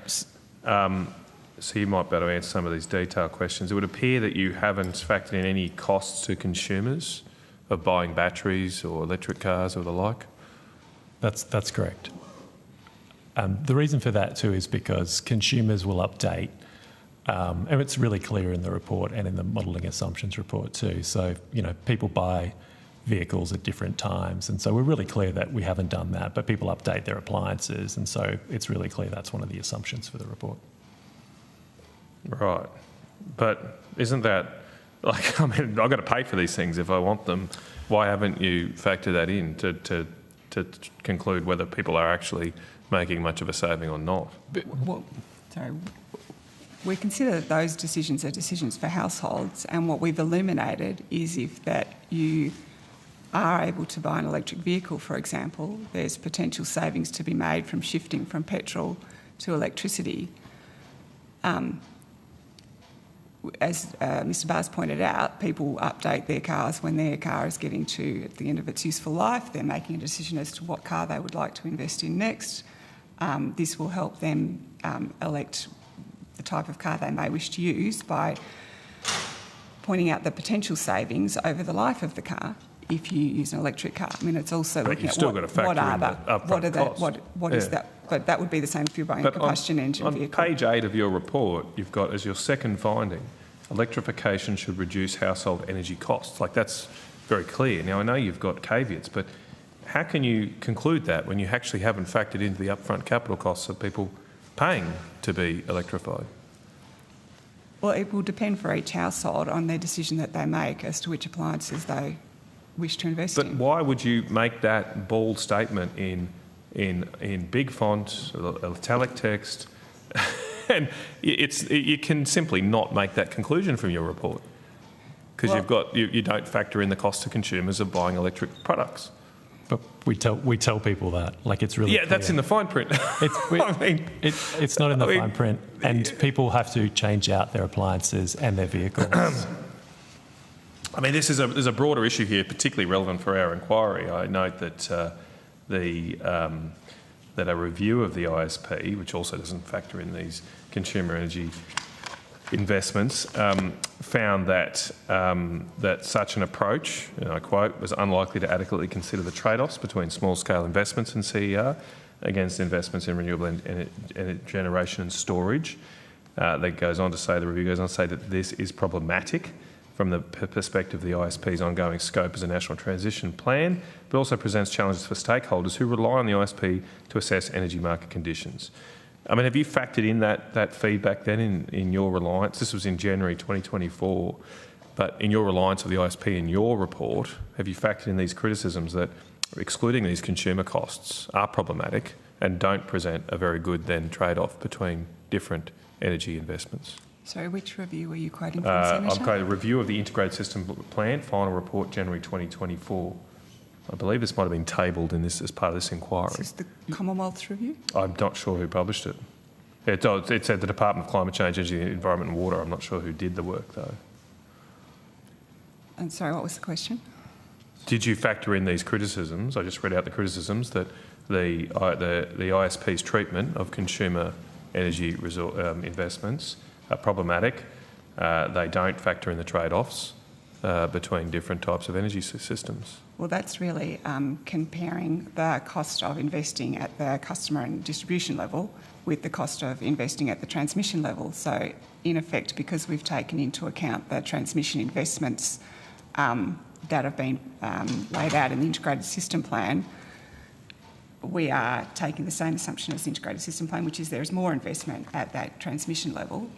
So you might be able to answer some of these detailed questions. It would appear that you haven't factored in any costs to consumers of buying batteries or electric cars or the like. That's correct. The reason for that too is because consumers will update, and it's really clear in the report and in the modelling assumptions report too. So, people buy vehicles at different times, and so we're really clear that we haven't done that, but people update their appliances, and so it's really clear that's one of the assumptions for the report. Right. But isn't that, I've got to pay for these things if I want them. Why haven't you factored that in to conclude whether people are actually making much of a saving or not? We consider that those decisions are decisions for households, and what we've illuminated is if that you are able to buy an electric vehicle, for example, there's potential savings to be made from shifting from petrol to electricity. As Mr Barrs pointed out, people update their cars when their car is getting to the end of its useful life. They're making a decision as to what car they would like to invest in next. This will help them elect the type of car they may wish to use by pointing out the potential savings over the life of the car if you use an electric car. I mean, it's also looking at what is that. But that would be the same if you're buying a combustion engine vehicle. On page 8 of your report, you've got as your second finding, electrification should reduce household energy costs. Like, that's very clear. Now, I know you've got caveats, but how can you conclude that when you actually haven't factored into the upfront capital costs of people paying to be electrified? Well, it will depend for each household on their decision that they make as to which appliances they wish to invest in. But why would you make that bold statement in big font, italic text, and you can simply not make that conclusion from your report because you don't factor in the cost to consumers of buying electric products. But we tell people that, like, it's really clear. That's in the fine print. It's not in the fine print, and people have to change out their appliances and their vehicles. I mean, there's a broader issue here, particularly relevant for our inquiry. I note that that a review of the ISP, which also doesn't factor in these consumer energy investments, found that that such an approach, and I quote, was unlikely to adequately consider the trade-offs between small-scale investments in CER against investments in renewable generation and storage. The review goes on to say that this is problematic from the perspective of the ISP's ongoing scope as a national transition plan, but also presents challenges for stakeholders who rely on the ISP to assess energy market conditions. I mean, have you factored in that feedback then in your reliance? This was in January 2024, but in your reliance of the ISP in your report, have you factored in these criticisms that excluding these consumer costs are problematic and don't present a very good then trade-off between different energy investments? Sorry, which review were you quoting from, Senator? I'm quoting a review of the Integrated System Plan, final report, January 2024. I believe this might have been tabled in this as part of this inquiry. Is this the Commonwealth review? I'm not sure who published it. It said the Department of Climate Change, Energy, Environment and Water. I'm not sure who did the work though. And sorry, what was the question? Did you factor in these criticisms? I just read out the criticisms that the ISP's treatment of consumer energy investments are problematic. They don't factor in the trade-offs between different types of energy systems. Well, that's really comparing the cost of investing at the customer and distribution level with the cost of investing at the transmission level. So, in effect, because we've taken into account the transmission investments that have been laid out in the Integrated System Plan, we are taking the same assumption as the Integrated System Plan, which is there is more investment at that transmission level.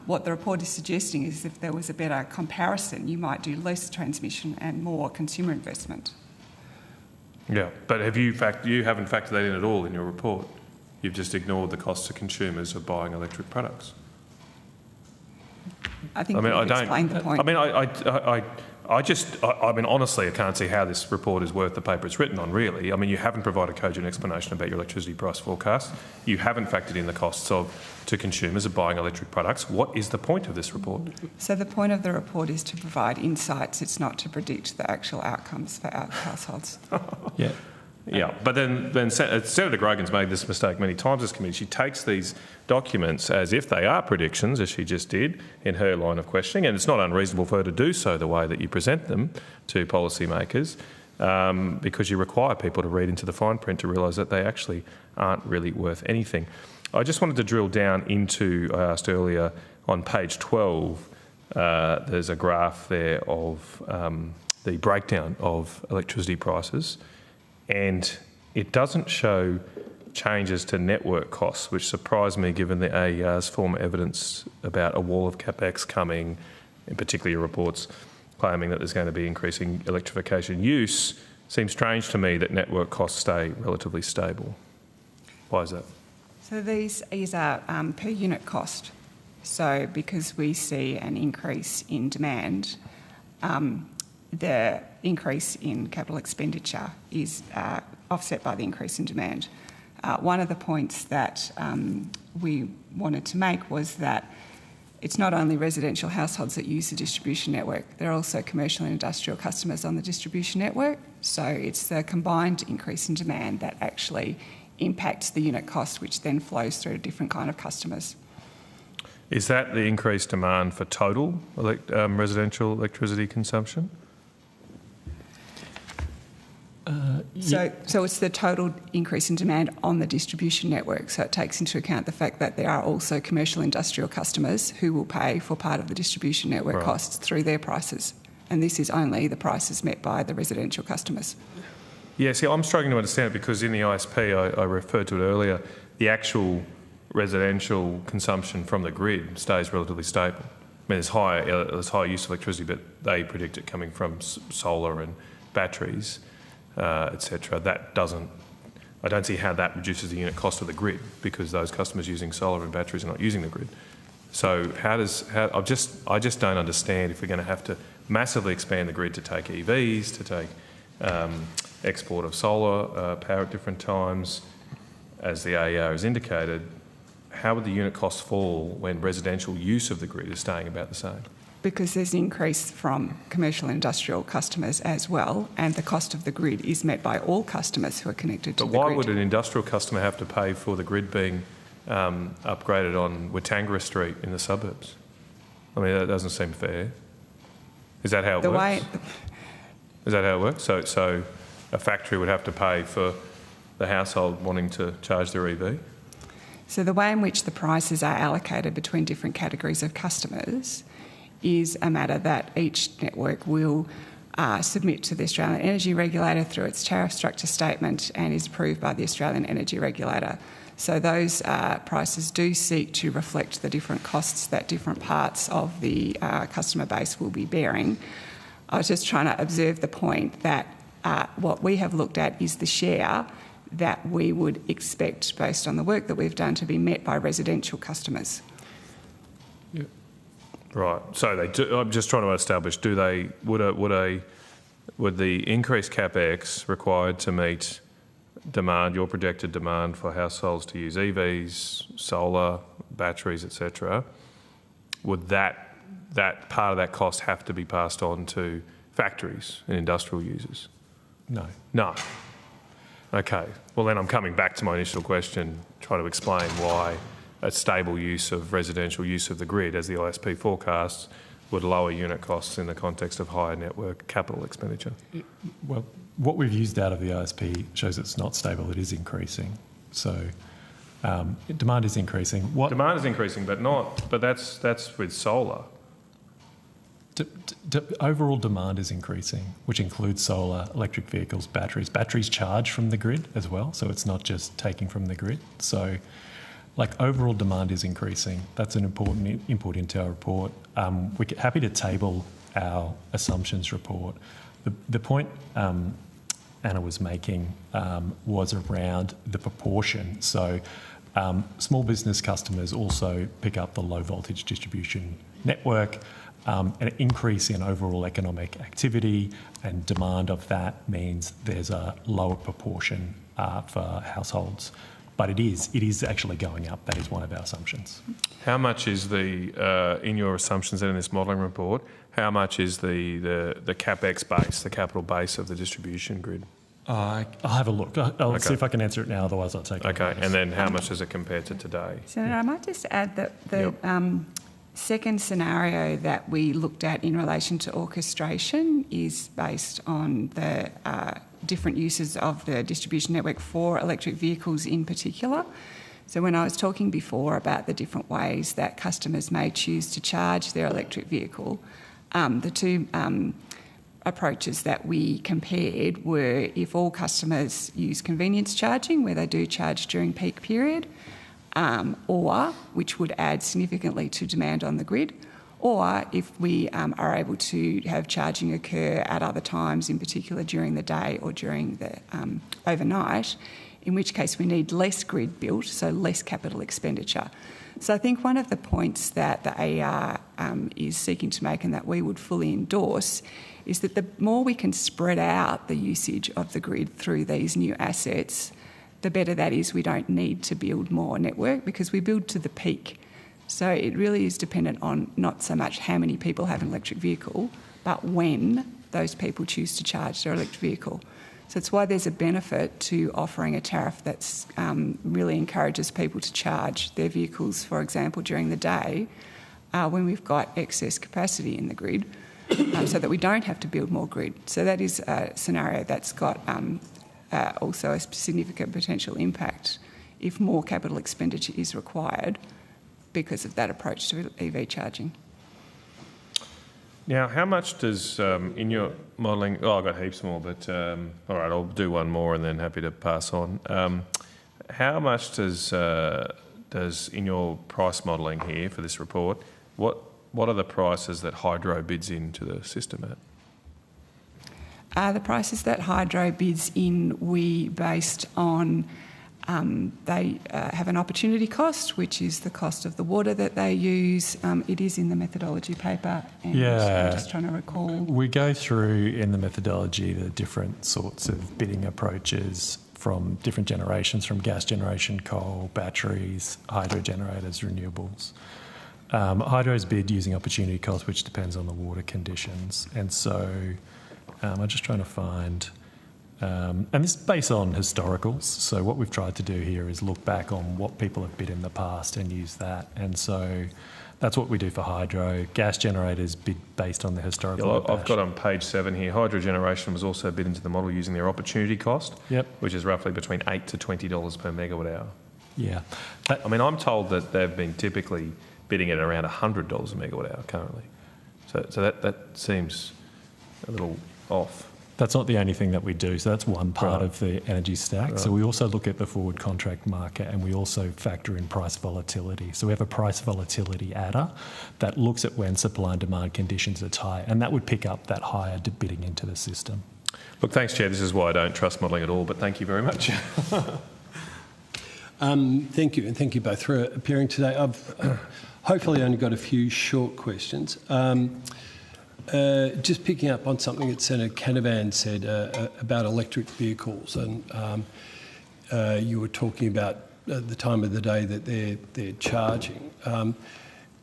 What the report is suggesting is if there was a better comparison, you might do less transmission and more consumer investment. Yeah, but you haven't factored that in at all in your report. You've just ignored the costs to consumers of buying electric products. I think we've explained the point. I mean, honestly, I can't see how this report is worth the paper it's written on, really. I mean, you haven't provided a cogent explanation about your electricity price forecast. You haven't factored in the costs to consumers of buying electric products. What is the point of this report? So the point of the report is to provide insights. It's not to predict the actual outcomes for our households. Yeah. Yeah, but then Senator Grogan's made this mistake many times as committee. She takes these documents as if they are predictions, as she just did in her line of questioning, and it's not unreasonable for her to do so the way that you present them to policymakers, because you require people to read into the fine print to realise that they actually aren't really worth anything. I just wanted to drill down into, I asked earlier, on page 12, there's a graph there of the breakdown of electricity prices. And it doesn't show changes to network costs, which surprised me given the AER's former evidence about a wall of CapEx coming, in particular your reports claiming that there's going to be increasing electrification use. Seems strange to me that network costs stay relatively stable. Why is that? So these are per unit cost. So because we see an increase in demand, the increase in capital expenditure is offset by the increase in demand. One of the points that we wanted to make was that it's not only residential households that use the distribution network, there are also commercial and industrial customers on the distribution network. So it's the combined increase in demand that actually impacts the unit cost, which then flows through to different kind of customers. Is that the increased demand for total residential electricity consumption? So it's the total increase in demand on the distribution network. So it takes into account the fact that there are also commercial industrial customers who will pay for part of the distribution network costs through their prices. And this is only the prices met by the residential customers. Yeah, see, I'm struggling to understand it because in the ISP, I referred to it earlier, the actual residential consumption from the grid stays relatively stable. I mean, there's high use of electricity, but they predict it coming from solar and batteries. Etc. I don't see how that reduces the unit cost of the grid because those customers using solar and batteries are not using the grid. So I just don't understand if we're going to have to massively expand the grid to take EVs, to take export of solar power at different times, as the AER has indicated, how would the unit costs fall when residential use of the grid is staying about the same? because there's an increase from commercial and industrial customers as well, and the cost of the grid is met by all customers who are connected to the grid. But why would an industrial customer have to pay for the grid being upgraded on Witangara Street in the suburbs? I mean, that doesn't seem fair. Is that how it works? Is that how it works? So a factory would have to pay for the household wanting to charge their EV? So the way in which the prices are allocated between different categories of customers is a matter that each network will submit to the Australian Energy Regulator through its tariff structure statement and is approved by the Australian Energy Regulator. So those prices do seek to reflect the different costs that different parts of the customer base will be bearing. I was just trying to observe the point that what we have looked at is the share that we would expect, based on the work that we've done, to be met by residential customers. Yeah. Right. So they do, I'm just trying to establish: would the increased capex required to meet demand, your projected demand for households to use EVs, solar, batteries, etc., would that part of that cost have to be passed on to factories and industrial users? No. No. Okay. Well, then I'm coming back to my initial question, trying to explain why a stable use of residential use of the grid, as the ISP forecasts, would lower unit costs in the context of higher network capital expenditure. Well, what we've used out of the ISP shows it's not stable, it is increasing. So demand is increasing. Demand is increasing, but that's with solar. Overall demand is increasing, which includes solar, electric vehicles, batteries. Batteries charge from the grid as well, so it's not just taking from the grid. So overall demand is increasing. That's an important input into our report. We're happy to table our assumptions report. The point Anna was making was around the proportion. So small business customers also pick up the low voltage distribution network. An increase in overall economic activity and demand of that means there's a lower proportion for households. But it is actually going up. That is one of our assumptions. How much is in your assumptions and in this modelling report, how much is the capex base, the capital base of the distribution grid? I'll have a look. I'll see if I can answer it now, otherwise I'll take it. Okay, and then how much does it compare to today? Senator, I might just add that the second scenario that we looked at in relation to orchestration is based on the different uses of the distribution network for electric vehicles in particular. So when I was talking before about the different ways that customers may choose to charge their electric vehicle, the two approaches that we compared were if all customers use convenience charging, where they do charge during peak period, or which would add significantly to demand on the grid, or if we are able to have charging occur at other times, in particular during the day or during the overnight, in which case we need less grid built, so less capital expenditure. So I think one of the points that the AER is seeking to make, and that we would fully endorse, is that the more we can spread out the usage of the grid through these new assets, the better that is. We don't need to build more network because we build to the peak. So it really is dependent on not so much how many people have an electric vehicle, but when those people choose to charge their electric vehicle. So it's why there's a benefit to offering a tariff that's really encourages people to charge their vehicles, for example, during the day when we've got excess capacity in the grid, so that we don't have to build more grid. So that is a scenario that's got also a significant potential impact if more capital expenditure is required because of that approach to EV charging. Now, how much does, in your modelling, I've got heaps more, but all right, I'll do one more and then happy to pass on. How much does in your price modelling here for this report, what are the prices that hydro bids into the system at? The prices that hydro bids in, we based on they have an opportunity cost, which is the cost of the water that they use. It is in the methodology paper. And I'm just trying to recall. We go through in the methodology the different sorts of bidding approaches from different generations, from gas generation, coal, batteries, hydro generators, renewables. Hydro's bid using opportunity cost, which depends on the water conditions. And so I'm just trying to find, and this is based on historicals. So what we've tried to do here is look back on what people have bid in the past and use that. And so that's what we do for hydro. Gas generators bid based on the historical. Yeah, I've got on page 7 here, hydro generation was also bid into the model using their opportunity cost, which is roughly between $8 to $20 per megawatt hour. Yeah. I mean, I'm told that they've been typically bidding at around $100 a megawatt hour currently. So that seems a little off. That's not the only thing that we do. So that's one part of the energy stack. Right. So we also look at the forward contract market, and we also factor in price volatility. So we have a price volatility adder that looks at when supply and demand conditions are tight, and that would pick up that higher bidding into the system. Look, thanks, Chair. This is why I don't trust modelling at all, but thank you very much. Thank you, and thank you both for appearing today. I've hopefully only got a few short questions. Just picking up on something that Senator Canavan said about electric vehicles, and you were talking about the time of the day that they're charging.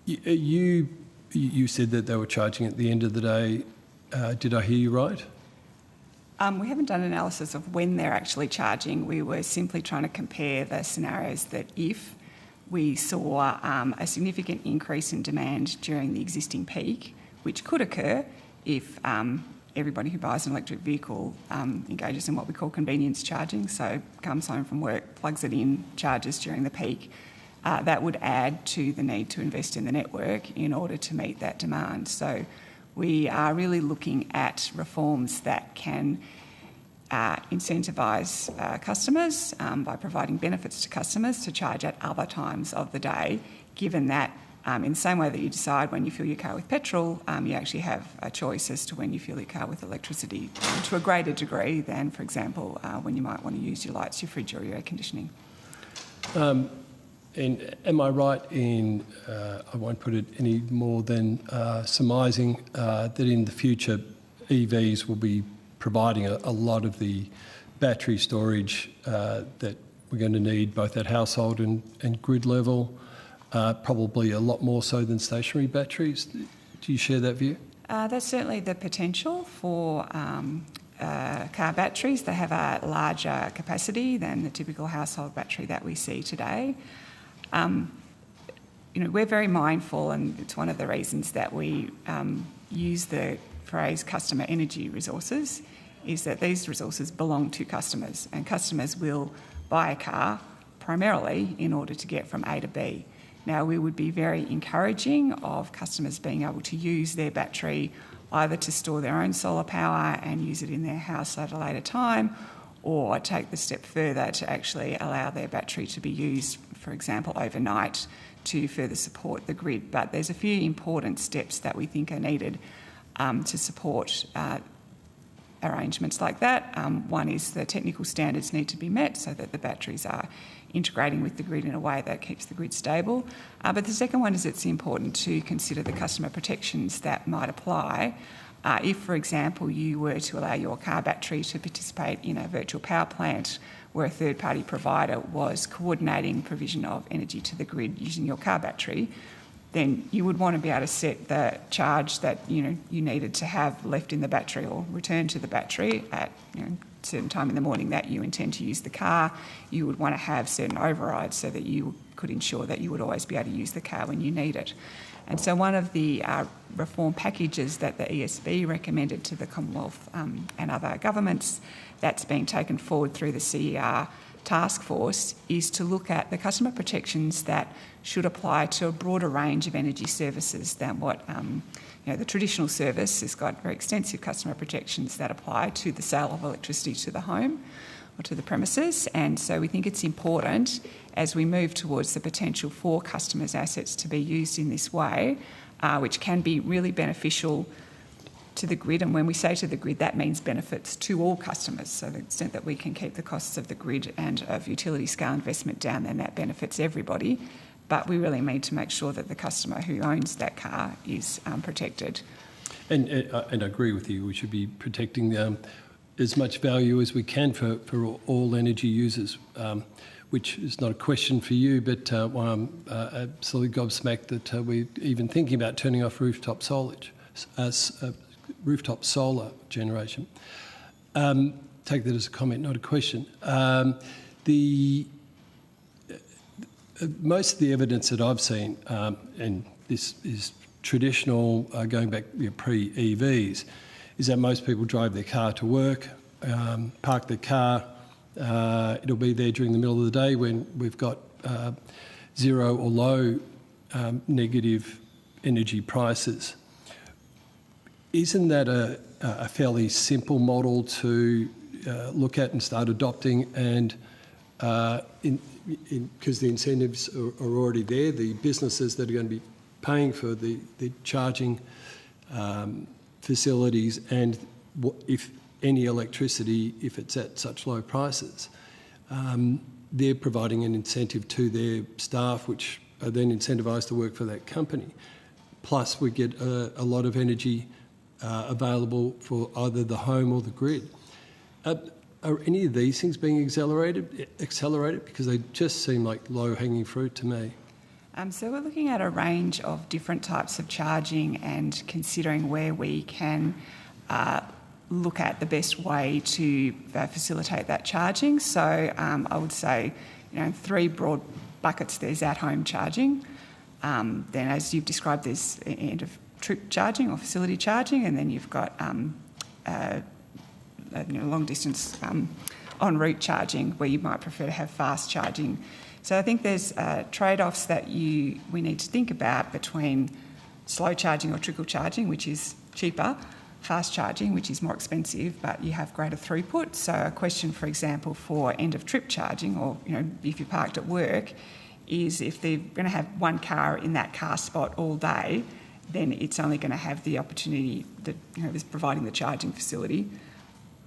You said that they were charging at the end of the day. Did I hear you right? We haven't done an analysis of when they're actually charging. We were simply trying to compare the scenarios that if we saw a significant increase in demand during the existing peak, which could occur if everybody who buys an electric vehicle engages in what we call convenience charging, so comes home from work, plugs it in, charges during the peak, that would add to the need to invest in the network in order to meet that demand. So we are really looking at reforms that can incentivise customers by providing benefits to customers to charge at other times of the day, given that in the same way that you decide when you fill your car with petrol, you actually have a choice as to when you fill your car with electricity to a greater degree than, for example, when you might want to use your lights, your fridge or your air conditioning. And am I right in, I won't put it any more than surmising that in the future EVs will be providing a lot of the battery storage that we're going to need both at household and grid level, probably a lot more so than stationary batteries? Do you share that view? That's certainly the potential for car batteries. They have a larger capacity than the typical household battery that we see today. We're very mindful, and it's one of the reasons that we use the phrase customer energy resources, is that these resources belong to customers, and customers will buy a car primarily in order to get from A to B. Now, we would be very encouraging of customers being able to use their battery either to store their own solar power and use it in their house at a later time, or take the step further to actually allow their battery to be used, for example, overnight to further support the grid. But there's a few important steps that we think are needed to support arrangements like that. One is the technical standards need to be met so that the batteries are integrating with the grid in a way that keeps the grid stable. But the second one is it's important to consider the customer protections that might apply. If, for example, you were to allow your car battery to participate in a virtual power plant where a third-party provider was coordinating provision of energy to the grid using your car battery, then you would want to be able to set the charge that you needed to have left in the battery or return to the battery at a certain time in the morning that you intend to use the car. You would want to have certain overrides so that you could ensure that you would always be able to use the car when you need it. And so one of the reform packages that the ESB recommended to the Commonwealth and other governments that's being taken forward through the CER task force is to look at the customer protections that should apply to a broader range of energy services than what the traditional service has got very extensive customer protections that apply to the sale of electricity to the home or to the premises. And so we think it's important as we move towards the potential for customers' assets to be used in this way, which can be really beneficial to the grid. And when we say to the grid, that means benefits to all customers. So to the extent that we can keep the costs of the grid and of utility scale investment down, then that benefits everybody. But we really need to make sure that the customer who owns that car is protected. And I agree with you, we should be protecting them. as much value as we can for all energy users, which is not a question for you, but I'm absolutely gobsmacked that we're even thinking about turning off rooftop solar generation. Take that as a comment, not a question. Most of the evidence that I've seen, and this is traditional, going back pre-EVs, is that most people drive their car to work, park their car. It'll be there during the middle of the day when we've got zero or low negative energy prices. Isn't that a fairly simple model to look at and start adopting? And because the incentives are already there, the businesses that are going to be paying for the charging facilities, and if any electricity, if it's at such low prices, they're providing an incentive to their staff, which are then incentivised to work for that company. Plus, we get a lot of energy available for either the home or the grid. Are any of these things being accelerated? Because they just seem like low-hanging fruit to me. So we're looking at a range of different types of charging and considering where we can look at the best way to facilitate that charging. So I would say, three broad buckets. There's at-home charging. Then, as you've described, there's end-of-trip charging or facility charging, and then you've got long-distance en route charging, where you might prefer to have fast charging. So I think there's trade-offs that we need to think about between slow charging or trickle charging, which is cheaper, fast charging, which is more expensive, but you have greater throughput. So a question, for example, for end-of-trip charging, or if you're parked at work, is if they're going to have one car in that car spot all day, then it's only going to have the opportunity that is providing the charging facility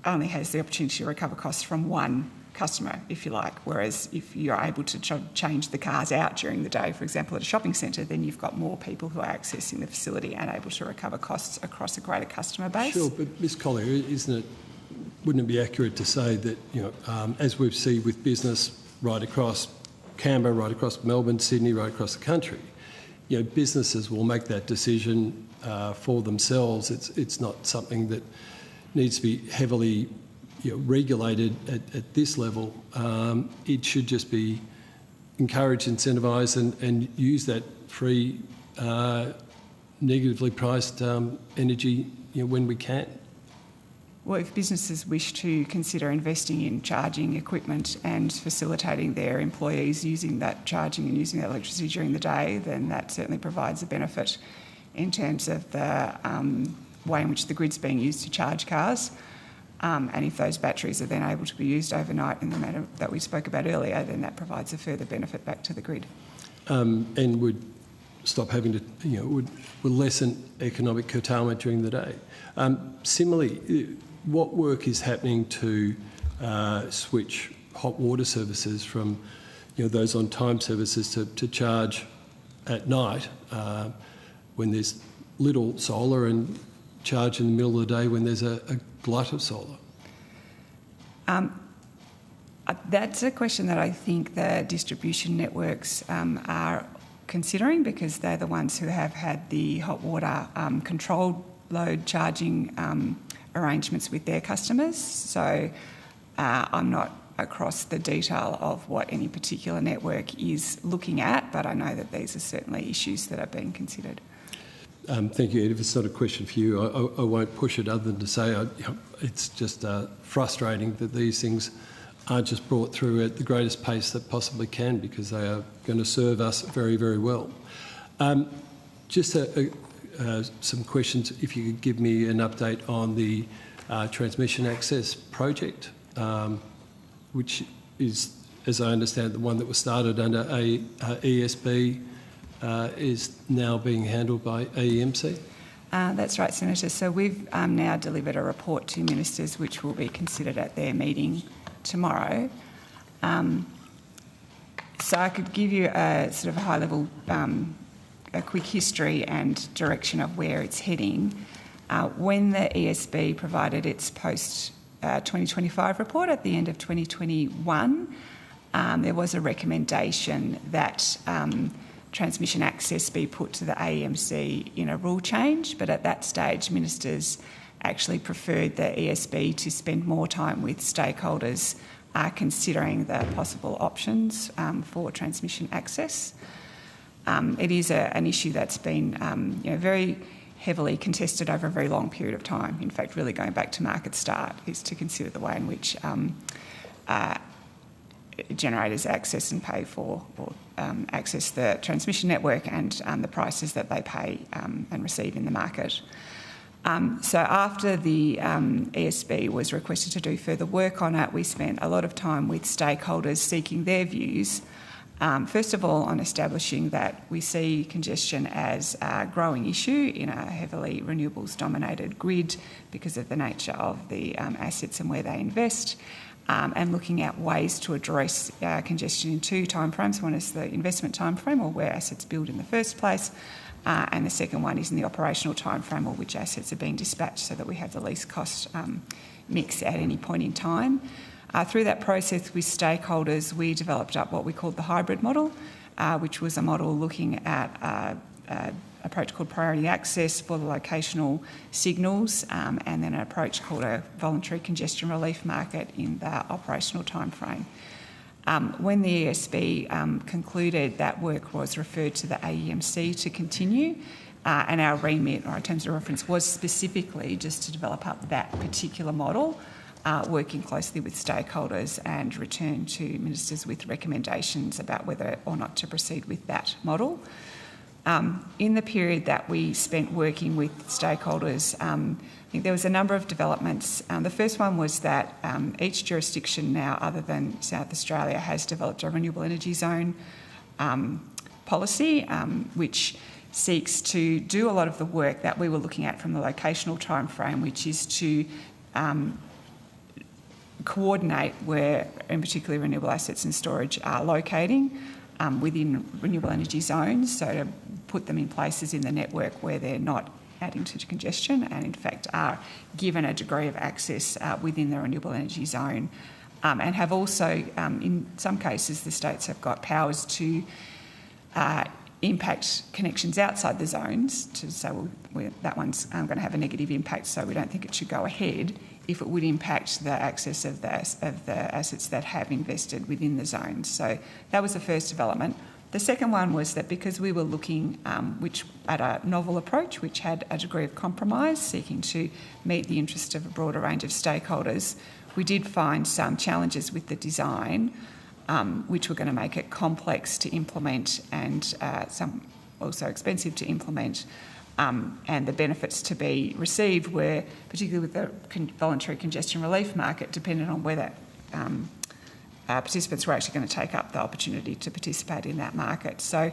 only has the opportunity to recover costs from one customer, if you like. Whereas if you're able to change the cars out during the day, for example, at a shopping centre, then you've got more people who are accessing the facility and able to recover costs across a greater customer base. Sure, but Ms. Collier, wouldn't it be accurate to say that, as we've seen with business right across Canberra, right across Melbourne, Sydney, right across the country, businesses will make that decision for themselves. It's not something that needs to be heavily regulated at this level. It should just be encouraged, incentivised, and use that free, negatively priced energy when we can. Well, if businesses wish to consider investing in charging equipment and facilitating their employees using that charging and using that electricity during the day, then that certainly provides a benefit in terms of the way in which the grid's being used to charge cars. And if those batteries are then able to be used overnight in the manner that we spoke about earlier, then that provides a further benefit back to the grid. And would stop having to, would lessen economic curtailment during the day. Similarly, what work is happening to switch hot water services from, those on-time services to charge at night when there's little solar, and charge in the middle of the day when there's a glut of solar? That's a question that I think the distribution networks are considering, because they're the ones who have had the hot water controlled load charging arrangements with their customers. So I'm not across the detail of what any particular network is looking at, but I know that these are certainly issues that are being considered. Thank you, Ed. If it's not a question for you, I won't push it other than to say it's just frustrating that these things aren't just brought through at the greatest pace that possibly can, because they are going to serve us very, very well. Just some questions, if you could give me an update on the transmission access project, which is, as I understand, the one that was started under ESB, is now being handled by AEMC? That's right, Senator. So we've now delivered a report to ministers, which will be considered at their meeting tomorrow. So I could give you a sort of a high-level, a quick history and direction of where it's heading. When the ESB provided its 2025 report at the end of 2021, there was a recommendation that transmission access be put to the AEMC in a rule change, but at that stage ministers actually preferred the ESB to spend more time with stakeholders considering the possible options for transmission access. It is an issue that's been very heavily contested over a very long period of time. In fact, really going back to market start is to consider the way in which generators access and pay for or access the transmission network and the prices that they pay and receive in the market. So after the ESB was requested to do further work on it, we spent a lot of time with stakeholders seeking their views. First of all, on establishing that we see congestion as a growing issue in a heavily renewables-dominated grid because of the nature of the assets and where they invest, and looking at ways to address congestion in two timeframes. One is the investment timeframe, or where assets build in the first place, and the second one is in the operational timeframe, or which assets are being dispatched, so that we have the least cost mix at any point in time. Through that process with stakeholders, we developed up what we called the hybrid model, which was a model looking at an approach called priority access for the locational signals, and then an approach called a voluntary congestion relief market in the operational timeframe. When the ESB concluded, that work was referred to the AEMC to continue, and our remit, or our terms of reference, was specifically just to develop up that particular model, working closely with stakeholders, and return to ministers with recommendations about whether or not to proceed with that model. In the period that we spent working with stakeholders, I think there was a number of developments. The first one was that each jurisdiction now, other than South Australia, has developed a renewable energy zone policy, which seeks to do a lot of the work that we were looking at from the locational timeframe, which is to coordinate where, in particular, renewable assets and storage are locating within renewable energy zones, so to put them in places in the network where they're not adding to congestion and, in fact, are given a degree of access within the renewable energy zone, and have also, in some cases, the states have got powers to impact connections outside the zones to say, well, that one's going to have a negative impact, so we don't think it should go ahead, if it would impact the access of the assets that have invested within the zones. So that was the first development. The second one was that because we were looking at a novel approach which had a degree of compromise, seeking to meet the interest of a broader range of stakeholders, we did find some challenges with the design which were going to make it complex to implement and some also expensive to implement. And the benefits to be received were, particularly with the voluntary congestion relief market, dependent on whether participants were actually going to take up the opportunity to participate in that market. So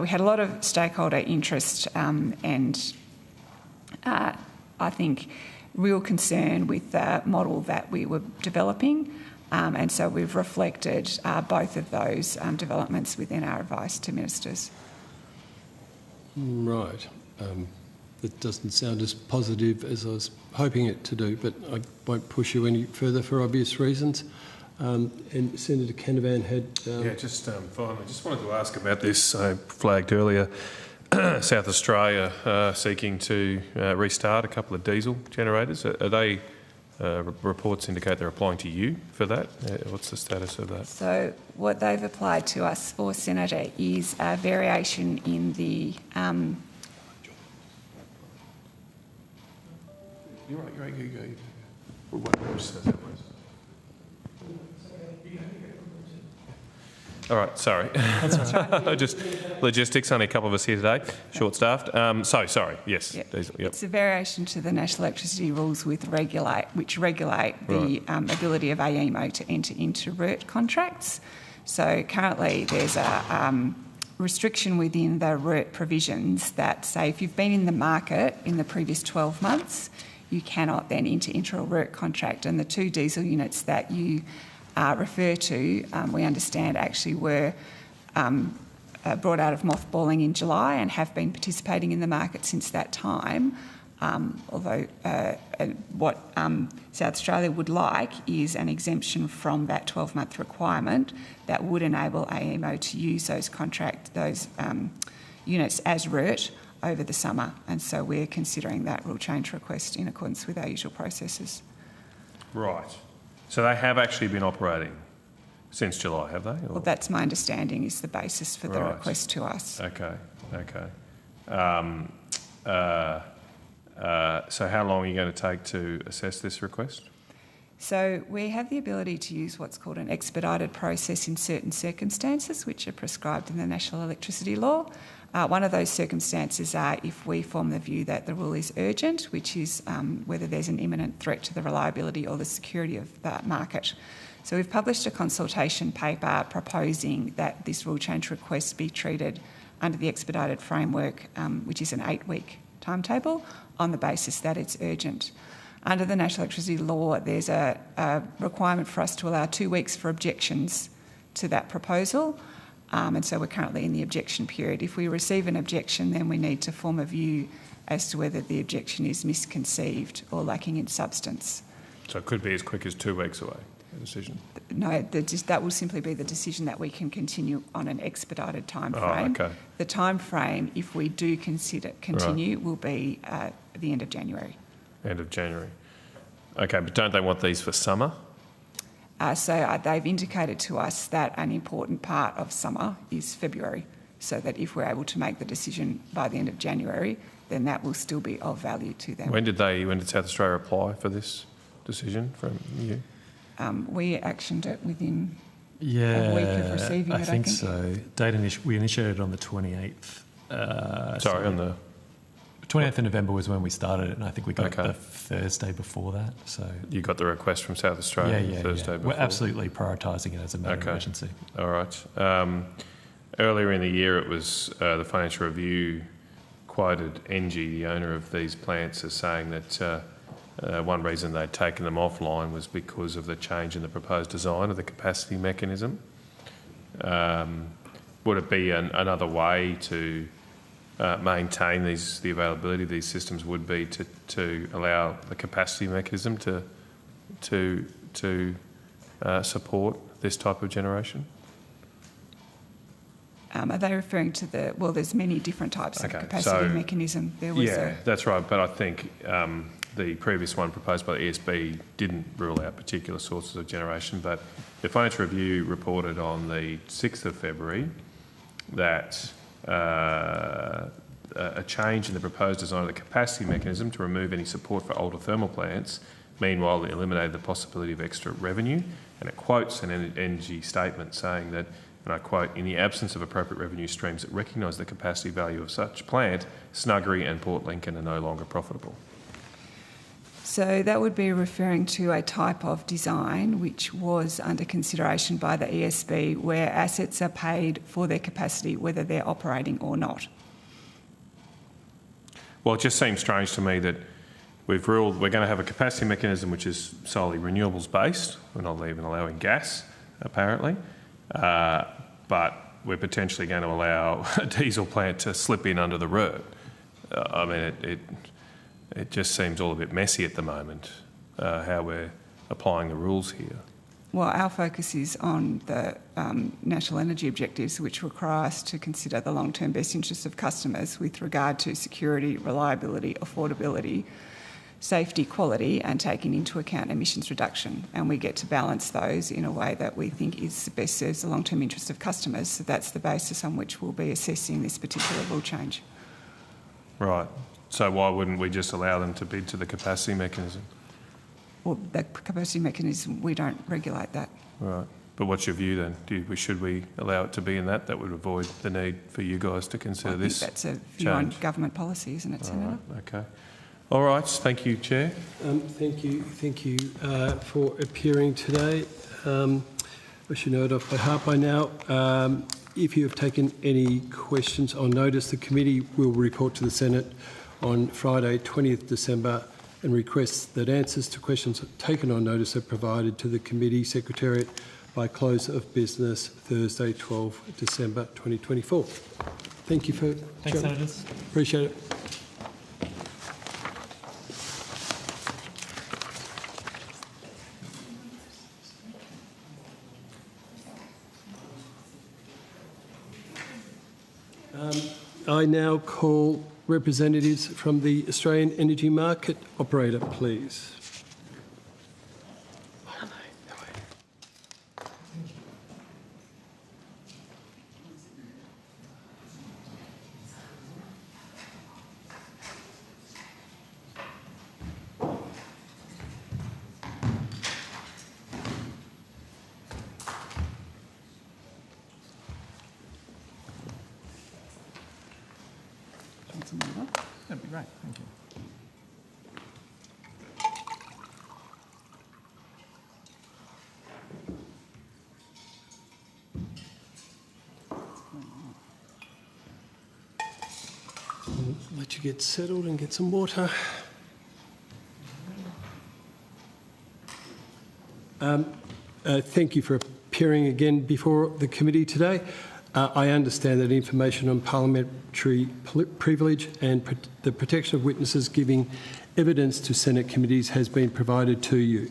we had a lot of stakeholder interest and I think real concern with the model that we were developing. And so we've reflected both of those developments within our advice to ministers. Right. It doesn't sound as positive as I was hoping it to do, but I won't push you any further for obvious reasons. And Senator Canavan had... finally, just wanted to ask about this. I flagged earlier South Australia seeking to restart a couple of diesel generators. Are they... reports indicate they're applying to you for that. What's the status of that? So what they've applied to us for, Senator, is a variation in the... You're right. All right, sorry. That's right. Just logistics, only a couple of us here today, short-staffed. Sorry, yes. Yep. Diesel, yep. It's a variation to the National Electricity Rules which regulate the ability of AEMO to enter into RERT contracts. So currently there's a restriction within the RERT provisions that say if you've been in the market in the previous 12 months, you cannot then enter into a RERT contract. And the two diesel units that you refer to, we understand actually were brought out of mothballing in July and have been participating in the market since that time. Although what South Australia would like is an exemption from that 12-month requirement that would enable AEMO to use those units as RERT over the summer, and so we're considering that rule change request in accordance with our usual processes. Right. So they have actually been operating since July, have they? Or? Well, that's my understanding is the basis for the request to us. Okay. So how long are you going to take to assess this request? So we have the ability to use what's called an expedited process in certain circumstances, which are prescribed in the National Electricity Law. One of those circumstances are if we form the view that the rule is urgent, which is whether there's an imminent threat to the reliability or the security of the market. So we've published a consultation paper proposing that this rule change request be treated under the expedited framework, which is an 8-week timetable, on the basis that it's urgent. Under the National Electricity Law, there's a requirement for us to allow 2 weeks for objections to that proposal, and so we're currently in the objection period. If we receive an objection, then we need to form a view as to whether the objection is misconceived or lacking in substance. So it could be as quick as 2 weeks away, a decision? No, that will simply be the decision that we can continue on an expedited time frame. Oh, okay. The time frame, if we do continue, will be the end of January. End of January. Okay, but don't they want these for summer? So they've indicated to us that an important part of summer is February, so that if we're able to make the decision by the end of January, then that will still be of value to them. When did South Australia apply for this decision from you? We actioned it within a week of receiving it, I think. So. We initiated on the 28th. On the 28th of November was when we started it, and I think we got it the Thursday before that. So you got the request from South Australia Thursday before? We're absolutely prioritising it as a matter of emergency. All right. Earlier in the year, it was the Financial Review quoted Engie, the owner of these plants, as saying that one reason they'd taken them offline was because of the change in the proposed design of the capacity mechanism. Would it be another way to maintain the availability of these systems would be to allow the capacity mechanism to support this type of generation? Are they referring to there's many different types of capacity mechanism. That's right, but I think the previous one proposed by the ESB didn't rule out particular sources of generation, but the Financial Review reported on the 6th of February that a change in the proposed design of the capacity mechanism to remove any support for older thermal plants, meanwhile it eliminated the possibility of extra revenue, and it quotes an energy statement saying that, and I quote, "In the absence of appropriate revenue streams that recognise the capacity value of such plant, Snuggery and Port Lincoln are no longer profitable." So that would be referring to a type of design which was under consideration by the ESB where assets are paid for their capacity whether they're operating or not. Well, it just seems strange to me that we've ruled we're going to have a capacity mechanism which is solely renewables based. We're not even allowing gas, apparently. But we're potentially going to allow a diesel plant to slip in under the RERT. I mean, it just seems all a bit messy at the moment, how we're applying the rules here. Well, our focus is on the national energy objectives, which require us to consider the long-term best interests of customers with regard to security, reliability, affordability, safety, quality, and taking into account emissions reduction. And we get to balance those in a way that we think best serves the long-term interest of customers. So that's the basis on which we'll be assessing this particular rule change. Right. So why wouldn't we just allow them to bid to the capacity mechanism? Well, the capacity mechanism, we don't regulate that. Right. But what's your view then? Should we allow it to be in that? That would avoid the need for you guys to consider this I think that's a view on government policy, isn't it, Senator? Right. Okay. All right. Thank you, Chair. Thank you for appearing today. I should know it off by heart by now. If you have taken any questions on notice, the committee will report to the Senate on Friday, 20th December, and requests that answers to questions taken on notice are provided to the committee secretariat by close of business Thursday, 12 December 2024. Thank you for Thanks, Senators. Appreciate it. I now call representatives from the Australian Energy Market Operator, please. That'd be great, thank you. I'll let you get settled and get some water. Thank you for appearing again before the committee today. I understand that information on parliamentary privilege and the protection of witnesses giving evidence to Senate committees has been provided to you.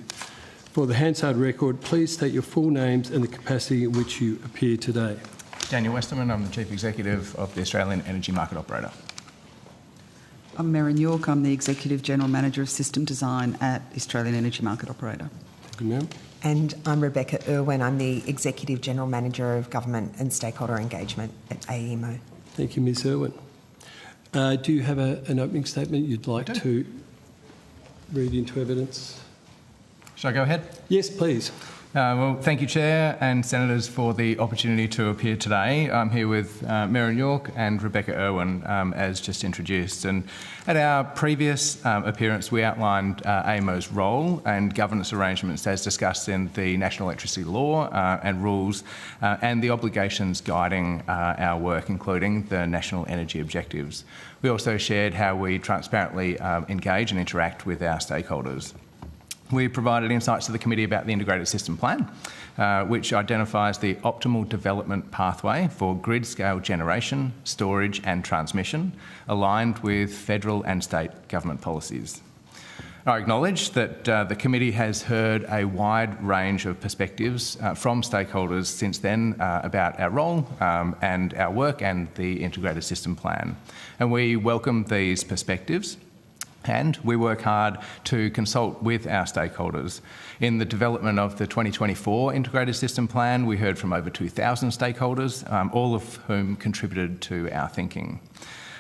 For the Hansard record, please state your full names and the capacity in which you appear today. Daniel Westerman, I'm the Chief Executive of the Australian Energy Market Operator. I'm Merryn York, I'm the Executive General Manager of System Design at the Australian Energy Market Operator. Thank you, ma'am. And I'm Rebecca Irwin. I'm the Executive General Manager of Government and Stakeholder Engagement at AEMO. Thank you, Ms Irwin. Do you have an opening statement you'd like to read into evidence? Shall I go ahead? Yes, please. Well, thank you, Chair and Senators, for the opportunity to appear today. I'm here with Merryn York and Rebecca Irwin, as just introduced. And at our previous appearance, we outlined AEMO's role and governance arrangements as discussed in the National Electricity Law and rules and the obligations guiding our work, including the national energy objectives. We also shared how we transparently engage and interact with our stakeholders. We provided insights to the committee about the Integrated System Plan, which identifies the optimal development pathway for grid-scale generation, storage and transmission, aligned with federal and state government policies. I acknowledge that the committee has heard a wide range of perspectives from stakeholders since then about our role and our work and the Integrated System Plan. And we welcome these perspectives. And we work hard to consult with our stakeholders. In the development of the 2024 Integrated System Plan, we heard from over 2,000 stakeholders, all of whom contributed to our thinking.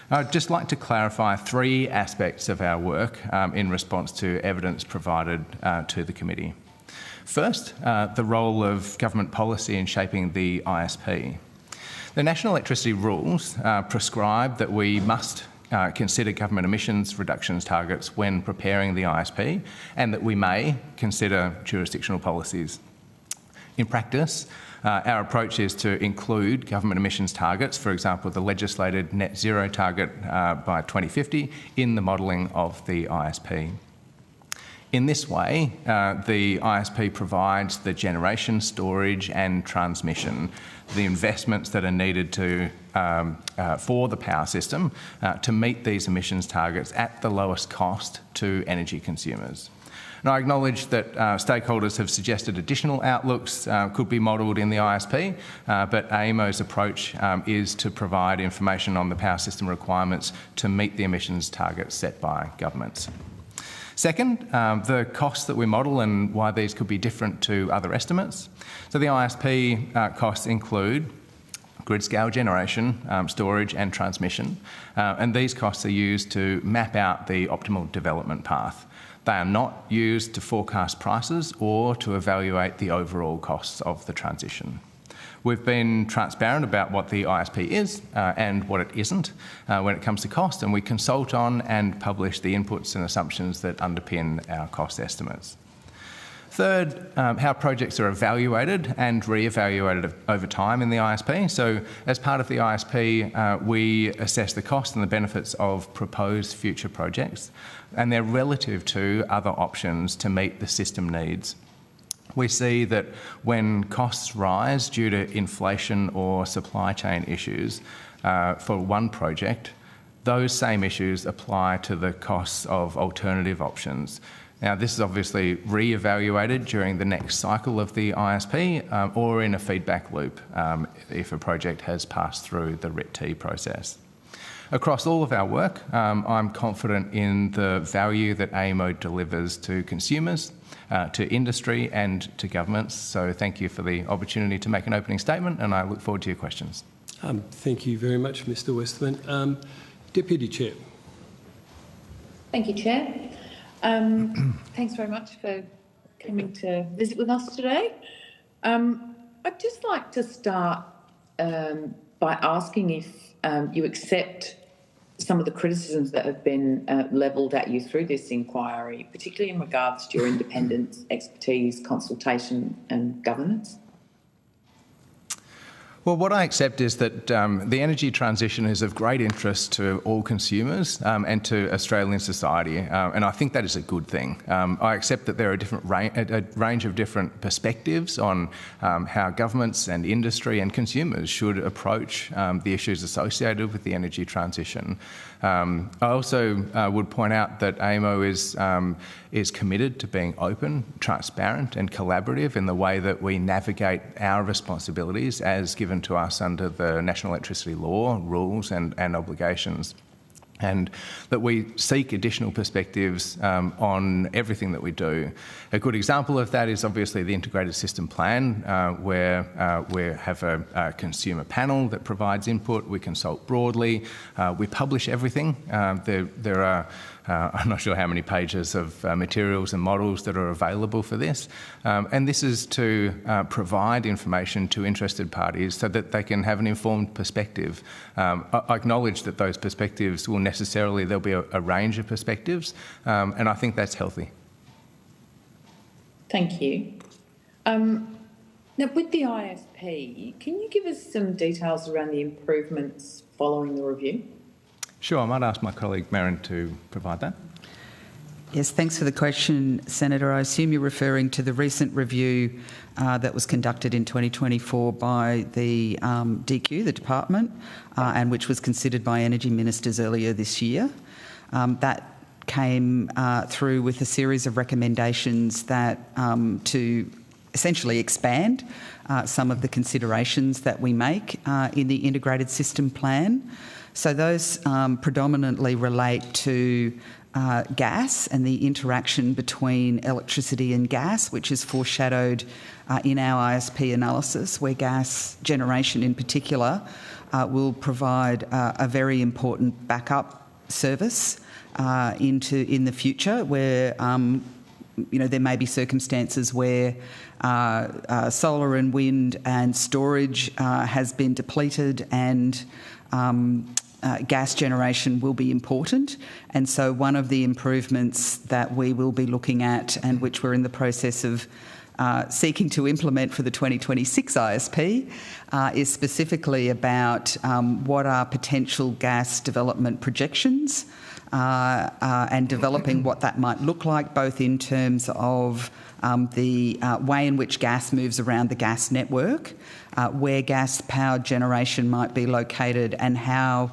I'd just like to clarify three aspects of our work in response to evidence provided to the committee. First, the role of government policy in shaping the ISP. The National Electricity Rules prescribe that we must consider government emissions reductions targets when preparing the ISP, and that we may consider jurisdictional policies. In practice, our approach is to include government emissions targets, for example, the legislated net zero target by 2050, in the modelling of the ISP. In this way, the ISP provides the generation, storage and transmission, the investments that are needed to for the power system to meet these emissions targets at the lowest cost to energy consumers. And I acknowledge that stakeholders have suggested additional outlooks could be modelled in the ISP, but AEMO's approach is to provide information on the power system requirements to meet the emissions targets set by governments. Second, the costs that we model and why these could be different to other estimates. So the ISP costs include grid-scale generation, storage and transmission, and these costs are used to map out the optimal development path. They are not used to forecast prices or to evaluate the overall costs of the transition. We've been transparent about what the ISP is and what it isn't when it comes to cost, and we consult on and publish the inputs and assumptions that underpin our cost estimates. Third, how projects are evaluated and re-evaluated over time in the ISP. So as part of the ISP, we assess the costs and the benefits of proposed future projects, and they're relative to other options to meet the system needs. We see that when costs rise due to inflation or supply chain issues for one project, those same issues apply to the costs of alternative options. Now, this is obviously re-evaluated during the next cycle of the ISP or in a feedback loop if a project has passed through the RIT-T process. Across all of our work, I'm confident in the value that AEMO delivers to consumers, to industry and to governments. So thank you for the opportunity to make an opening statement, and I look forward to your questions. Thank you very much, Mr Westerman. Deputy Chair. Thank you, Chair. Thanks very much for coming to visit with us today. I'd just like to start by asking if you accept some of the criticisms that have been levelled at you through this inquiry, particularly in regards to your independence, expertise, consultation and governance. Well, what I accept is that the energy transition is of great interest to all consumers and to Australian society, and I think that is a good thing. I accept that there are a range of different perspectives on how governments and industry and consumers should approach the issues associated with the energy transition. I also would point out that AEMO is committed to being open, transparent and collaborative in the way that we navigate our responsibilities as given to us under the National Electricity Law, rules and obligations, and that we seek additional perspectives on everything that we do. A good example of that is obviously the Integrated System Plan, where we have a consumer panel that provides input, we consult broadly, we publish everything. There are I'm not sure how many pages of materials and models that are available for this. And this is to provide information to interested parties so that they can have an informed perspective. I acknowledge that those perspectives will there'll be a range of perspectives, and I think that's healthy. Thank you. Now, with the ISP, can you give us some details around the improvements following the review? Sure, I might ask my colleague Marin to provide that. Yes, thanks for the question, Senator. I assume you're referring to the recent review that was conducted in 2024 by the DQ, the department, and which was considered by energy ministers earlier this year. That came through with a series of recommendations that to essentially expand some of the considerations that we make in the integrated system plan. So those predominantly relate to gas and the interaction between electricity and gas, which is foreshadowed in our ISP analysis, where gas generation in particular will provide a very important backup service in the future, where there may be circumstances where solar and wind and storage has been depleted and gas generation will be important. And so one of the improvements that we will be looking at, and which we're in the process of seeking to implement for the 2026 ISP, is specifically about what are potential gas development projections and developing what that might look like, both in terms of the way in which gas moves around the gas network, where gas-powered generation might be located, and how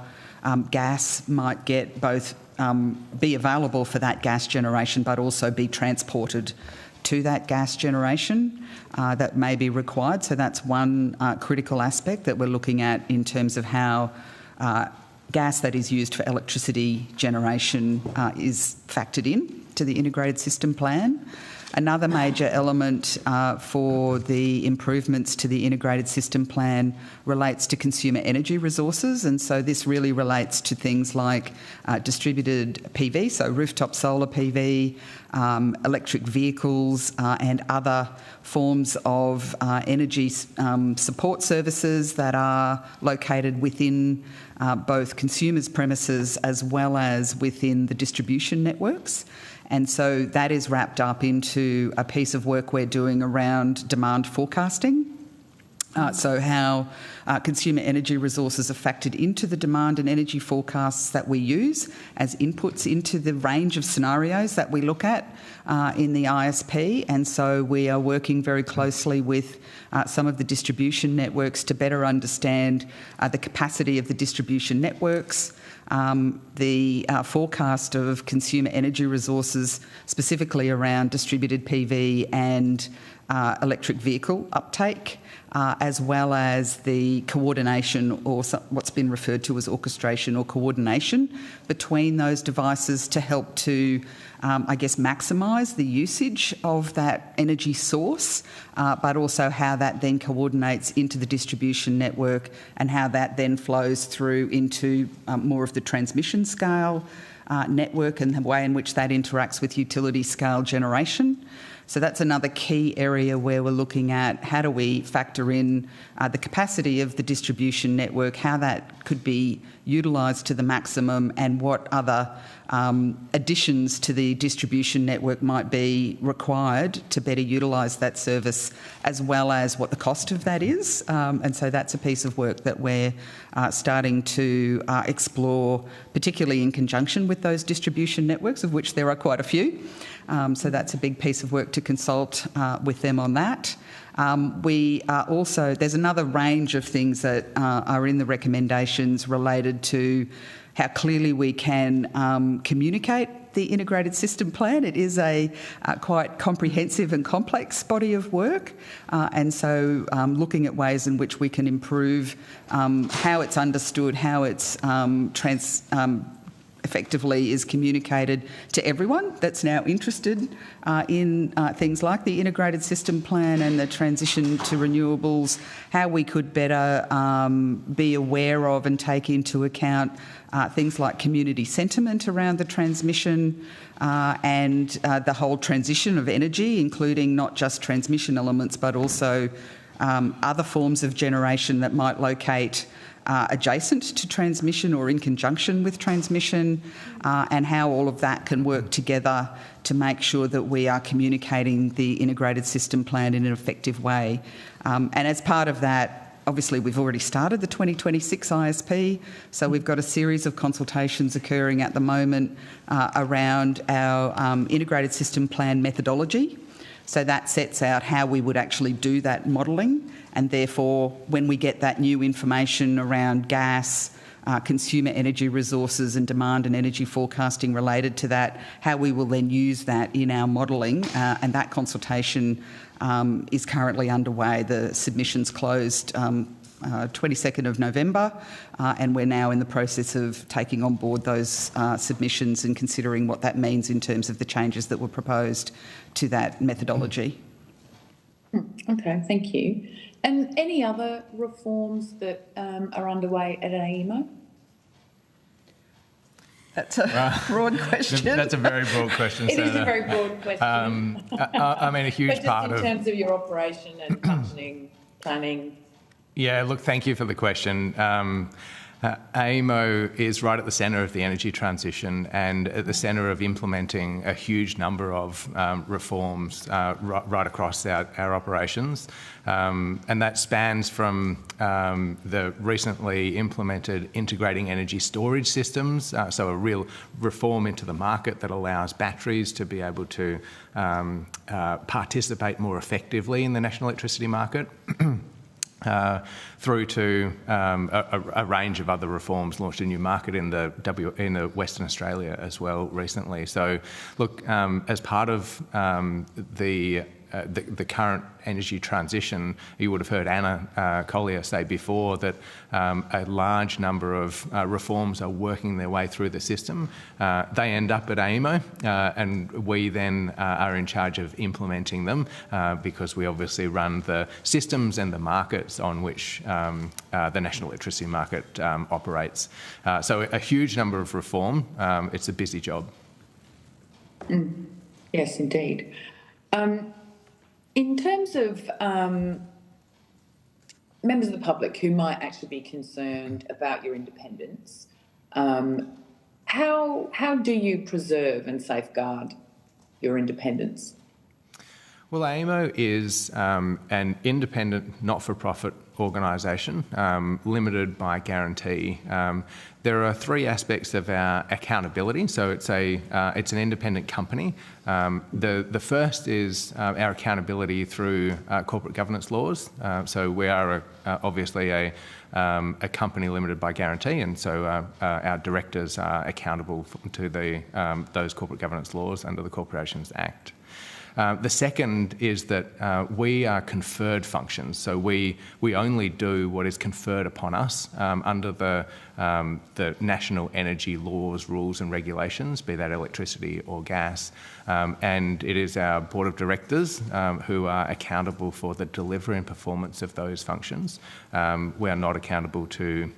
gas might get both be available for that gas generation but also be transported to that gas generation that may be required. So that's one critical aspect that we're looking at in terms of how gas that is used for electricity generation is factored in to the integrated system plan. Another major element for the improvements to the integrated system plan relates to consumer energy resources, and so this really relates to things like distributed PV, so rooftop solar PV, electric vehicles and other forms of energy support services that are located within both consumers' premises as well as within the distribution networks. And so that is wrapped up into a piece of work we're doing around demand forecasting, So how consumer energy resources are factored into the demand and energy forecasts that we use as inputs into the range of scenarios that we look at in the ISP. And so we are working very closely with some of the distribution networks to better understand the capacity of the distribution networks, the forecast of consumer energy resources, specifically around distributed PV and electric vehicle uptake, as well as the coordination, or what's been referred to as orchestration or coordination between those devices to help to, maximise the usage of that energy source, but also how that then coordinates into the distribution network and how that then flows through into more of the transmission scale network and the way in which that interacts with utility scale generation. So that's another key area where we're looking at how do we factor in the capacity of the distribution network, how that could be utilised to the maximum, and what other additions to the distribution network might be required to better utilise that service, as well as what the cost of that is. And so that's a piece of work that we're starting to explore, particularly in conjunction with those distribution networks, of which there are quite a few. So that's a big piece of work to consult with them on that. We are also, there's another range of things that are in the recommendations related to how clearly we can communicate the integrated system plan. It is a quite comprehensive and complex body of work, and so looking at ways in which we can improve how it's understood, how it's effectively is communicated to everyone that's now interested in things like the integrated system plan and the transition to renewables, how we could better be aware of and take into account things like community sentiment around the transmission and the whole transition of energy, including not just transmission elements but also other forms of generation that might locate adjacent to transmission or in conjunction with transmission, and how all of that can work together to make sure that we are communicating the integrated system plan in an effective way. And as part of that, obviously we've already started the 2026 ISP, so we've got a series of consultations occurring at the moment around our integrated system plan methodology. So that sets out how we would actually do that modelling, and therefore when we get that new information around gas, consumer energy resources and demand and energy forecasting related to that, how we will then use that in our modelling, and that consultation is currently underway. The submission's closed 22nd of November, and we're now in the process of taking on board those submissions and considering what that means in terms of the changes that were proposed to that methodology. Okay, thank you. And any other reforms that are underway at AEMO? That's a broad question. That's a very broad question. It is a very broad question. I mean, a huge part of... in terms of your operation and functioning, planning. Yeah, look, thank you for the question. AEMO is right at the centre of the energy transition and at the centre of implementing a huge number of reforms right across our operations. And that spans from the recently implemented integrating energy storage systems, so a real reform into the market that allows batteries to be able to participate more effectively in the national electricity market. Through to a range of other reforms, launched a new market in the Western Australia as well recently. So, look, as part of the current energy transition, you would have heard Anna Collier say before that a large number of reforms are working their way through the system. They end up at AEMO, and we then are in charge of implementing them because we obviously run the systems and the markets on which the national electricity market operates. So a huge number of reform. It's a busy job. Yes, indeed. In terms of members of the public who might actually be concerned about your independence, how do you preserve and safeguard your independence? Well, AEMO is an independent, not-for-profit organisation, limited by guarantee. There are three aspects of our accountability. So it's an independent company. The first is our accountability through corporate governance laws. So we are obviously a company limited by guarantee, and so our directors are accountable to those corporate governance laws under the Corporations Act. The second is that we are conferred functions, so we only do what is conferred upon us under the national energy laws, rules and regulations, be that electricity or gas, and it is our board of directors who are accountable for the delivery and performance of those functions. We are not accountable to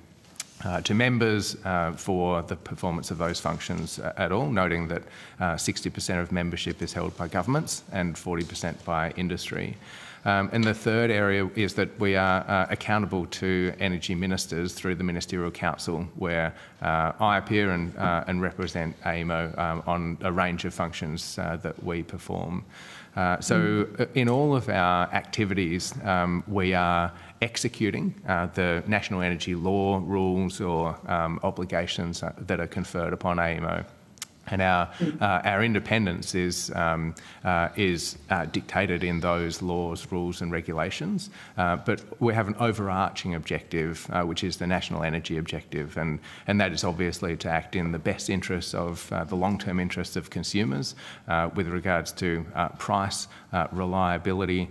members for the performance of those functions at all, noting that 60% of membership is held by governments and 40% by industry. And the third area is that we are accountable to energy ministers through the Ministerial Council, where I appear and represent AEMO on a range of functions that we perform. So in all of our activities, we are executing the national energy law, rules or obligations that are conferred upon AEMO. And our independence is dictated in those laws, rules and regulations. But we have an overarching objective, which is the national energy objective, and that is obviously to act in the best interests of the long-term interests of consumers with regards to price, reliability,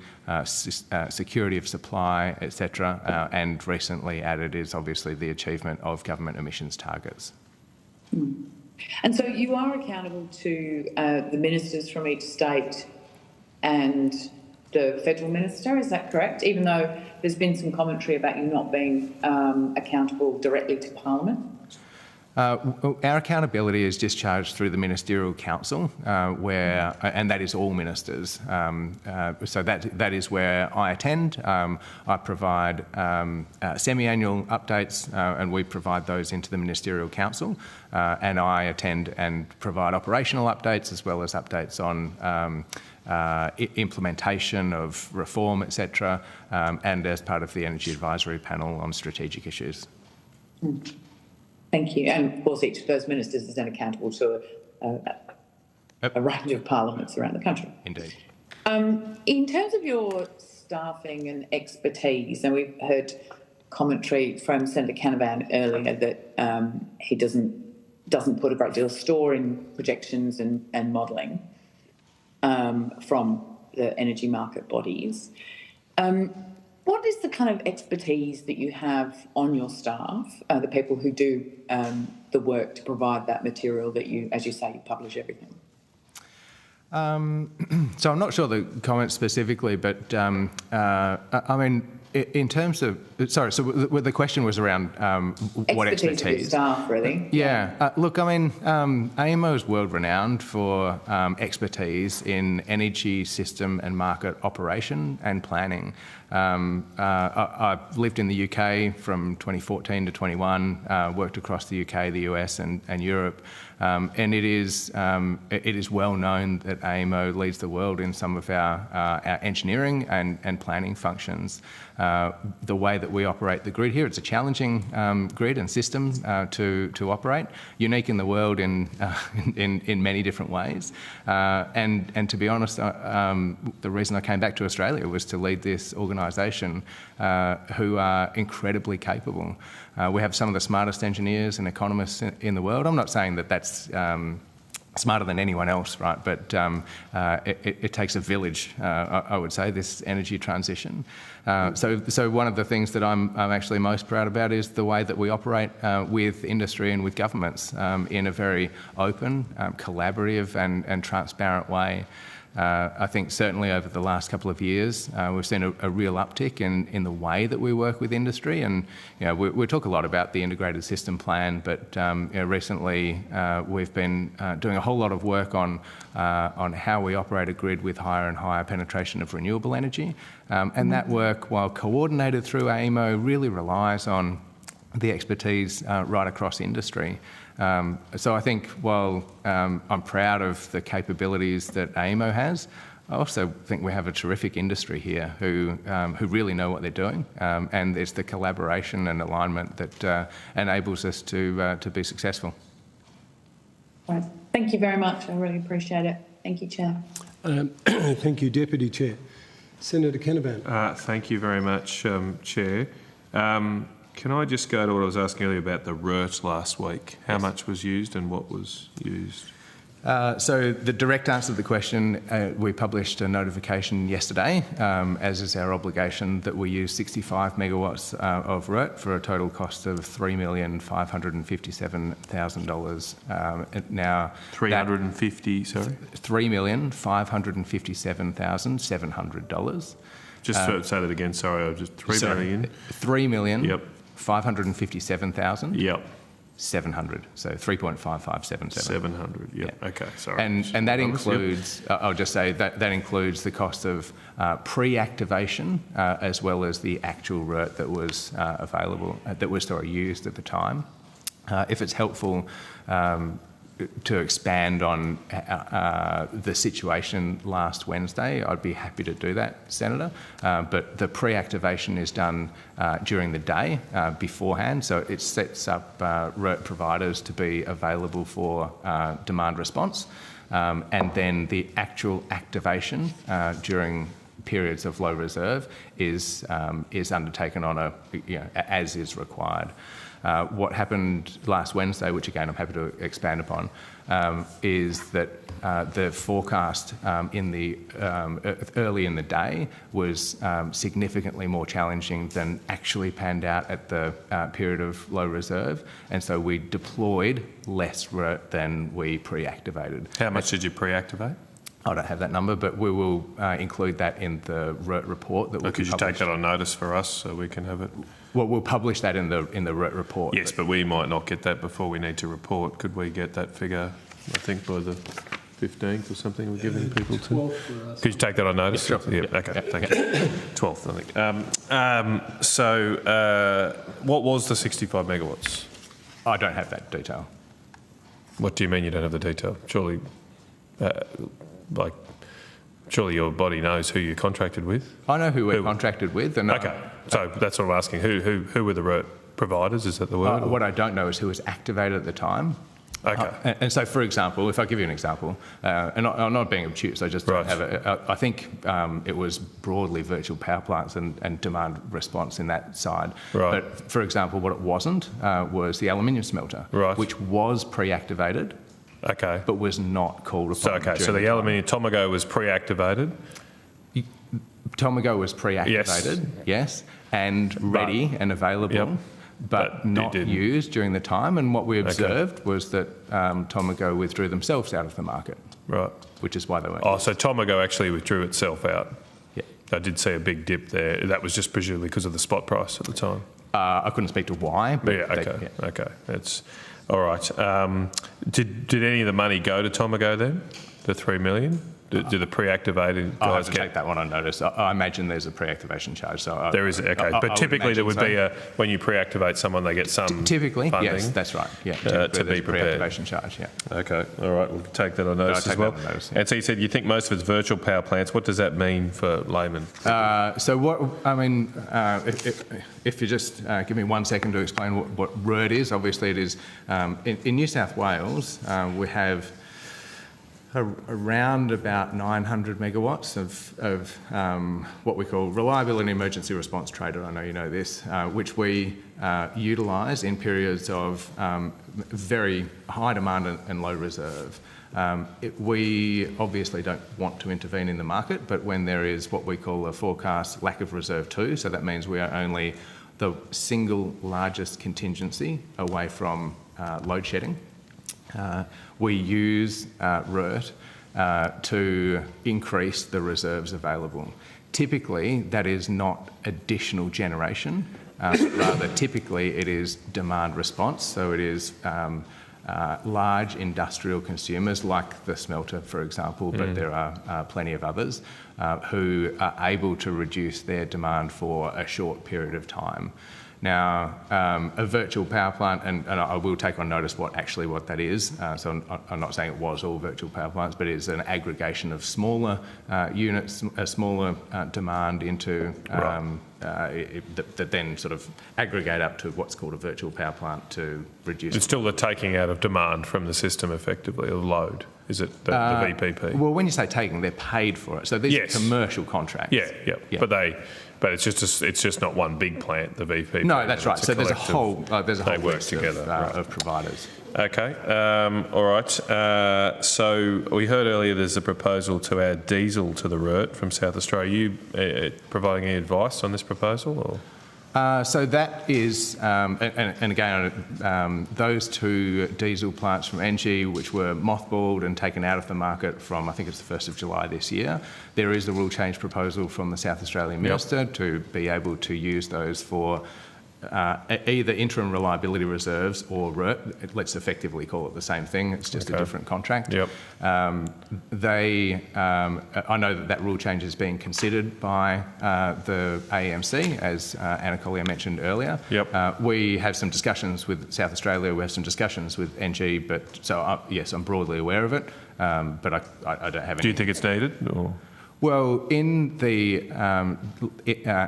security of supply, etc. And recently added is obviously the achievement of government emissions targets. And so you are accountable to the ministers from each state and the federal minister, is that correct? Even though there's been some commentary about you not being accountable directly to Parliament? Our accountability is discharged through the Ministerial Council, and that is all ministers. So that is where I attend. I provide semi-annual updates, and we provide those into the Ministerial Council. And I attend and provide operational updates as well as updates on implementation of reform, etc., and as part of the Energy Advisory Panel on strategic issues. Thank you. And of course, each of those ministers is then accountable to a range of parliaments around the country. Indeed. In terms of your staffing and expertise, and we've heard commentary from Senator Canavan earlier that he doesn't put a great deal of store in projections and modelling from the energy market bodies. What is the kind of expertise that you have on your staff, the people who do the work to provide that material that you, as you say, you publish everything? So I'm not sure the comment specifically, but I mean, in terms of, sorry, so the question was around what expertise? Of your staff, really. Yeah. Look, I mean, AEMO is world renowned for expertise in energy system and market operation and planning. I've lived in the UK from 2014 to 21, worked across the UK, the US and Europe. And it is well known that AEMO leads the world in some of our engineering and planning functions. The way that we operate the grid here, it's a challenging grid and system to operate, unique in the world in many different ways. And to be honest, the reason I came back to Australia was to lead this organisation who are incredibly capable. We have some of the smartest engineers and economists in the world. I'm not saying that that's smarter than anyone else, right? But it takes a village, I would say, this energy transition. So one of the things that I'm actually most proud about is the way that we operate with industry and with governments in a very open, collaborative and transparent way. I think certainly over the last couple of years, we've seen a real uptick in the way that we work with industry. And we talk a lot about the integrated system plan, but recently we've been doing a whole lot of work on how we operate a grid with higher and higher penetration of renewable energy. And that work, while coordinated through AEMO, really relies on the expertise right across industry. So I think while I'm proud of the capabilities that AEMO has, I also think we have a terrific industry here who really know what they're doing, and it's the collaboration and alignment that enables us to be successful. Right. Thank you very much. I really appreciate it. Thank you, Chair. Thank you, Deputy Chair. Senator Canavan. Thank you very much, Chair. Can I just go to what I was asking earlier about the RERT last week? How much was used and what was used? So the direct answer to the question, we published a notification yesterday, as is our obligation, that we use 65 megawatts of RERT for a total cost of $3,557,000. Now, 350, sorry? $3,557,700. Just say that again, sorry, I just $3 million. $3,557,000. Yep. 700, so 3.5577. 700, yep. Yeah. Okay, sorry. And that includes, I'll just say that includes the cost of pre-activation as well as the actual RERT that was available, that was used at the time. If it's helpful to expand on the situation last Wednesday, I'd be happy to do that, Senator. But the pre-activation is done during the day beforehand, so it sets up RERT providers to be available for demand response. And then the actual activation during periods of low reserve is undertaken on as is required. What happened last Wednesday, which again I'm happy to expand upon, is that the forecast early in the day was significantly more challenging than actually panned out at the period of low reserve, and so we deployed less RERT than we pre-activated. How much did you pre-activate? I don't have that number, but we will include that in the RERT report that Could you take that on notice for us so we can have it? Well, we'll publish that in the RERT report. Yes, but we might not get that before we need to report. Could we get that figure, I think, by the 15th or something we're giving people to? 12th for us. Could you take that on notice? Yes, sure. Yeah, okay, thank you. 12th, I think. So what was the 65 megawatts? I don't have that detail. What do you mean you don't have the detail? Surely, surely your body knows who you're contracted with? I know who we're contracted with. And okay, so that's what I'm asking. Who were the RERT providers? Is that the word? What I don't know is who was activated at the time. Okay. And so, for example, if I give you an example, and I'm not being obtuse, I just don't have it. I think it was broadly virtual power plants and demand response in that side. Right. But, for example, what it wasn't was the aluminium smelter, which was pre-activated. Okay. But was not called upon. So the aluminium Tomago was pre-activated? Tomago was pre-activated, yes, and ready and available, but not used during the time. And what we observed was that Tomago withdrew themselves out of the market. Right. Which is why they weren't. Oh, so Tomago actually withdrew itself out? Yeah. I did see a big dip there. That was just presumably because of the spot price at the time? I couldn't speak to why. But okay. That's all right. Did any of the money go to Tomago then? The $3 million? Did the pre-activated guys I have to take that one on notice. I imagine there's a pre-activation charge. So there is, okay. But typically there would be when you pre-activate someone, they get some typically, funding. Yes, that's right. Yeah, to be prepared. Pre-activation charge, yeah. Okay, all right. We'll take that on notice as well. And so you said you think most of it's virtual power plants. What does that mean for laymen? So what, I mean, if you just give me 1 second to explain what RERT is. Obviously it is, in New South Wales, we have around about 900 megawatts of what we call reliability emergency response trader. I know you know this, which we utilise in periods of very high demand and low reserve. We obviously don't want to intervene in the market, but when there is what we call a forecast lack of reserve too, so that means we are only the single largest contingency away from load shedding. We use RERT to increase the reserves available. Typically, that is not additional generation, rather typically it is demand response, so it is large industrial consumers like the smelter, for example, but there are plenty of others who are able to reduce their demand for a short period of time. Now, a virtual power plant, and I will take on notice what that is, so I'm not saying it was all virtual power plants, but it's an aggregation of smaller units, a smaller demand into that then sort of aggregate up to what's called a virtual power plant to reduce. It's still the taking out of demand from the system effectively, of load, is it, the VPP? Well, when you say taking, they're paid for it. So these are commercial contracts. Yeah. But it's just not one big plant, the VPP. No, that's right. So there's a whole list together of providers. Okay, all right. So we heard earlier there's a proposal to add diesel to the RERT from South Australia. Are you providing any advice on this proposal? Or? So that is, and again, those two diesel plants from ENGIE, which were mothballed and taken out of the market from, I think it's the 1st of July this year, there is the rule change proposal from the South Australian Minister to be able to use those for either interim reliability reserves or RERT. Let's effectively call it the same thing. It's just a different contract. I know that rule change is being considered by the AEMC, as Anna Collier mentioned earlier. We have some discussions with South Australia. We have some discussions with NG. But so yes, I'm broadly aware of it. But I don't have any. Do you think it's needed? Or? Well, in the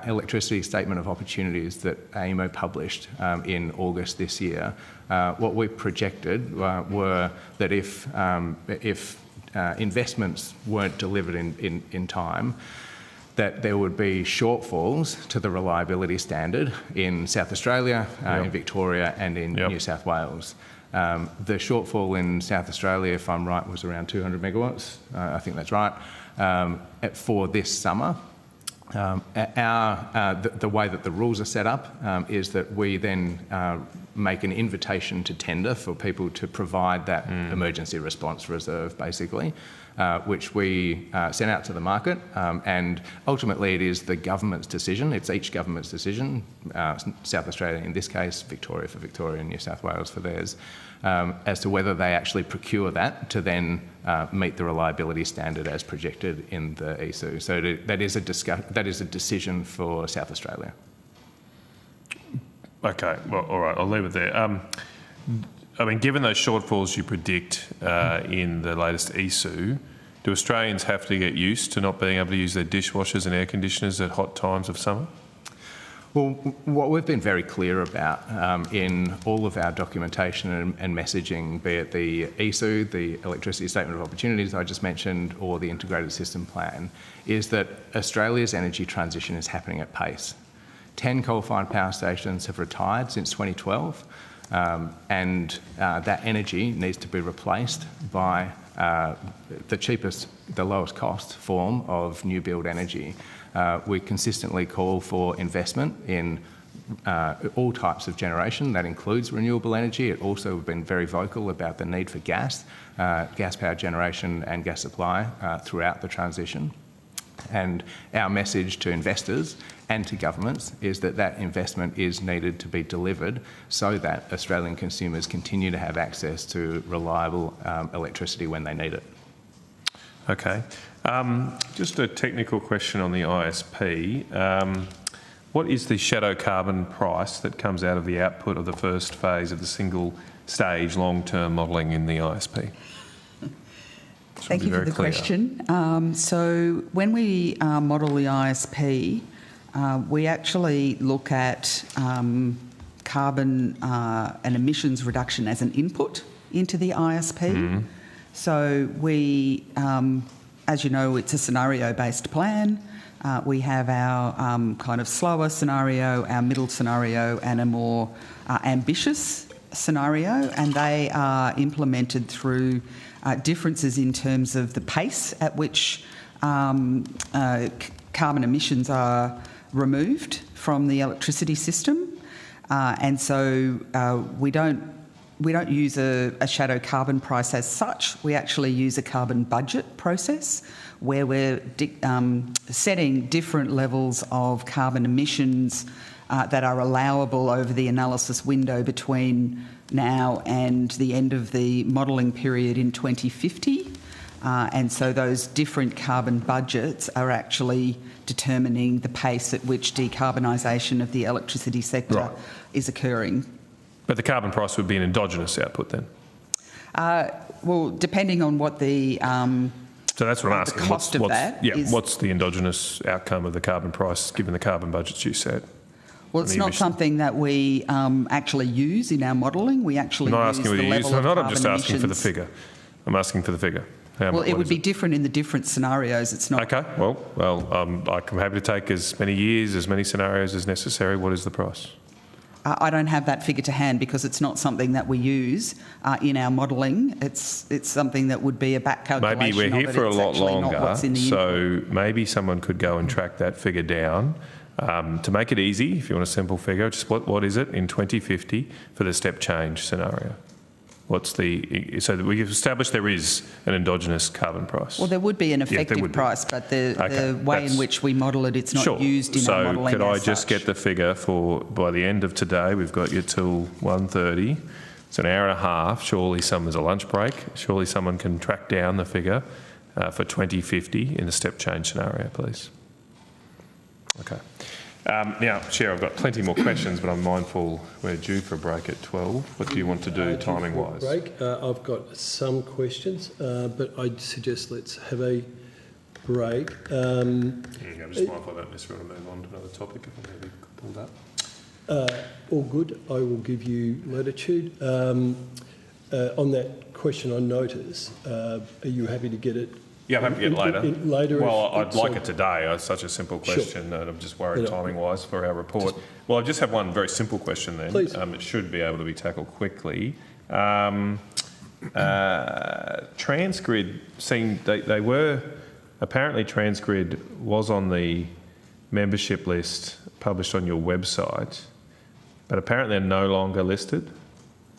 electricity statement of opportunities that AEMO published in August this year, what we projected were that if investments weren't delivered in time, that there would be shortfalls to the reliability standard in South Australia, in Victoria and in New South Wales. The shortfall in South Australia, if I'm right, was around 200 megawatts. I think that's right. For this summer, the way that the rules are set up is that we then make an invitation to tender for people to provide that emergency response reserve, basically, which we send out to the market. And ultimately, it is the government's decision. It's each government's decision, South Australia in this case, Victoria for Victoria and New South Wales for theirs, as to whether they actually procure that to then meet the reliability standard as projected in the ESU. So that is a decision for South Australia. Okay, well, all right, I'll leave it there. I mean, given those shortfalls you predict in the latest ESU, do Australians have to get used to not being able to use their dishwashers and air conditioners at hot times of summer? Well, what we've been very clear about in all of our documentation and messaging, be it the ESU, the Electricity Statement of Opportunities I just mentioned, or the Integrated System Plan, is that Australia's energy transition is happening at pace. 10 coal-fired power stations have retired since 2012, and that energy needs to be replaced by the cheapest, the lowest cost form of new build energy. We consistently call for investment in all types of generation. That includes renewable energy. It also have been very vocal about the need for gas-powered generation and gas supply throughout the transition. And our message to investors and to governments is that that investment is needed to be delivered so that Australian consumers continue to have access to reliable electricity when they need it. Okay. Just a technical question on the ISP. What is the shadow carbon price that comes out of the output of the first phase of the single stage long-term modelling in the ISP? Thank you for the question. So when we model the ISP, we actually look at carbon and emissions reduction as an input into the ISP. So we, as you know, it's a scenario-based plan. We have our kind of slower scenario, our middle scenario, and a more ambitious scenario, and they are implemented through differences in terms of the pace at which carbon emissions are removed from the electricity system, and so we don't use a shadow carbon price as such. We actually use a carbon budget process where we're setting different levels of carbon emissions that are allowable over the analysis window between now and the end of the modelling period in 2050. And so those different carbon budgets are actually determining the pace at which decarbonisation of the electricity sector is occurring. But the carbon price would be an endogenous output then? Well, depending on what the so that's what I'm asking. The cost of that is... What's the endogenous outcome of the carbon price given the carbon budgets you set? Well, it's not something that we actually use in our modelling. We actually use the level of carbon I'm just asking emissions. for the figure. I'm asking for the figure. Well, it would be different in the different scenarios. It's not... Okay, well, I'm happy to take as many years, as many scenarios as necessary. What is the price? I don't have that figure to hand because it's not something that we use in our modelling. It's something that would be a back calculation. Maybe we're here for a lot longer, so input. maybe someone could go and track that figure down. To make it easy, if you want a simple figure, just what is it in 2050 for the step change scenario? What's the... So that we've established there is an endogenous carbon price. Well, there would be an effective price, but the way in which we model it, it's not used in our modelling. So could I just get the figure for, by the end of today, we've got you till 1:30. It's an hour and a half. Surely there's a lunch break. Surely someone can track down the figure for 2050 in the step change scenario, please. Okay. Now, Chair, I've got plenty more questions, but I'm mindful we're due for a break at 12. What do you want to do timing-wise? I've got some questions, but I'd suggest let's have a break. I'm just mindful I don't necessarily want to move on to another topic if I'm going to be pulled up. All good. I will give you latitude. On that question on notice, are you happy to get it? Yeah, I'm happy to get it later. Well, I'd like it today. It's such a simple question that I'm just worried timing-wise for our report. Well, I just have one very simple question then. Please. It should be able to be tackled quickly. Transgrid seemed... They were... Apparently Transgrid was on the membership list published on your website, but apparently they're no longer listed.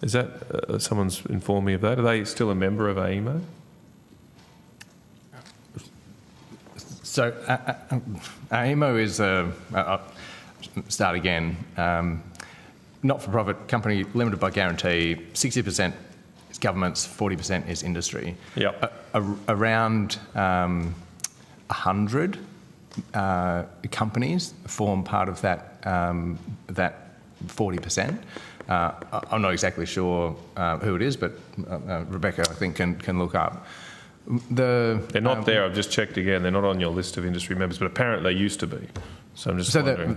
Is that... someone's informed me of that. Are they still a member of AEMO? So AEMO is I'll start again. Not-for-profit company limited by guarantee. 60% is governments, 40% is industry. Yep. Around 100 companies form part of that 40%. I'm not exactly sure who it is, but Rebecca, I think, can look up. They're not there. I've just checked again. They're not on your list of industry members, but apparently they used to be. So I'm just wondering.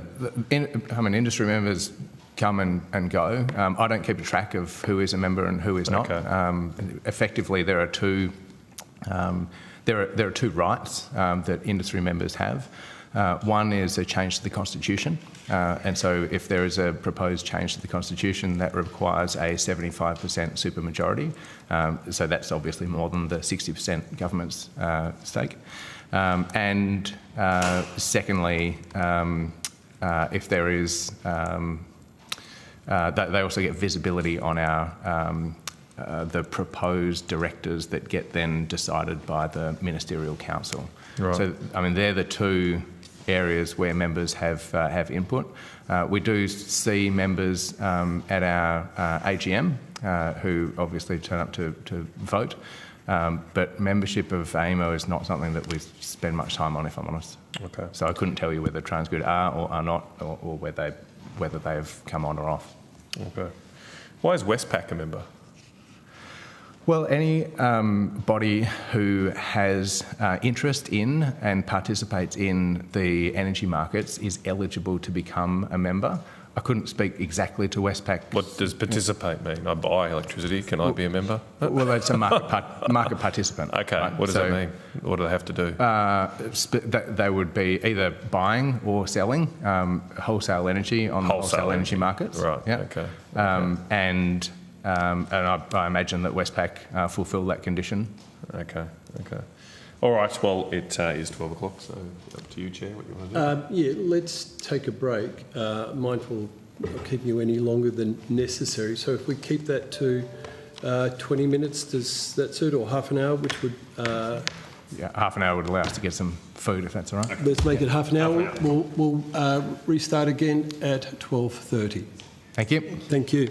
Industry members come and go. I don't keep a track of who is a member and who is not. Effectively, there are two rights that industry members have. One is a change to the Constitution, and so if there is a proposed change to the Constitution that requires a 75% supermajority, so that's obviously more than the 60% government's stake. And secondly, if there is, they also get visibility on our the proposed directors that get then decided by the Ministerial Council. Right. So, I mean, they're the two areas where members have input. We do see members at our AGM who obviously turn up to vote, but membership of AEMO is not something that we spend much time on, if I'm honest. Okay. So I couldn't tell you whether Transgrid are or are not, or whether they have come on or off. Okay. Why is Westpac a member? Well, any body who has interest in and participates in the energy markets is eligible to become a member. I couldn't speak exactly to Westpac. What does participate mean? I buy electricity. Can I be a member? Well, that's a market participant. Okay. Right? What does that mean? What do they have to do? They would be either buying or selling wholesale energy on the wholesale energy markets. Right. Yeah. Okay. And I imagine that Westpac fulfil that condition. Okay. All right, well, it is 12 o'clock, so up to you, Chair, what you want to do. Yeah, let's take a break. Mindful of keeping you any longer than necessary. So if we keep that to 20 minutes, does that suit, or half an hour, which would... Yeah, half an hour would allow us to get some food, if that's all right. Let's make it half an hour. We'll restart again at 12:30. Thank you. Thank you.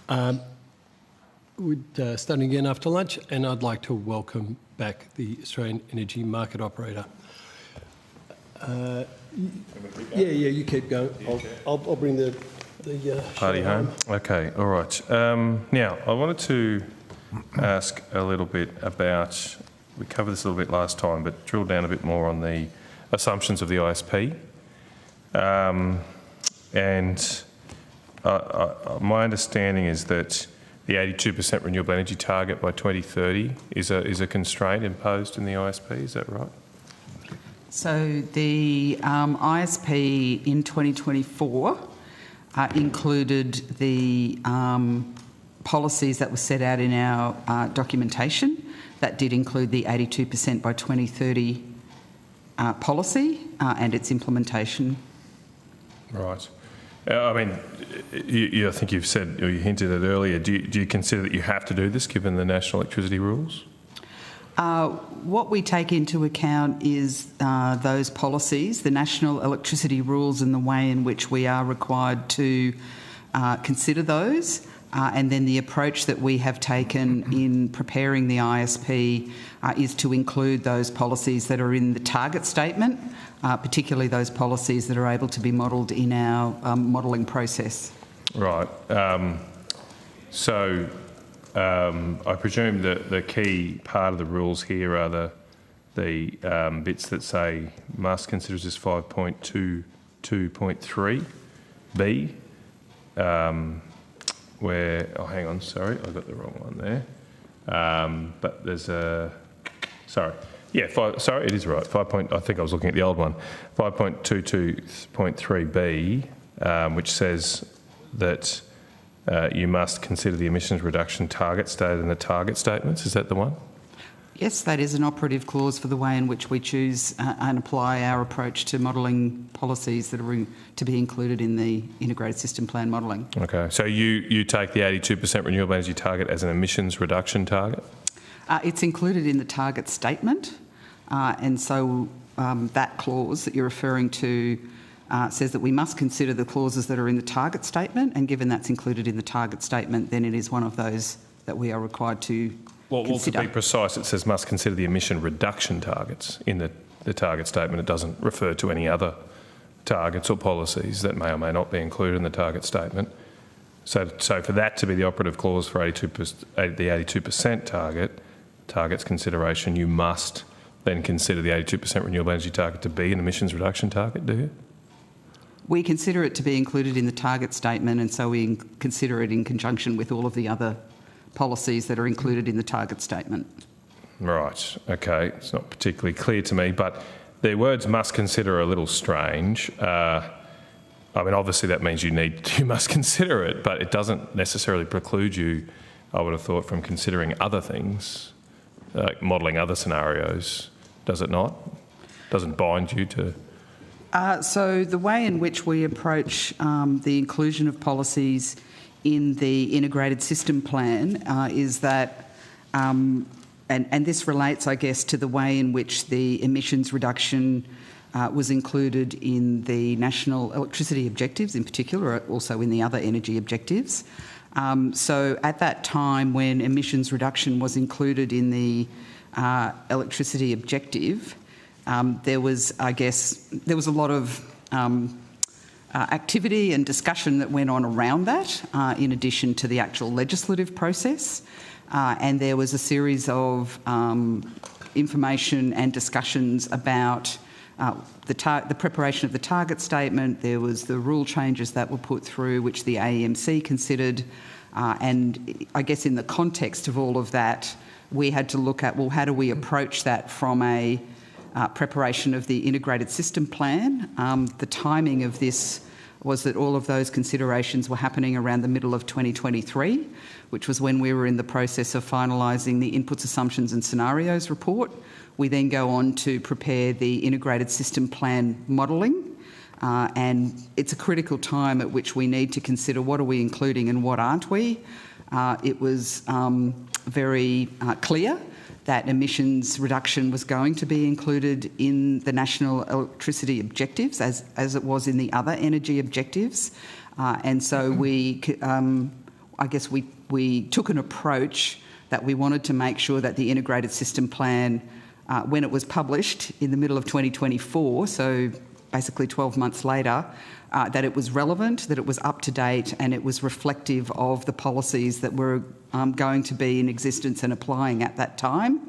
We're starting again after lunch, and I'd like to welcome back the Australian Energy Market Operator. You keep going. I'll bring the party home. Okay, all right. Now, I wanted to ask a little bit about, we covered this a little bit last time, but drill down a bit more on the assumptions of the ISP. My understanding is that the 82% renewable energy target by 2030 is a constraint imposed in the ISP. Is that right? So the ISP in 2024 included the policies that were set out in our documentation. That did include the 82% by 2030 policy and its implementation. Right. I mean, I think you've said, or you hinted at earlier, do you consider that you have to do this given the national electricity rules? What we take into account is those policies, the national electricity rules and the way in which we are required to consider those, and then the approach that we have taken in preparing the ISP is to include those policies that are in the target statement, particularly those policies that are able to be modelled in our modelling process. Right. I presume that the key part of the rules here are the bits that say must consider this 5.22.3b, where, oh, hang on, sorry, I got the wrong one there. But there's a, sorry. Yeah, it is right. I think I was looking at the old one. 5.22.3b, which says that you must consider the emissions reduction target stated in the target statements. Is that the one? Yes, that is an operative clause for the way in which we choose and apply our approach to modelling policies that are to be included in the integrated system plan modelling. Okay, so you take the 82% renewable energy target as an emissions reduction target? It's included in the target statement, and so that clause that you're referring to says that we must consider the clauses that are in the target statement, and given that's included in the target statement, then it is one of those that we are required to consider. To be precise, it says must consider the emission reduction targets in the target statement. It doesn't refer to any other targets or policies that may or may not be included in the target statement. So for that to be the operative clause for the 82% targets consideration, you must then consider the 82% renewable energy target to be an emissions reduction target, do you? We consider it to be included in the target statement, and so we consider it in conjunction with all of the other policies that are included in the target statement. Right, okay. It's not particularly clear to me, but the words must consider are a little strange. I mean, obviously that means you must consider it, but it doesn't necessarily preclude you, I would have thought, from considering other things, like modelling other scenarios, does it not? Doesn't bind you to... So the way in which we approach the inclusion of policies in the integrated system plan is that, and this relates, I guess, to the way in which the emissions reduction was included in the national electricity objectives in particular, also in the other energy objectives. So at that time when emissions reduction was included in the electricity objective, there was a lot of activity and discussion that went on around that, in addition to the actual legislative process. And there was a series of information and discussions about the preparation of the target statement. There was the rule changes that were put through, which the AEMC considered. And I guess in the context of all of that, we had to look at, well, how do we approach that from a preparation of the integrated system plan. The timing of this was that all of those considerations were happening around the middle of 2023, which was when we were in the process of finalising the inputs, assumptions and scenarios report. We then go on to prepare the integrated system plan modelling, and it's a critical time at which we need to consider what are we including and what aren't we. It was very clear that emissions reduction was going to be included in the national electricity objectives as it was in the other energy objectives. And so we I guess we took an approach that we wanted to make sure that the integrated system plan, when it was published in the middle of 2024, so basically 12 months later, that it was relevant, that it was up to date, and it was reflective of the policies that were going to be in existence and applying at that time.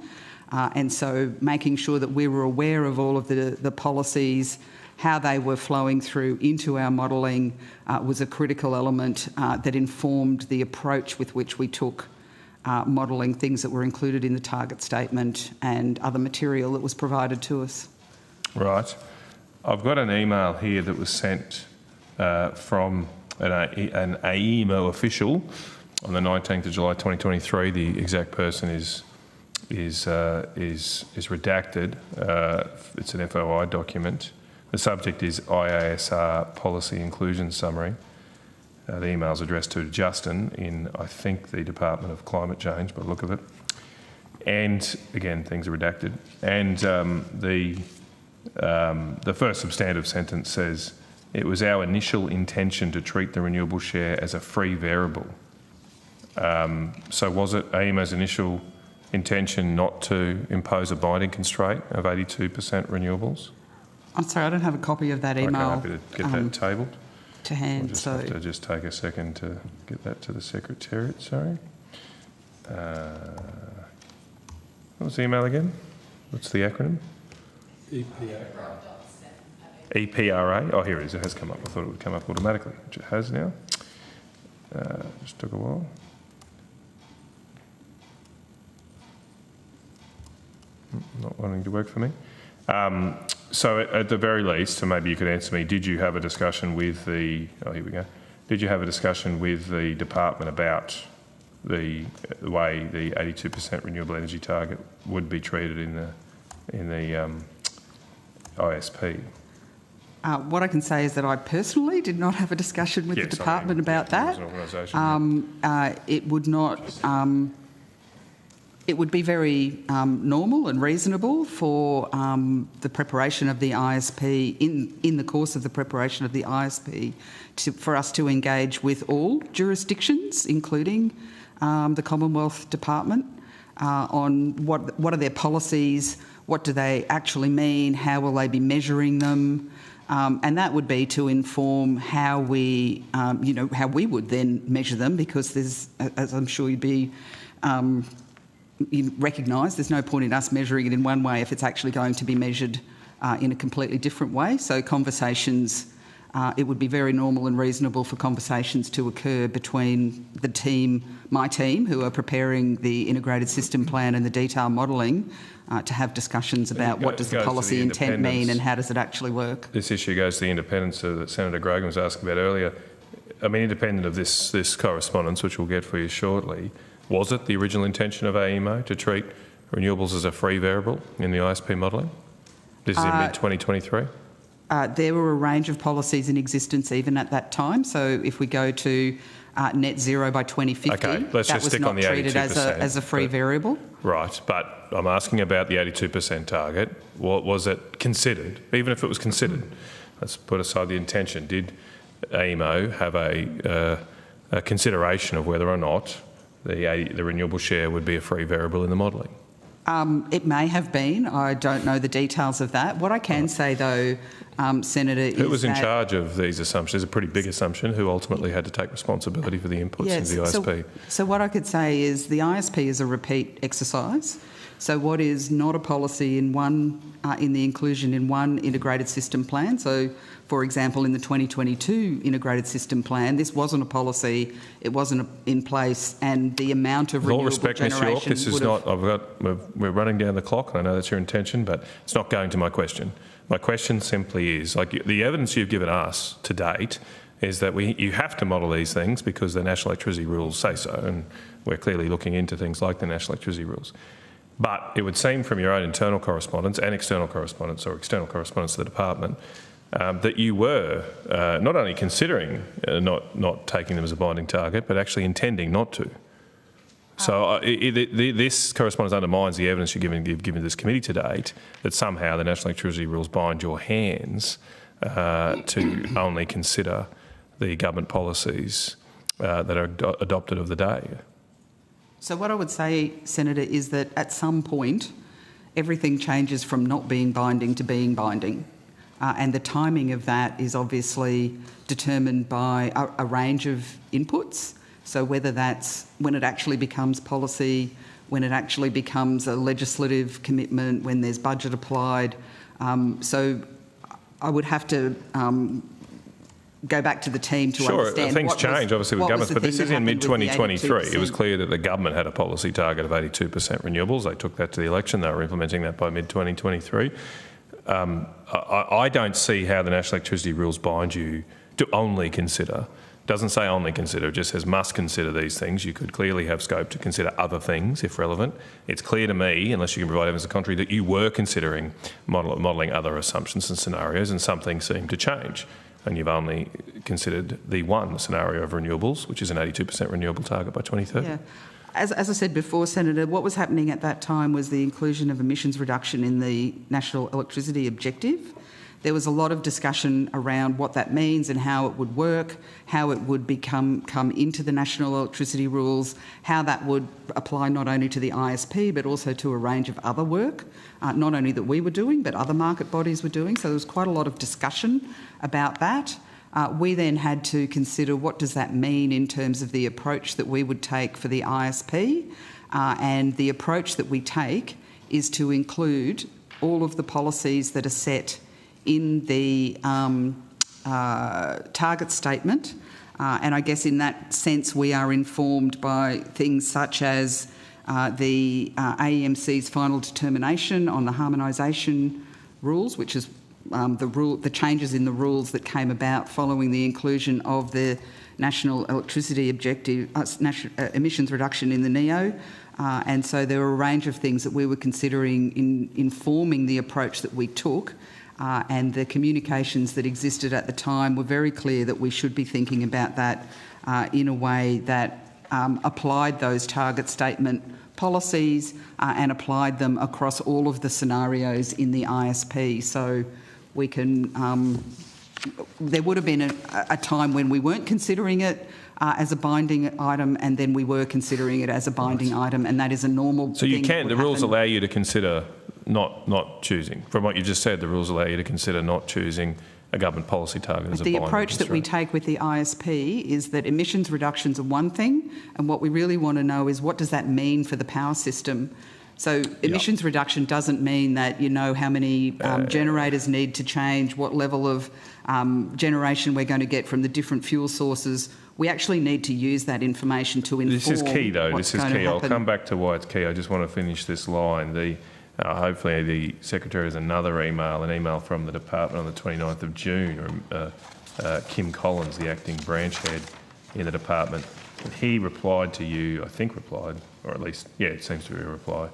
And so making sure that we were aware of all of the policies, how they were flowing through into our modelling was a critical element that informed the approach with which we took modelling things that were included in the target statement and other material that was provided to us. Right. I've got an email here that was sent from an AEMO official on the 19th of July 2023. The exact person is redacted. It's an FOI document. The subject is IASR Policy Inclusion Summary. The email is addressed to Justin in, I think, the Department of Climate Change, by the look of it. And again, things are redacted. And the first substantive sentence says, "It was our initial intention to treat the renewable share as a free variable." So was it AEMO's initial intention not to impose a binding constraint of 82% renewables? I'm sorry, I don't have a copy of that email. Okay, happy to get that tabled. To hand, I'll just have to just take a second to get that to the Secretariat, sorry. What was the email again? What's the acronym? EPRA. Oh, here it is. It has come up. I thought it would come up automatically, which it has now. Just took a while. Not wanting to work for me. So at the very least, and maybe you could answer me, did you have a discussion with the, oh, here we go. Did you have a discussion with the department about the way the 82% renewable energy target would be treated in the ISP? What I can say is that I personally did not have a discussion with the department about that. It would not. It would be very normal and reasonable for the preparation of the ISP, in the course of the preparation of the ISP, for us to engage with all jurisdictions, including the Commonwealth Department, on what are their policies, what do they actually mean, how will they be measuring them, and that would be to inform how we, how we would then measure them, because there's, as I'm sure you'd be. You recognise there's no point in us measuring it in one way if it's actually going to be measured in a completely different way. So conversations, it would be very normal and reasonable for conversations to occur between the team, my team, who are preparing the integrated system plan and the detailed modelling, to have discussions about what does the policy intent mean and how does it actually work. This issue goes to the independence that Senator Grogan was asking about earlier. I mean, independent of this correspondence, which we'll get for you shortly, was it the original intention of AEMO to treat renewables as a free variable in the ISP modelling? This is in mid-2023? There were a range of policies in existence even at that time. So if we go to net zero by 2050, okay, let's that just was stick not on the treated 82%, as a free variable. Right, but I'm asking about the 82% target. What was it considered? Even if it was considered, let's put aside the intention. Did AEMO have a consideration of whether or not the renewable share would be a free variable in the modelling? It may have been. I don't know the details of that. What I can say, though, Senator, is who was in charge of these assumptions? It's a pretty big assumption. Who ultimately had to take responsibility for the inputs into the ISP? So what I could say is the ISP is a repeat exercise. So what is not a policy in the inclusion in one integrated system plan? So, for example, in the 2022 integrated system plan, this wasn't a policy, it wasn't in place, and the amount of renewable generation. With all respect, Ms York, this is not. We're running down the clock, and I know that's your intention, but it's not going to my question. My question simply is, like, the evidence you've given us to date is that you have to model these things because the national electricity rules say so, and we're clearly looking into things like the national electricity rules. But it would seem from your own internal correspondence and external correspondence, or external correspondence to the department, that you were not only considering not taking them as a binding target, but actually intending not to. So this correspondence undermines the evidence you've given this committee to date that somehow the national electricity rules bind your hands to only consider the government policies that are adopted of the day. So what I would say, Senator, is that at some point everything changes from not being binding to being binding. And the timing of that is obviously determined by a range of inputs. So whether that's when it actually becomes policy, when it actually becomes a legislative commitment, when there's budget applied. So I would have to go back to the team to understand. Sure, things change obviously with governments, but this is in mid-2023. It was clear that the government had a policy target of 82% renewables. They took that to the election. They were implementing that by mid-2023. I don't see how the National Electricity Rules bind you to only consider. Doesn't say only consider, it just says must consider these things. You could clearly have scope to consider other things if relevant. It's clear to me, unless you can provide evidence of the contrary, that you were considering modelling other assumptions and scenarios, and some things seem to change. And you've only considered the one scenario of renewables, which is an 82% renewable target by 2030. Yeah. As I said before, Senator, what was happening at that time was the inclusion of emissions reduction in the National Electricity Objective. There was a lot of discussion around what that means and how it would work, how it would come into the National Electricity Rules, how that would apply not only to the ISP but also to a range of other work, not only that we were doing but other market bodies were doing. So there was quite a lot of discussion about that. We then had to consider what does that mean in terms of the approach that we would take for the ISP, and the approach that we take is to include all of the policies that are set in the target statement, and I guess in that sense we are informed by things such as the AEMC's final determination on the harmonisation rules, which is the changes in the rules that came about following the inclusion of the National Electricity Objective, emissions reduction in the NEO. And so there were a range of things that we were considering in informing the approach that we took. And the communications that existed at the time were very clear that we should be thinking about that in a way that applied those target statement policies and applied them across all of the scenarios in the ISP. So we can, there would have been a time when we weren't considering it as a binding item, and then we were considering it as a binding item, and that is a normal So you can, the rules happen. allow you to consider not choosing. From what you just said, the rules allow you to consider not choosing a government policy target as a binding. The approach that we take with the ISP is that emissions reductions are one thing, and what we really want to know is what does that mean for the power system. So emissions reduction doesn't mean that you know how many generators need to change, what level of generation we're going to get from the different fuel sources. We actually need to use that information to inform. This is key, though. This is key. I'll come back to why it's key. I just want to finish this line. Hopefully the Secretary has another email, an email from the Department on the 29th of June, Kim Collins, the acting branch head in the Department. And he replied to you, I think replied, or at least, yeah, it seems to be a reply,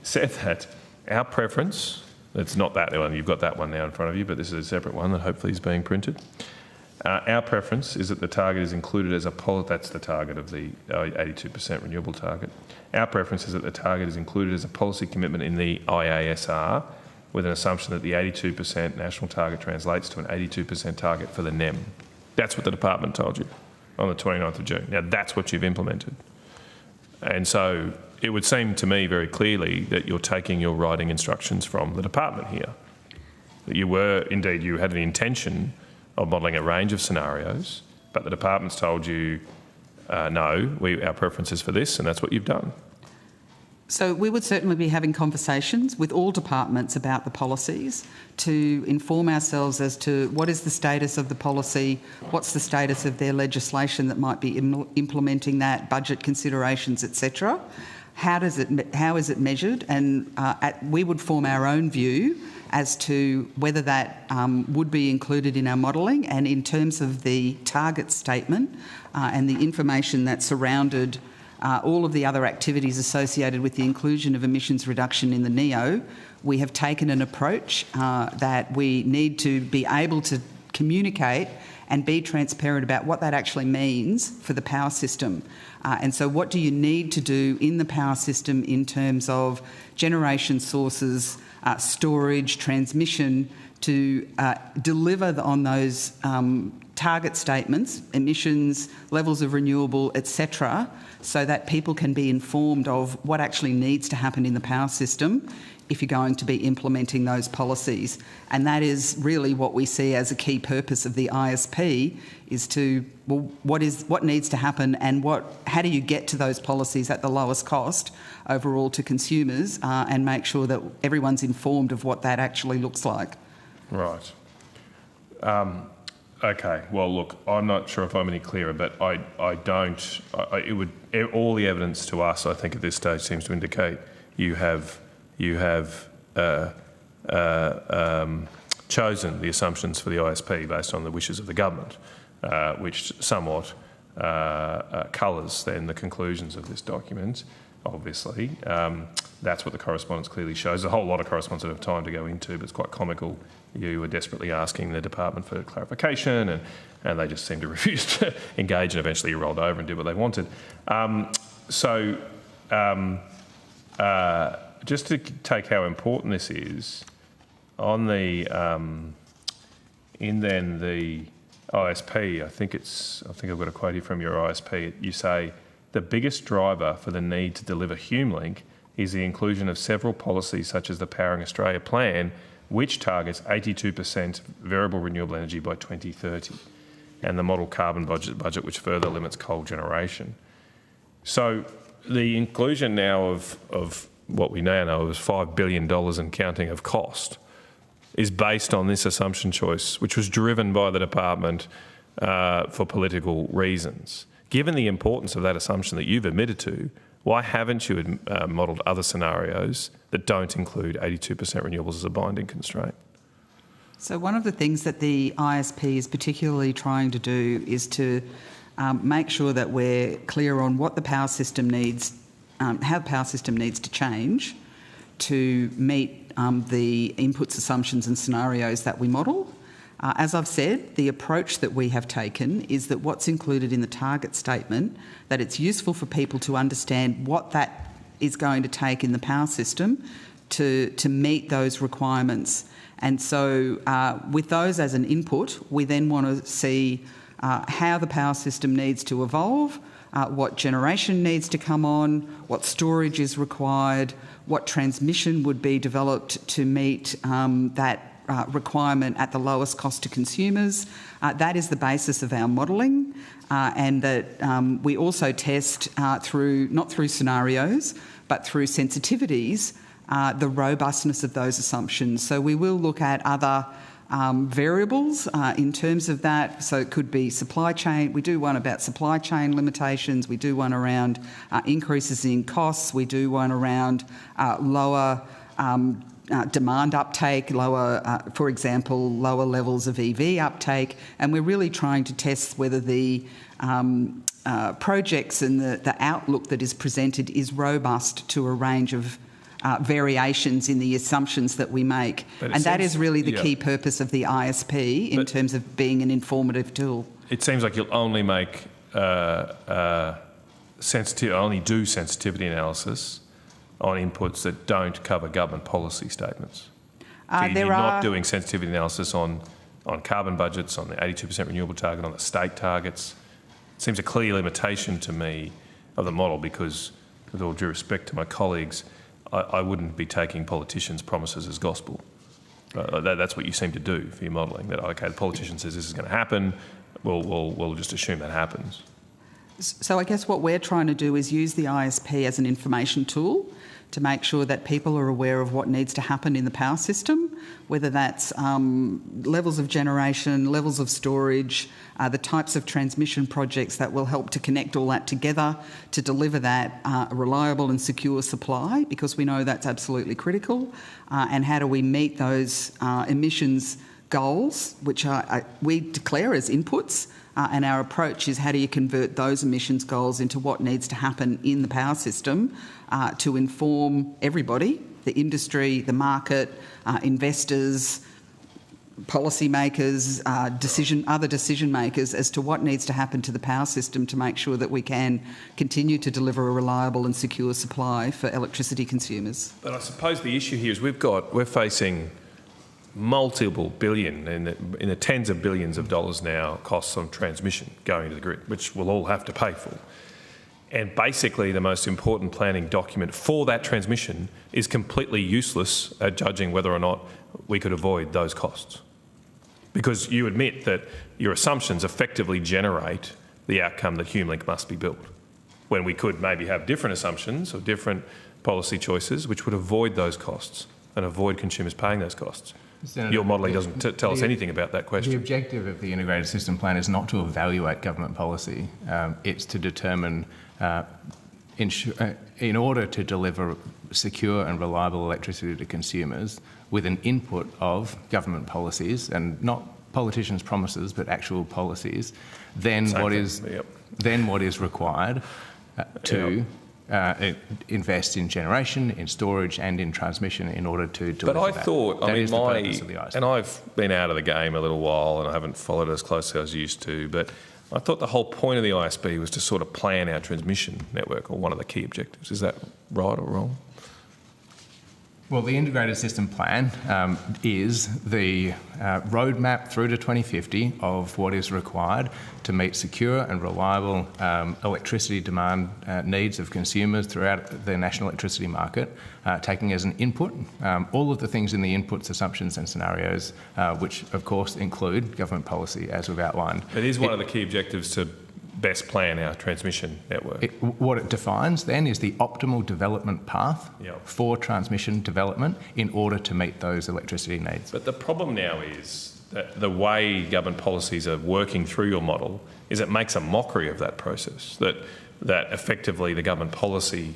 said that our preference, it's not that one, you've got that one now in front of you, but this is a separate one that hopefully is being printed. Our preference is that the target is included as a that's the target of the 82% renewable target. Our preference is that the target is included as a policy commitment in the IASR with an assumption that the 82% national target translates to an 82% target for the NEM. That's what the department told you on the 29th of June. Now that's what you've implemented. And so it would seem to me very clearly that you're taking your writing instructions from the department here. That you had an intention of modelling a range of scenarios, but the department's told you, no, our preference is for this, and that's what you've done. So we would certainly be having conversations with all departments about the policies to inform ourselves as to what is the status of the policy, what's the status of their legislation that might be implementing that, budget considerations, etc. How is it measured? And we would form our own view as to whether that would be included in our modelling, and in terms of the target statement and the information that surrounded all of the other activities associated with the inclusion of emissions reduction in the NEO, we have taken an approach that we need to be able to communicate and be transparent about what that actually means for the power system. And so what do you need to do in the power system in terms of generation sources, storage, transmission, to deliver on those target statements, emissions, levels of renewable, etc., so that people can be informed of what actually needs to happen in the power system if you're going to be implementing those policies. And that is really what we see as a key purpose of the ISP, is to, well, what needs to happen and how do you get to those policies at the lowest cost overall to consumers, and make sure that everyone's informed of what that actually looks like. Right. Okay. Well, look, I'm not sure if I'm any clearer, but all the evidence to us, I think, at this stage seems to indicate you have chosen the assumptions for the ISP based on the wishes of the government, which somewhat colours then the conclusions of this document. Obviously, that's what the correspondence clearly shows. A whole lot of correspondence I don't have time to go into, but it's quite comical. You were desperately asking the department for clarification, and they just seemed to refuse to engage, and eventually you rolled over and did what they wanted. Just to take how important this is, on the the ISP, I think I've got a quote here from your ISP. You say the biggest driver for the need to deliver HumeLink is the inclusion of several policies such as the Powering Australia plan, which targets 82% variable renewable energy by 2030, and the model carbon budget which further limits coal generation. So the inclusion now of what we now know is $5 billion and counting of cost is based on this assumption choice, which was driven by the department for political reasons. Given the importance of that assumption that you've admitted to, why haven't you modelled other scenarios that don't include 82% renewables as a binding constraint? So one of the things that the ISP is particularly trying to do is to make sure that we're clear on what the power system needs, how the power system needs to change to meet the inputs, assumptions and scenarios that we model. As I've said, the approach that we have taken is that what's included in the target statement, that it's useful for people to understand what that is going to take in the power system to meet those requirements. And so with those as an input, we then want to see how the power system needs to evolve, what generation needs to come on, what storage is required, what transmission would be developed to meet that requirement at the lowest cost to consumers. That is the basis of our modelling, and that we also test not through scenarios, but through sensitivities, the robustness of those assumptions. So we will look at other variables in terms of that. So it could be supply chain. We do one about supply chain limitations. We do one around increases in costs. We do one around lower demand uptake, for example, lower levels of EV uptake, and we're really trying to test whether the projects and the outlook that is presented is robust to a range of variations in the assumptions that we make. And that is really the key purpose of the ISP in terms of being an informative tool. It seems like you'll only make only do sensitivity analysis on inputs that don't cover government policy statements. You're not doing sensitivity analysis on carbon budgets, on the 82% renewable target, on the state targets. It seems a clear limitation to me of the model because, with all due respect to my colleagues, I wouldn't be taking politicians' promises as gospel. That's what you seem to do for your modelling, that, okay, the politician says this is going to happen, we'll just assume that happens. So I guess what we're trying to do is use the ISP as an information tool to make sure that people are aware of what needs to happen in the power system, whether that's levels of generation, levels of storage, the types of transmission projects that will help to connect all that together to deliver that reliable and secure supply, because we know that's absolutely critical, and how do we meet those emissions goals, which we declare as inputs, and our approach is how do you convert those emissions goals into what needs to happen in the power system to inform everybody, the industry, the market, investors, policymakers, other decision makers as to what needs to happen to the power system to make sure that we can continue to deliver a reliable and secure supply for electricity consumers. But I suppose the issue here is we're facing multiple billion, in the tens of billions of dollars now, costs on transmission going to the grid, which we'll all have to pay for. And basically the most important planning document for that transmission is completely useless at judging whether or not we could avoid those costs. Because you admit that your assumptions effectively generate the outcome that HumeLink must be built, when we could maybe have different assumptions or different policy choices which would avoid those costs and avoid consumers paying those costs. Senator, your modelling doesn't tell us anything about that question. The objective of the Integrated System Plan is not to evaluate government policy. It's to determine, in order to deliver secure and reliable electricity to consumers with an input of government policies, and not politicians' promises but actual policies, then what is required to invest in generation, in storage and in transmission in order to deliver that. But I thought, that is the purpose of the ISP. and I've been out of the game a little while and I haven't followed it as closely as I used to, but I thought the whole point of the ISP was to sort of plan our transmission network, or one of the key objectives. Is that right or wrong? Well, the Integrated System Plan is the roadmap through to 2050 of what is required to meet secure and reliable electricity demand needs of consumers throughout the national electricity market, taking as an input all of the things in the inputs, assumptions and scenarios, which of course include government policy, as we've outlined. It is one of the key objectives to best plan our transmission network. What it defines then is the optimal development path for transmission development in order to meet those electricity needs. But the problem now is that the way government policies are working through your model is it makes a mockery of that process, that effectively the government policy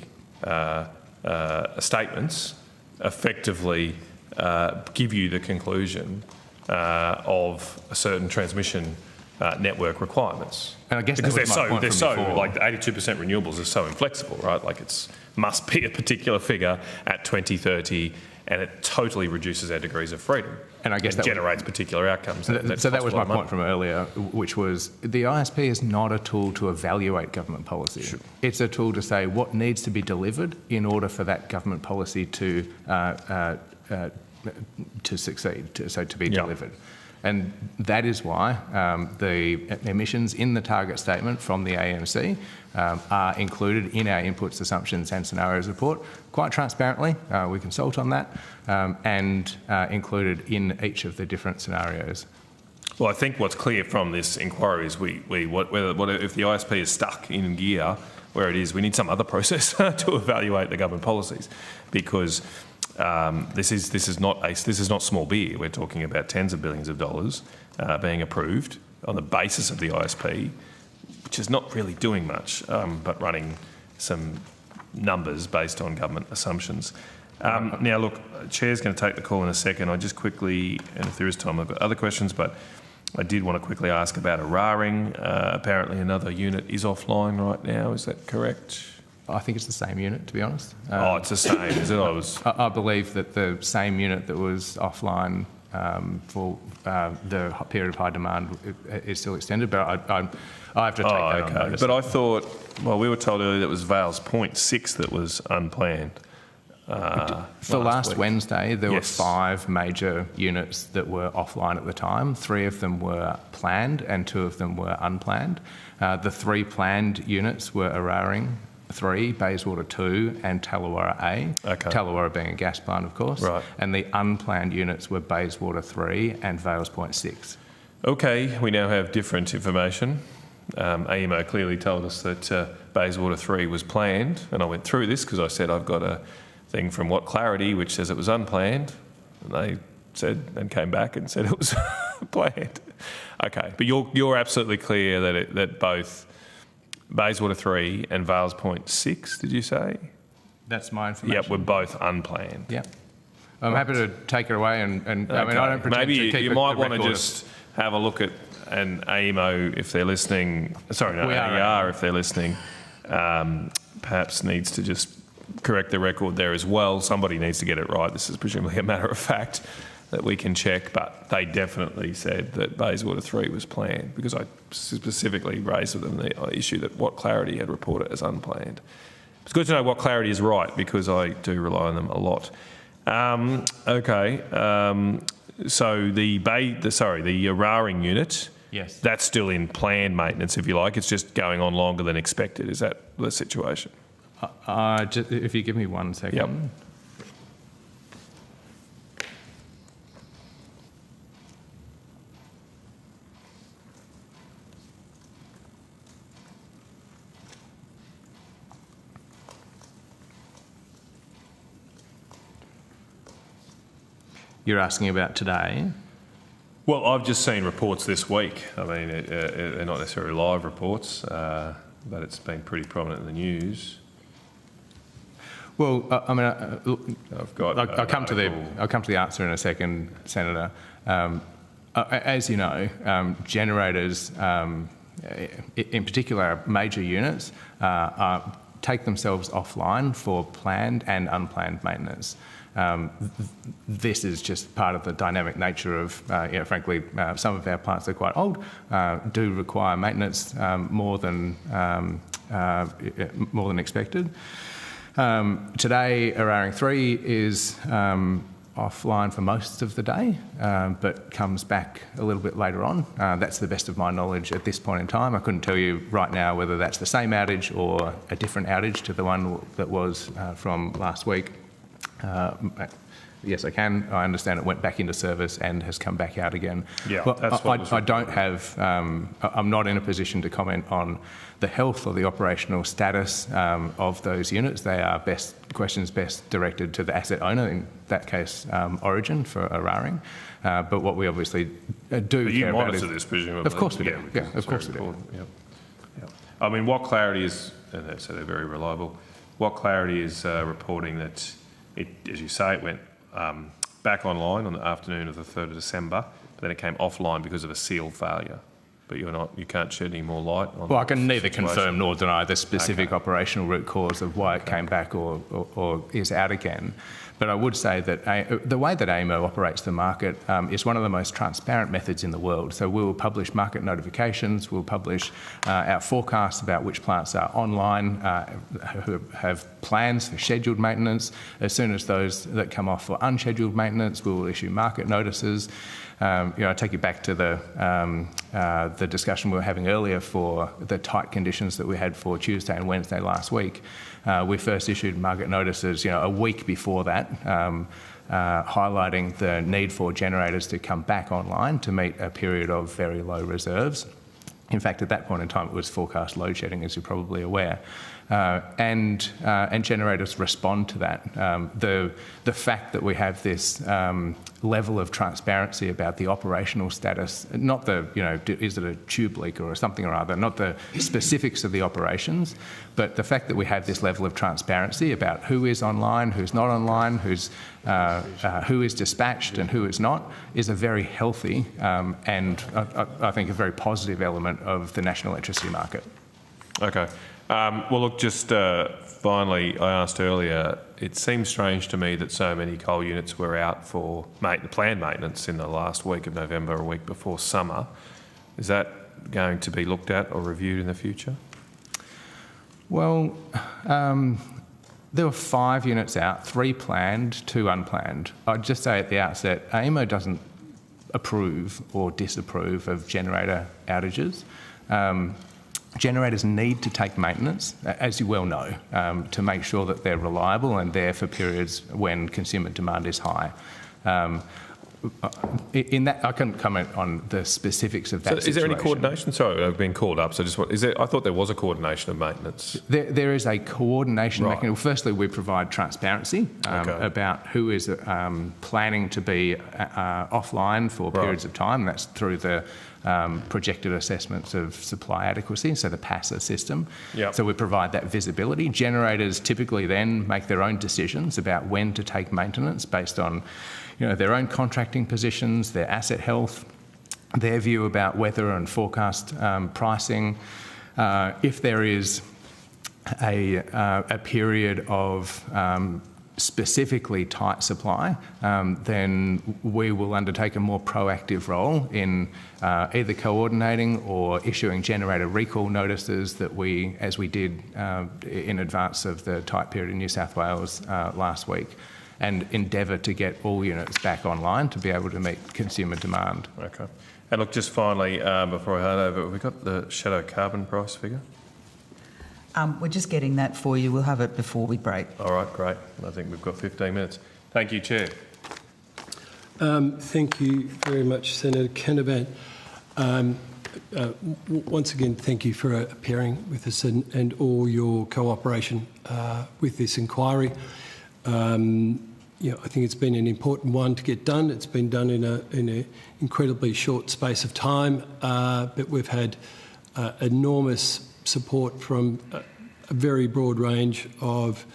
statements effectively give you the conclusion of a certain transmission network requirements. And I guess because they're so before. like 82% renewables are so inflexible, right? Like it must be a particular figure at 2030, and it totally reduces our degrees of freedom. And I guess that generates particular outcomes. So that was my point from earlier, which was the ISP is not a tool to evaluate government policy. Sure. It's a tool to say what needs to be delivered in order for that government policy to succeed, to be delivered. And that is why the emissions in the target statement from the AEMC are included in our inputs, assumptions and scenarios report quite transparently. We consult on that and included in each of the different scenarios. Well, I think what's clear from this inquiry is if the ISP is stuck in gear where it is, we need some other process to evaluate the government policies, because this is not small beer. We're talking about tens of billions of dollars being approved on the basis of the ISP, which is not really doing much, but running some numbers based on government assumptions. Now, look, Chair's going to take the call in a second. I just quickly, and if there is time, I've got other questions, but I did want to quickly ask about Eraring. Apparently another unit is offline right now. Is that correct? I think it's the same unit, to be honest. It's the same, is it? I believe that the same unit that was offline for the period of high demand is still extended, but I have to take that on notice. But I thought, well, we were told earlier that it was Vale's Point 6 that was unplanned. For last Wednesday, there were 5 major units that were offline at the time. 3 of them were planned and 2 of them were unplanned. The 3 planned units were Eraring 3, Bayswater 2 and Tallawarra A. Okay. Tallawarra being a gas plant, of course. Right. And the unplanned units were Bayswater 3 and Vales Point 6. Okay, we now have different information. AEMO clearly told us that Bayswater 3 was planned, and I went through this because I said I've got a thing from What Clarity which says it was unplanned, and they said and came back and said it was planned. Okay, but you're absolutely clear that both Bayswater 3 and Vales Point 6, did you say? That's my information. Yep, were both unplanned. Yep. I'm happy to take it away and I mean, I don't pretend maybe to keep you might want to just have a look at an AEMO if they're listening. Sorry, no, AER if they're listening. Perhaps needs to just correct the record there as well. Somebody needs to get it right. This is presumably a matter of fact. that we can check, but they definitely said that Bayswater 3 was planned, because I specifically raised with them the issue that What Clarity had reported as unplanned. It's good to know What Clarity is right, because I do rely on them a lot. So the Raring unit, yes, that's still in planned maintenance, if you like. It's just going on longer than expected. Is that the situation? If you give me 1 second. Yep. You're asking about today? Well, I've just seen reports this week. I mean, they're not necessarily live reports, but it's been pretty prominent in the news. Well, I mean, I'll come to the answer in a second, Senator. As you know, generators, in particular major units, take themselves offline for planned and unplanned maintenance. This is just part of the dynamic nature of, frankly, some of our plants are quite old, do require maintenance more than expected. Today, Raring 3 is offline for most of the day, but comes back a little bit later on. That's the best of my knowledge at this point in time. I couldn't tell you right now whether that's the same outage or a different outage to the one that was from last week. Yes, I can. I understand it went back into service and has come back out again. Yeah, well, that's what I don't have. I'm not in a position to comment on the health or the operational status of those units. They are questions best directed to the asset owner, in that case, Origin for Raring. But what we obviously do you care about monitor is, this, presumably. Of course we do. Yeah, of course we do. Yep. I mean, What Clarity is, and so they're very reliable. What Clarity is reporting that it, as you say, it went back online on the afternoon of the 3rd of December, but then it came offline because of a seal failure. But you can't shed any more light on. Well, I can neither confirm nor deny the specific operational root cause of why it came back or is out again. But I would say that the way that AEMO operates the market is one of the most transparent methods in the world. So we will publish market notifications, we'll publish our forecasts about which plants are online, who have plans for scheduled maintenance. As soon as those that come off for unscheduled maintenance, we will issue market notices. I take you back to the discussion we were having earlier for the tight conditions that we had for Tuesday and Wednesday last week. We first issued market notices, a week before that, highlighting the need for generators to come back online to meet a period of very low reserves. In fact, at that point in time, it was forecast load shedding, as you're probably aware. And generators respond to that. The fact that we have this level of transparency about the operational status, not the, is it a tube leak or something or other, not the specifics of the operations, but the fact that we have this level of transparency about who is online, who's not online, who is dispatched and who is not, is a very healthy and I think a very positive element of the national electricity market. Okay. Well, look, just finally, I asked earlier, it seems strange to me that so many coal units were out for planned maintenance in the last week of November, a week before summer. Is that going to be looked at or reviewed in the future? Well, there were 5 units out, 3 planned, 2 unplanned. I'd just say at the outset, AEMO doesn't approve or disapprove of generator outages. Generators need to take maintenance, as you well know, to make sure that they're reliable and there for periods when consumer demand is high. In that, I couldn't comment on the specifics of that situation. Is there any coordination? Sorry, I've been called up. So I thought there was a coordination of maintenance. There is a coordination mechanism. Firstly, we provide transparency about who is planning to be offline for periods of time. That's through the projected assessments of supply adequacy, so the PASA system. Yep. So we provide that visibility. Generators typically then make their own decisions about when to take maintenance based on their own contracting positions, their asset health, their view about weather and forecast pricing. If there is a period of specifically tight supply, then we will undertake a more proactive role in either coordinating or issuing generator recall notices that as we did in advance of the tight period in New South Wales last week, and endeavour to get all units back online to be able to meet consumer demand. Okay. And look, just finally, before I hand over, have we got the shadow carbon price figure? We're just getting that for you. We'll have it before we break. All right, great. I think we've got 15 minutes. Thank you, Chair. Thank you very much, Senator Canavan. Once again, thank you for appearing with us and all your cooperation with this inquiry. I think it's been an important one to get done. It's been done in an incredibly short space of time, but we've had enormous support from a very broad range of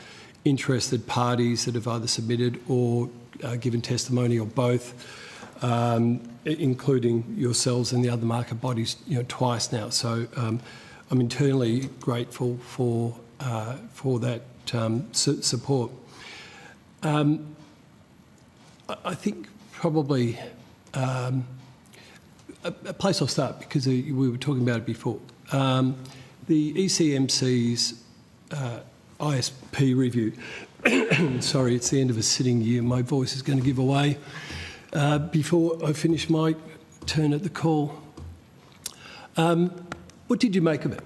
interested parties that have either submitted or given testimony or both, including yourselves and the other market bodies, twice now. So I'm eternally grateful for that support. I think probably a place I'll start, because we were talking about it before. The ACCC's ISP review, sorry, it's the end of a sitting year, my voice is going to give away before I finish my turn at the call. What did you make of it?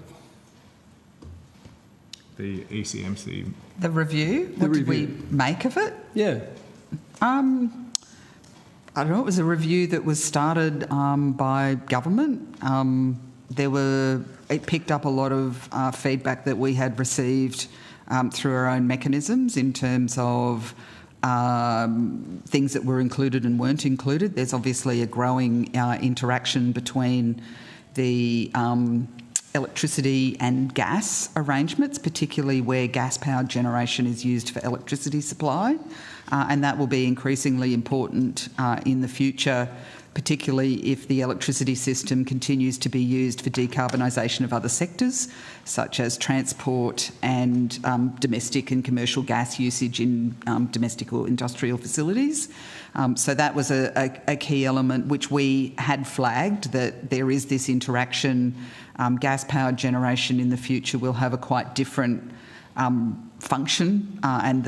The ACCC. The review? What did we make of it? Yeah. I don't know, it was a review that was started by government. It picked up a lot of feedback that we had received through our own mechanisms in terms of things that were included and weren't included. There's obviously a growing interaction between the electricity and gas arrangements, particularly where gas-powered generation is used for electricity supply, and that will be increasingly important in the future, particularly if the electricity system continues to be used for decarbonisation of other sectors, such as transport and domestic and commercial gas usage in domestic or industrial facilities. So that was a key element which we had flagged, that there is this interaction. Gas-powered generation in the future will have a quite different function and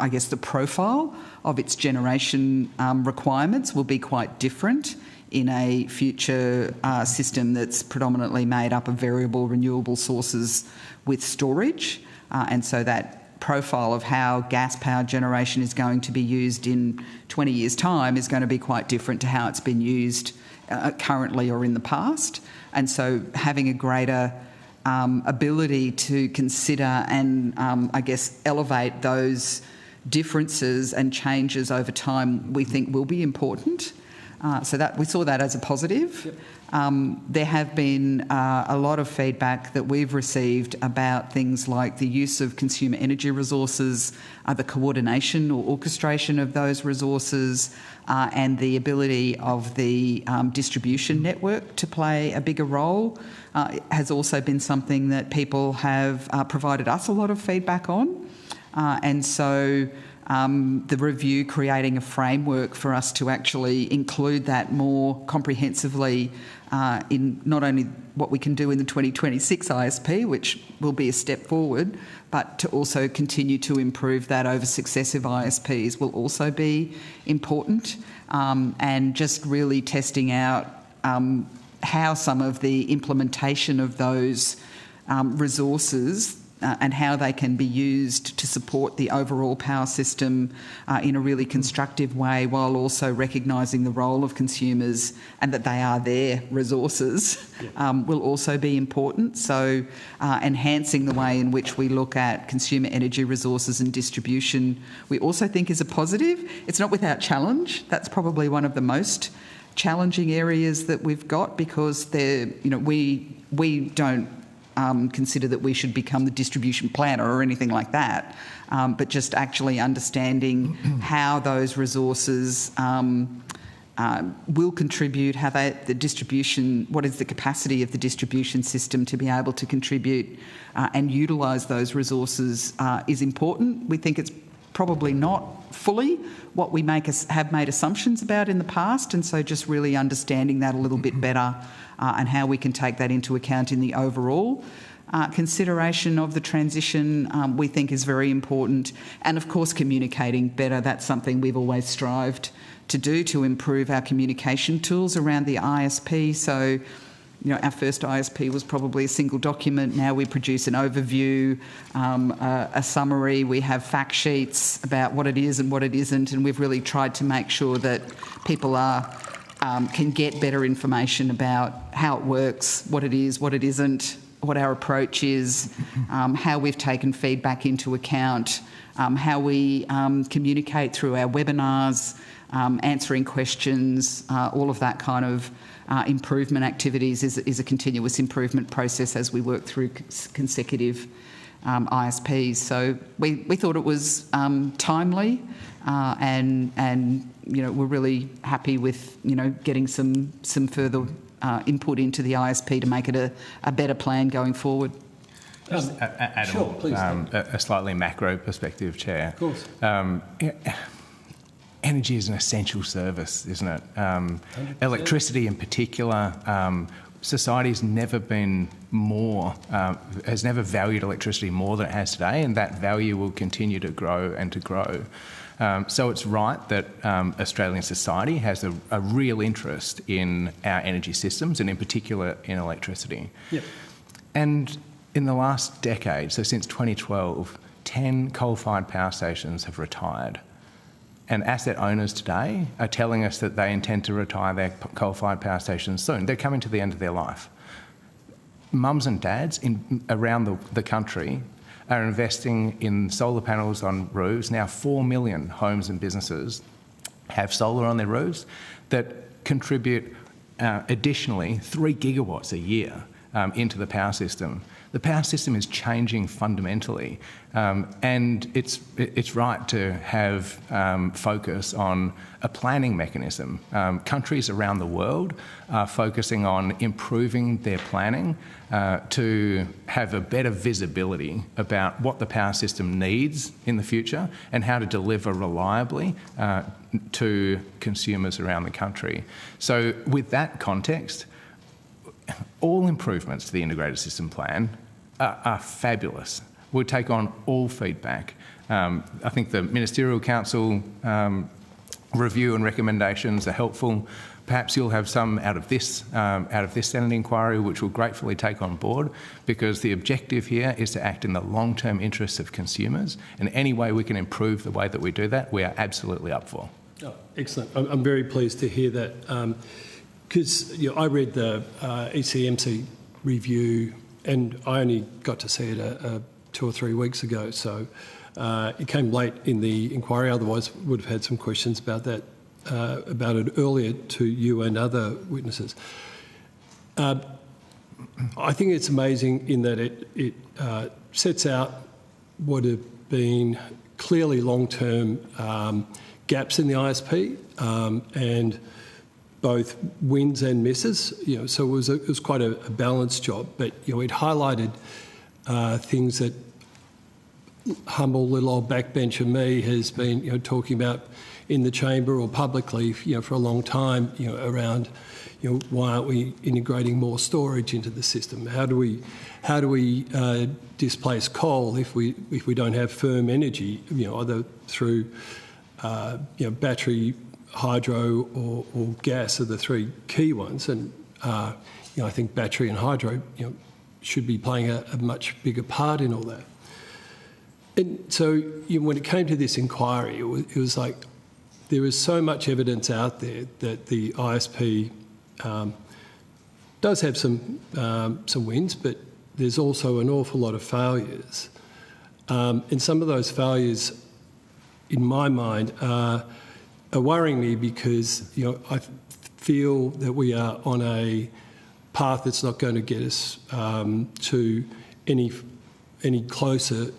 I guess the profile of its generation requirements will be quite different in a future system that's predominantly made up of variable renewable sources with storage. And so that profile of how gas-powered generation is going to be used in 20 years' time is going to be quite different to how it's been used currently or in the past. And so having a greater ability to consider and, I guess, elevate those differences and changes over time, we think will be important. So that we saw that as a positive. Yep. There have been a lot of feedback that we've received about things like the use of consumer energy resources, the coordination or orchestration of those resources, and the ability of the distribution network to play a bigger role has also been something that people have provided us a lot of feedback on. And so the review creating a framework for us to actually include that more comprehensively in not only what we can do in the 2026 ISP, which will be a step forward, but to also continue to improve that over successive ISPs will also be important, and just really testing out how some of the implementation of those resources and how they can be used to support the overall power system in a really constructive way, while also recognising the role of consumers and that they are their resources, will also be important. So enhancing the way in which we look at consumer energy resources and distribution, we also think is a positive. It's not without challenge. That's probably one of the most challenging areas that we've got, because we don't consider that we should become the distribution planner or anything like that, but just actually understanding how those resources will contribute, how the distribution, what is the capacity of the distribution system to be able to contribute and utilise those resources is important. We think it's probably not fully what we have made assumptions about in the past, and so just really understanding that a little bit better and how we can take that into account in the overall consideration of the transition we think is very important. And of course communicating better, that's something we've always strived to do, to improve our communication tools around the ISP. So, you know, our first ISP was probably a single document. Now we produce an overview, a summary. We have fact sheets about what it is and what it isn't, and we've really tried to make sure that people can get better information about how it works, what it is, what it isn't, what our approach is, how we've taken feedback into account, how we communicate through our webinars, answering questions, all of that kind of improvement activities is a continuous improvement process as we work through consecutive ISPs. So we thought it was timely, and you know, we're really happy with, you know, getting some further input into the ISP to make it a better plan going forward. Adam, sure, please. A slightly macro perspective, Chair. Of course. Energy is an essential service, isn't it? Electricity in particular, society's never been more, has never valued electricity more than it has today, and that value will continue to grow and to grow. So it's right that Australian society has a real interest in our energy systems and in particular in electricity. Yep. And in the last decade, so since 2012, 10 coal-fired power stations have retired. And asset owners today are telling us that they intend to retire their coal-fired power stations soon. They're coming to the end of their life. Mums and dads around the country are investing in solar panels on roofs. Now 4 million homes and businesses have solar on their roofs that contribute additionally 3 gigawatts a year into the power system. The power system is changing fundamentally, and it's right to have focus on a planning mechanism. Countries around the world are focusing on improving their planning to have a better visibility about what the power system needs in the future and how to deliver reliably to consumers around the country. So with that context, all improvements to the integrated system plan are fabulous. We'll take on all feedback. I think the Ministerial Council review and recommendations are helpful. Perhaps you'll have some out of this Senate inquiry, which we'll gratefully take on board, because the objective here is to act in the long-term interests of consumers, and any way we can improve the way that we do that, we are absolutely up for. Oh, excellent. I'm very pleased to hear that. Because I read the ACCC review, and I only got to see it 2 or 3 weeks ago, so it came late in the inquiry. Otherwise, would have had some questions about that, about it earlier to you and other witnesses. I think it's amazing in that it sets out what have been clearly long-term gaps in the ISP, and both wins and misses, so it was quite a balanced job. But it highlighted things that humble little old backbencher me has been talking about in the chamber or publicly for a long time around why aren't we integrating more storage into the system? How do we displace coal if we don't have firm energy? Either through battery, hydro or gas are the 3 key ones, and I think battery and hydro should be playing a much bigger part in all that. And so when it came to this inquiry, it was like there is so much evidence out there that the ISP does have some wins, but there's also an awful lot of failures, and some of those failures, in my mind, are worrying me because I feel that we are on a path that's not going to get us to any closer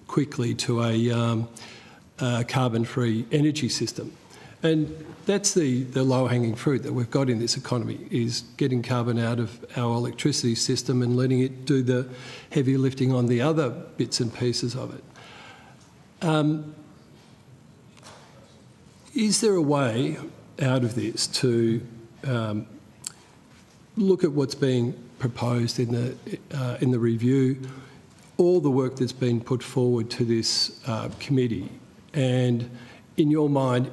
quickly to a carbon-free energy system. And that's the low-hanging fruit that we've got in this economy, is getting carbon out of our electricity system and letting it do the heavy lifting on the other bits and pieces of it. is there a way out of this to look at what's being proposed in the review, all the work that's been put forward to this committee, and in your mind,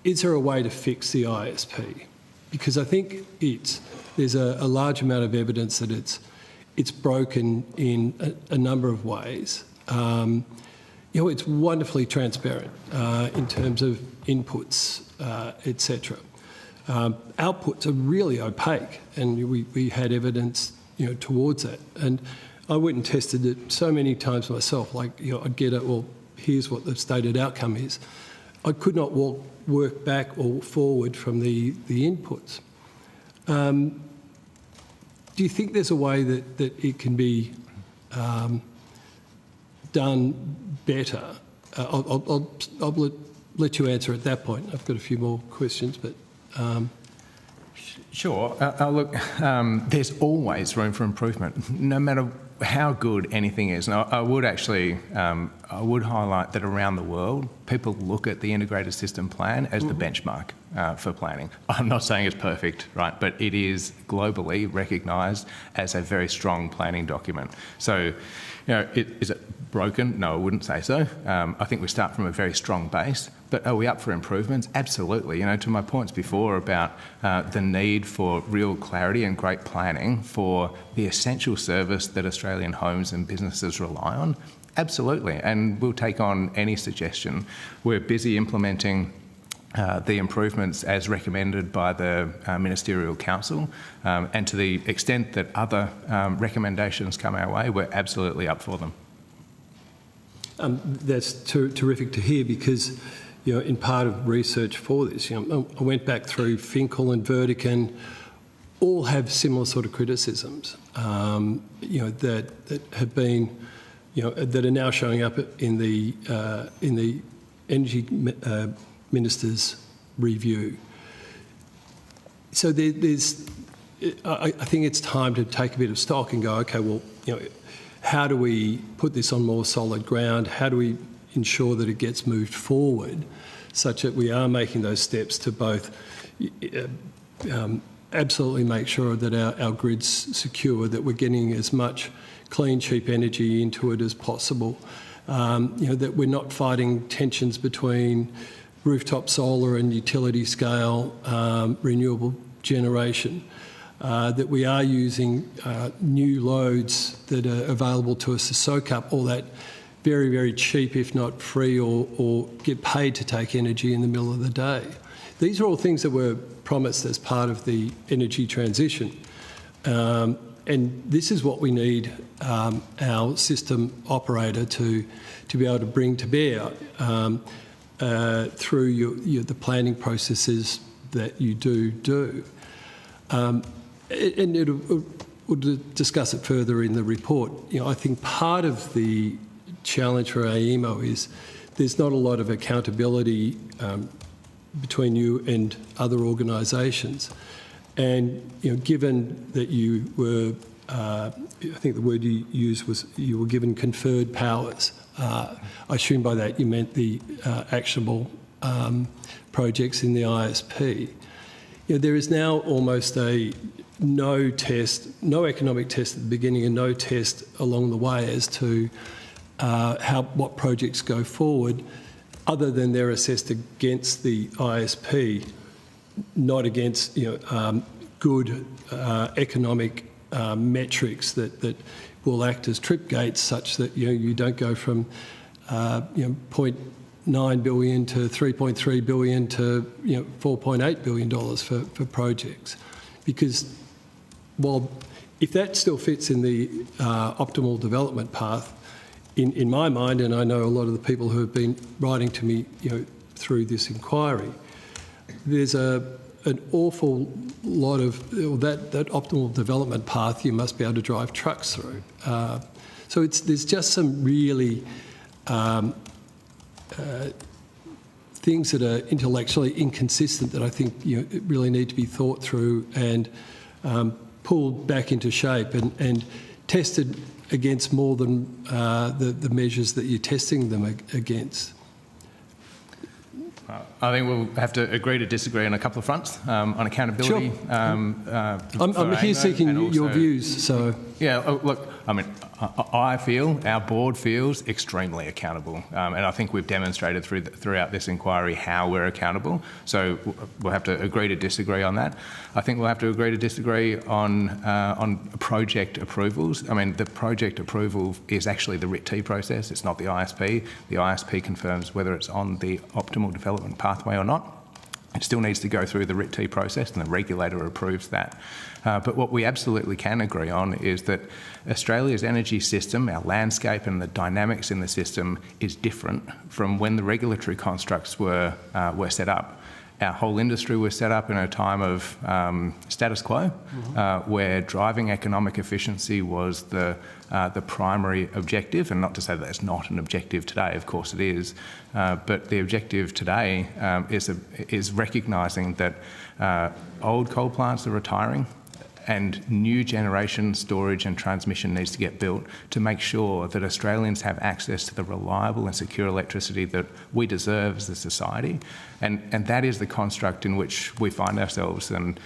is there a way to fix the ISP? Because I think there's a large amount of evidence that it's broken in a number of ways. It's wonderfully transparent in terms of inputs, etc. Outputs are really opaque, and we had evidence, towards that. And I went and tested it so many times myself. I'd get it. Well, here's what the stated outcome is. I could not work back or forward from the inputs. Do you think there's a way that it can be done better? I'll let you answer at that point. I've got a few more questions, but... Sure. Look, there's always room for improvement, no matter how good anything is. And I would actually, I would highlight that around the world, people look at the integrated system plan as the benchmark for planning. I'm not saying it's perfect, right, but it is globally recognised as a very strong planning document. So, is it broken? No, I wouldn't say so. I think we start from a very strong base. But are we up for improvements? Absolutely. To my points before about the need for real clarity and great planning for the essential service that Australian homes and businesses rely on, absolutely. And we'll take on any suggestion. We're busy implementing the improvements as recommended by the Ministerial Council, and to the extent that other recommendations come our way, we're absolutely up for them. That's terrific to hear, because in part of research for this, I went back through Finkel and Vertican, all have similar sort of criticisms, that have been, that are now showing up in the Energy Minister's review. So I think it's time to take a bit of stock and go, okay, well, how do we put this on more solid ground? How do we ensure that it gets moved forward such that we are making those steps to both absolutely make sure that our grid's secure, that we're getting as much clean, cheap energy into it as possible, that we're not fighting tensions between rooftop solar and utility scale renewable generation, that we are using new loads that are available to us to soak up all that very, very cheap, if not free, or get paid to take energy in the middle of the day. These are all things that were promised as part of the energy transition. And this is what we need our system operator to be able to bring to bear through the planning processes that you do. And we'll discuss it further in the report. I think part of the challenge for AEMO is there's not a lot of accountability between you and other organisations. And given that you were, I think the word you used was you were given conferred powers. I assume by that you meant the actionable projects in the ISP. There is now almost a no economic test at the beginning and no test along the way as to what projects go forward, other than they're assessed against the ISP, not against good economic metrics that will act as trip gates, such that you don't go from 0.9 billion to 3.3 billion to $4.8 billion for projects, because if that still fits in the optimal development path, in my mind, and I know a lot of the people who have been writing to me through this inquiry, there's an awful lot of that optimal development path you must be able to drive trucks through. So there's just some really things that are intellectually inconsistent that I think really need to be thought through and pulled back into shape and tested against more than the measures that you're testing them against. I think we'll have to agree to disagree on a couple of fronts. On accountability. Sure. I'm here seeking your views, so... Yeah, look, I mean, I feel, our board feels extremely accountable, and I think we've demonstrated throughout this inquiry how we're accountable. So we'll have to agree to disagree on that. I think we'll have to agree to disagree on project approvals. I mean, the project approval is actually the RIT-T process. It's not the ISP. The ISP confirms whether it's on the optimal development pathway or not. It still needs to go through the RIT-T process, and the regulator approves that. But what we absolutely can agree on is that Australia's energy system, our landscape and the dynamics in the system is different from when the regulatory constructs were set up. Our whole industry was set up in a time of status quo, where driving economic efficiency was the primary objective, and not to say that it's not an objective today, of course it is, but the objective today is recognising that old coal plants are retiring, and new generation storage and transmission needs to get built to make sure that Australians have access to the reliable and secure electricity that we deserve as a society. And that is the construct in which we find ourselves. And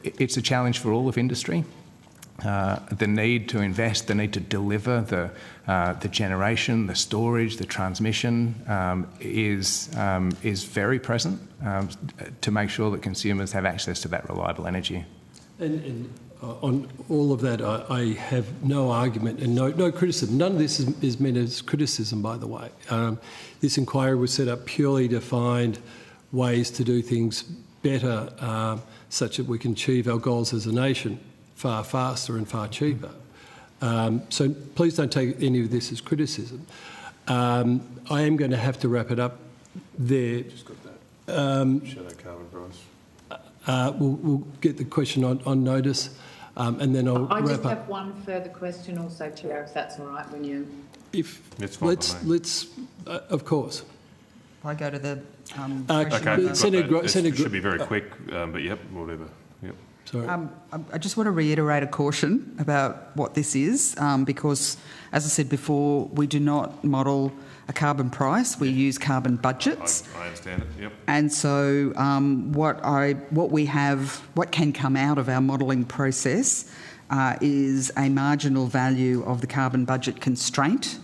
it's a challenge for all of industry. The need to invest, the need to deliver the generation, the storage, the transmission is very present to make sure that consumers have access to that reliable energy. And on all of that, I have no argument and no criticism. None of this is meant as criticism, by the way. This inquiry was set up purely to find ways to do things better, such that we can achieve our goals as a nation far faster and far cheaper. So please don't take any of this as criticism. I am going to have to wrap it up there. Just got that. Shadow carbon price. We'll get the question on notice, and then I'll I wrap just up. have one further question also, Chair, if that's all right, when you... Let's of course. I go to the Okay, Senator it should be very quick, but yep, whatever. Yep. Sorry. I just want to reiterate a caution about what this is, because, as I said before, we do not model a carbon price. We use carbon budgets. I understand it. Yep. And so, what can come out of our modelling process is a marginal value of the carbon budget constraint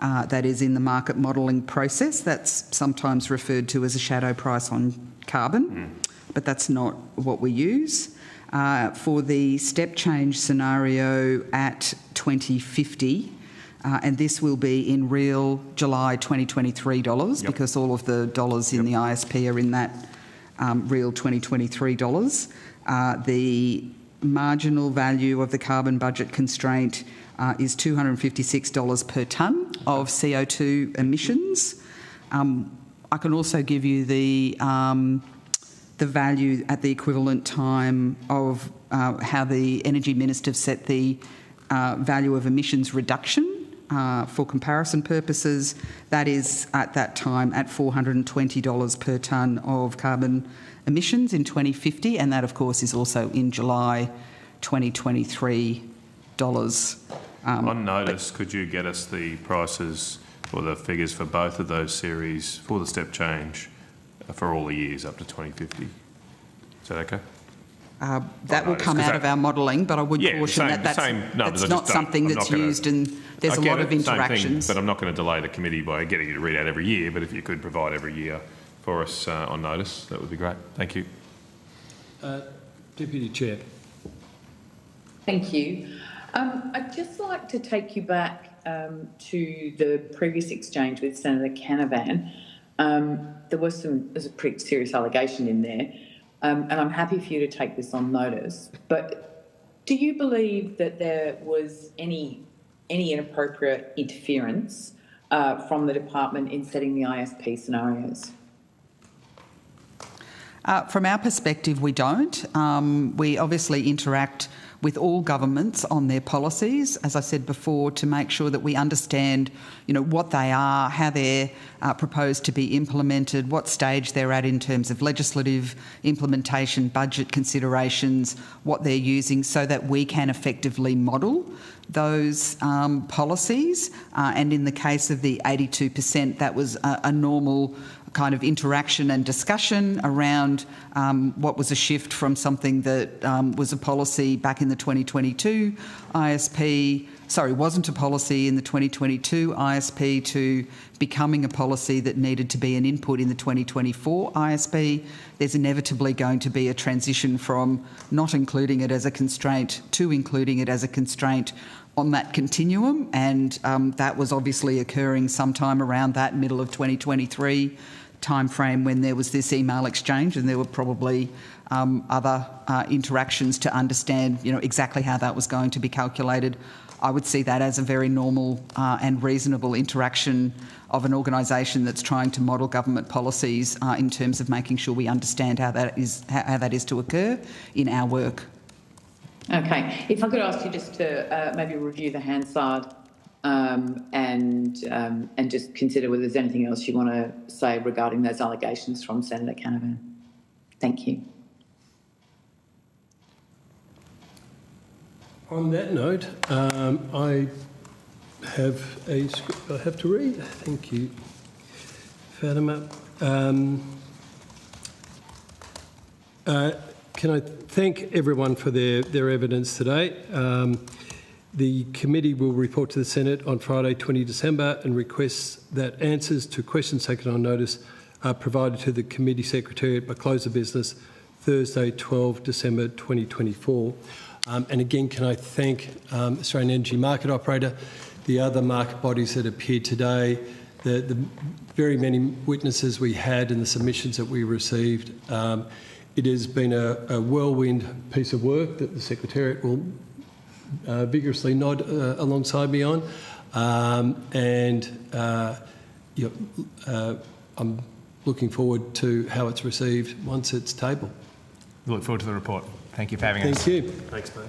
that is in the market modelling process. That's sometimes referred to as a shadow price on carbon, but that's not what we use. For the step change scenario at 2050, and this will be in real July 2023 dollars, because all of the dollars in the ISP are in that real 2023 dollars. The marginal value of the carbon budget constraint is $256 per tonne of CO2 emissions. I can also give you the value at the equivalent time of how the Energy Minister set the value of emissions reduction for comparison purposes. That is at that time at $420 per tonne of carbon emissions in 2050, and that of course is also in July 2023 dollars. On notice, could you get us the prices or the figures for both of those series for the step change for all the years up to 2050? Is that okay? That will come out of our modelling, but I would caution that's not something that's used, and there's a lot of interactions. But I'm not going to delay the committee by getting you to read out every year, but if you could provide every year for us on notice, that would be great. Thank you. Deputy Chair. Thank you. I'd just like to take you back to the previous exchange with Senator Canavan. There's a pretty serious allegation in there, and I'm happy for you to take this on notice. But do you believe that there was any inappropriate interference from the department in setting the ISP scenarios? From our perspective, we don't. We obviously interact with all governments on their policies, as I said before, to make sure that we understand, what they are, how they're proposed to be implemented, what stage they're at in terms of legislative implementation, budget considerations, what they're using, so that we can effectively model those policies. And in the case of the 82%, that was a normal kind of interaction and discussion around what was a shift from something that was a policy back in the 2022 ISP, wasn't a policy in the 2022 ISP to becoming a policy that needed to be an input in the 2024 ISP. There's inevitably going to be a transition from not including it as a constraint to including it as a constraint on that continuum, and that was obviously occurring sometime around that middle of 2023 timeframe when there was this email exchange, and there were probably other interactions to understand, exactly how that was going to be calculated. I would see that as a very normal and reasonable interaction of an organisation that's trying to model government policies in terms of making sure we understand how that is to occur in our work. Okay, if I could ask you just to maybe review the Hansard and just consider whether there's anything else you want to say regarding those allegations from Senator Canavan. Thank you. On that note, I have a script I have to read. Thank you, Fatima. Can I thank everyone for their evidence today? The committee will report to the Senate on Friday, 20 December, and requests that answers to questions taken on notice are provided to the committee secretariat by close of business Thursday, 12 December 2024. And again, can I thank Australian Energy Market Operator, the other market bodies that appeared today, the very many witnesses we had and the submissions that we received. It has been a whirlwind piece of work that the Secretariat will vigorously nod alongside me on. I'm looking forward to how it's received once it's tabled. We look forward to the report. Thank you for having us. Thank you. Thanks, mate.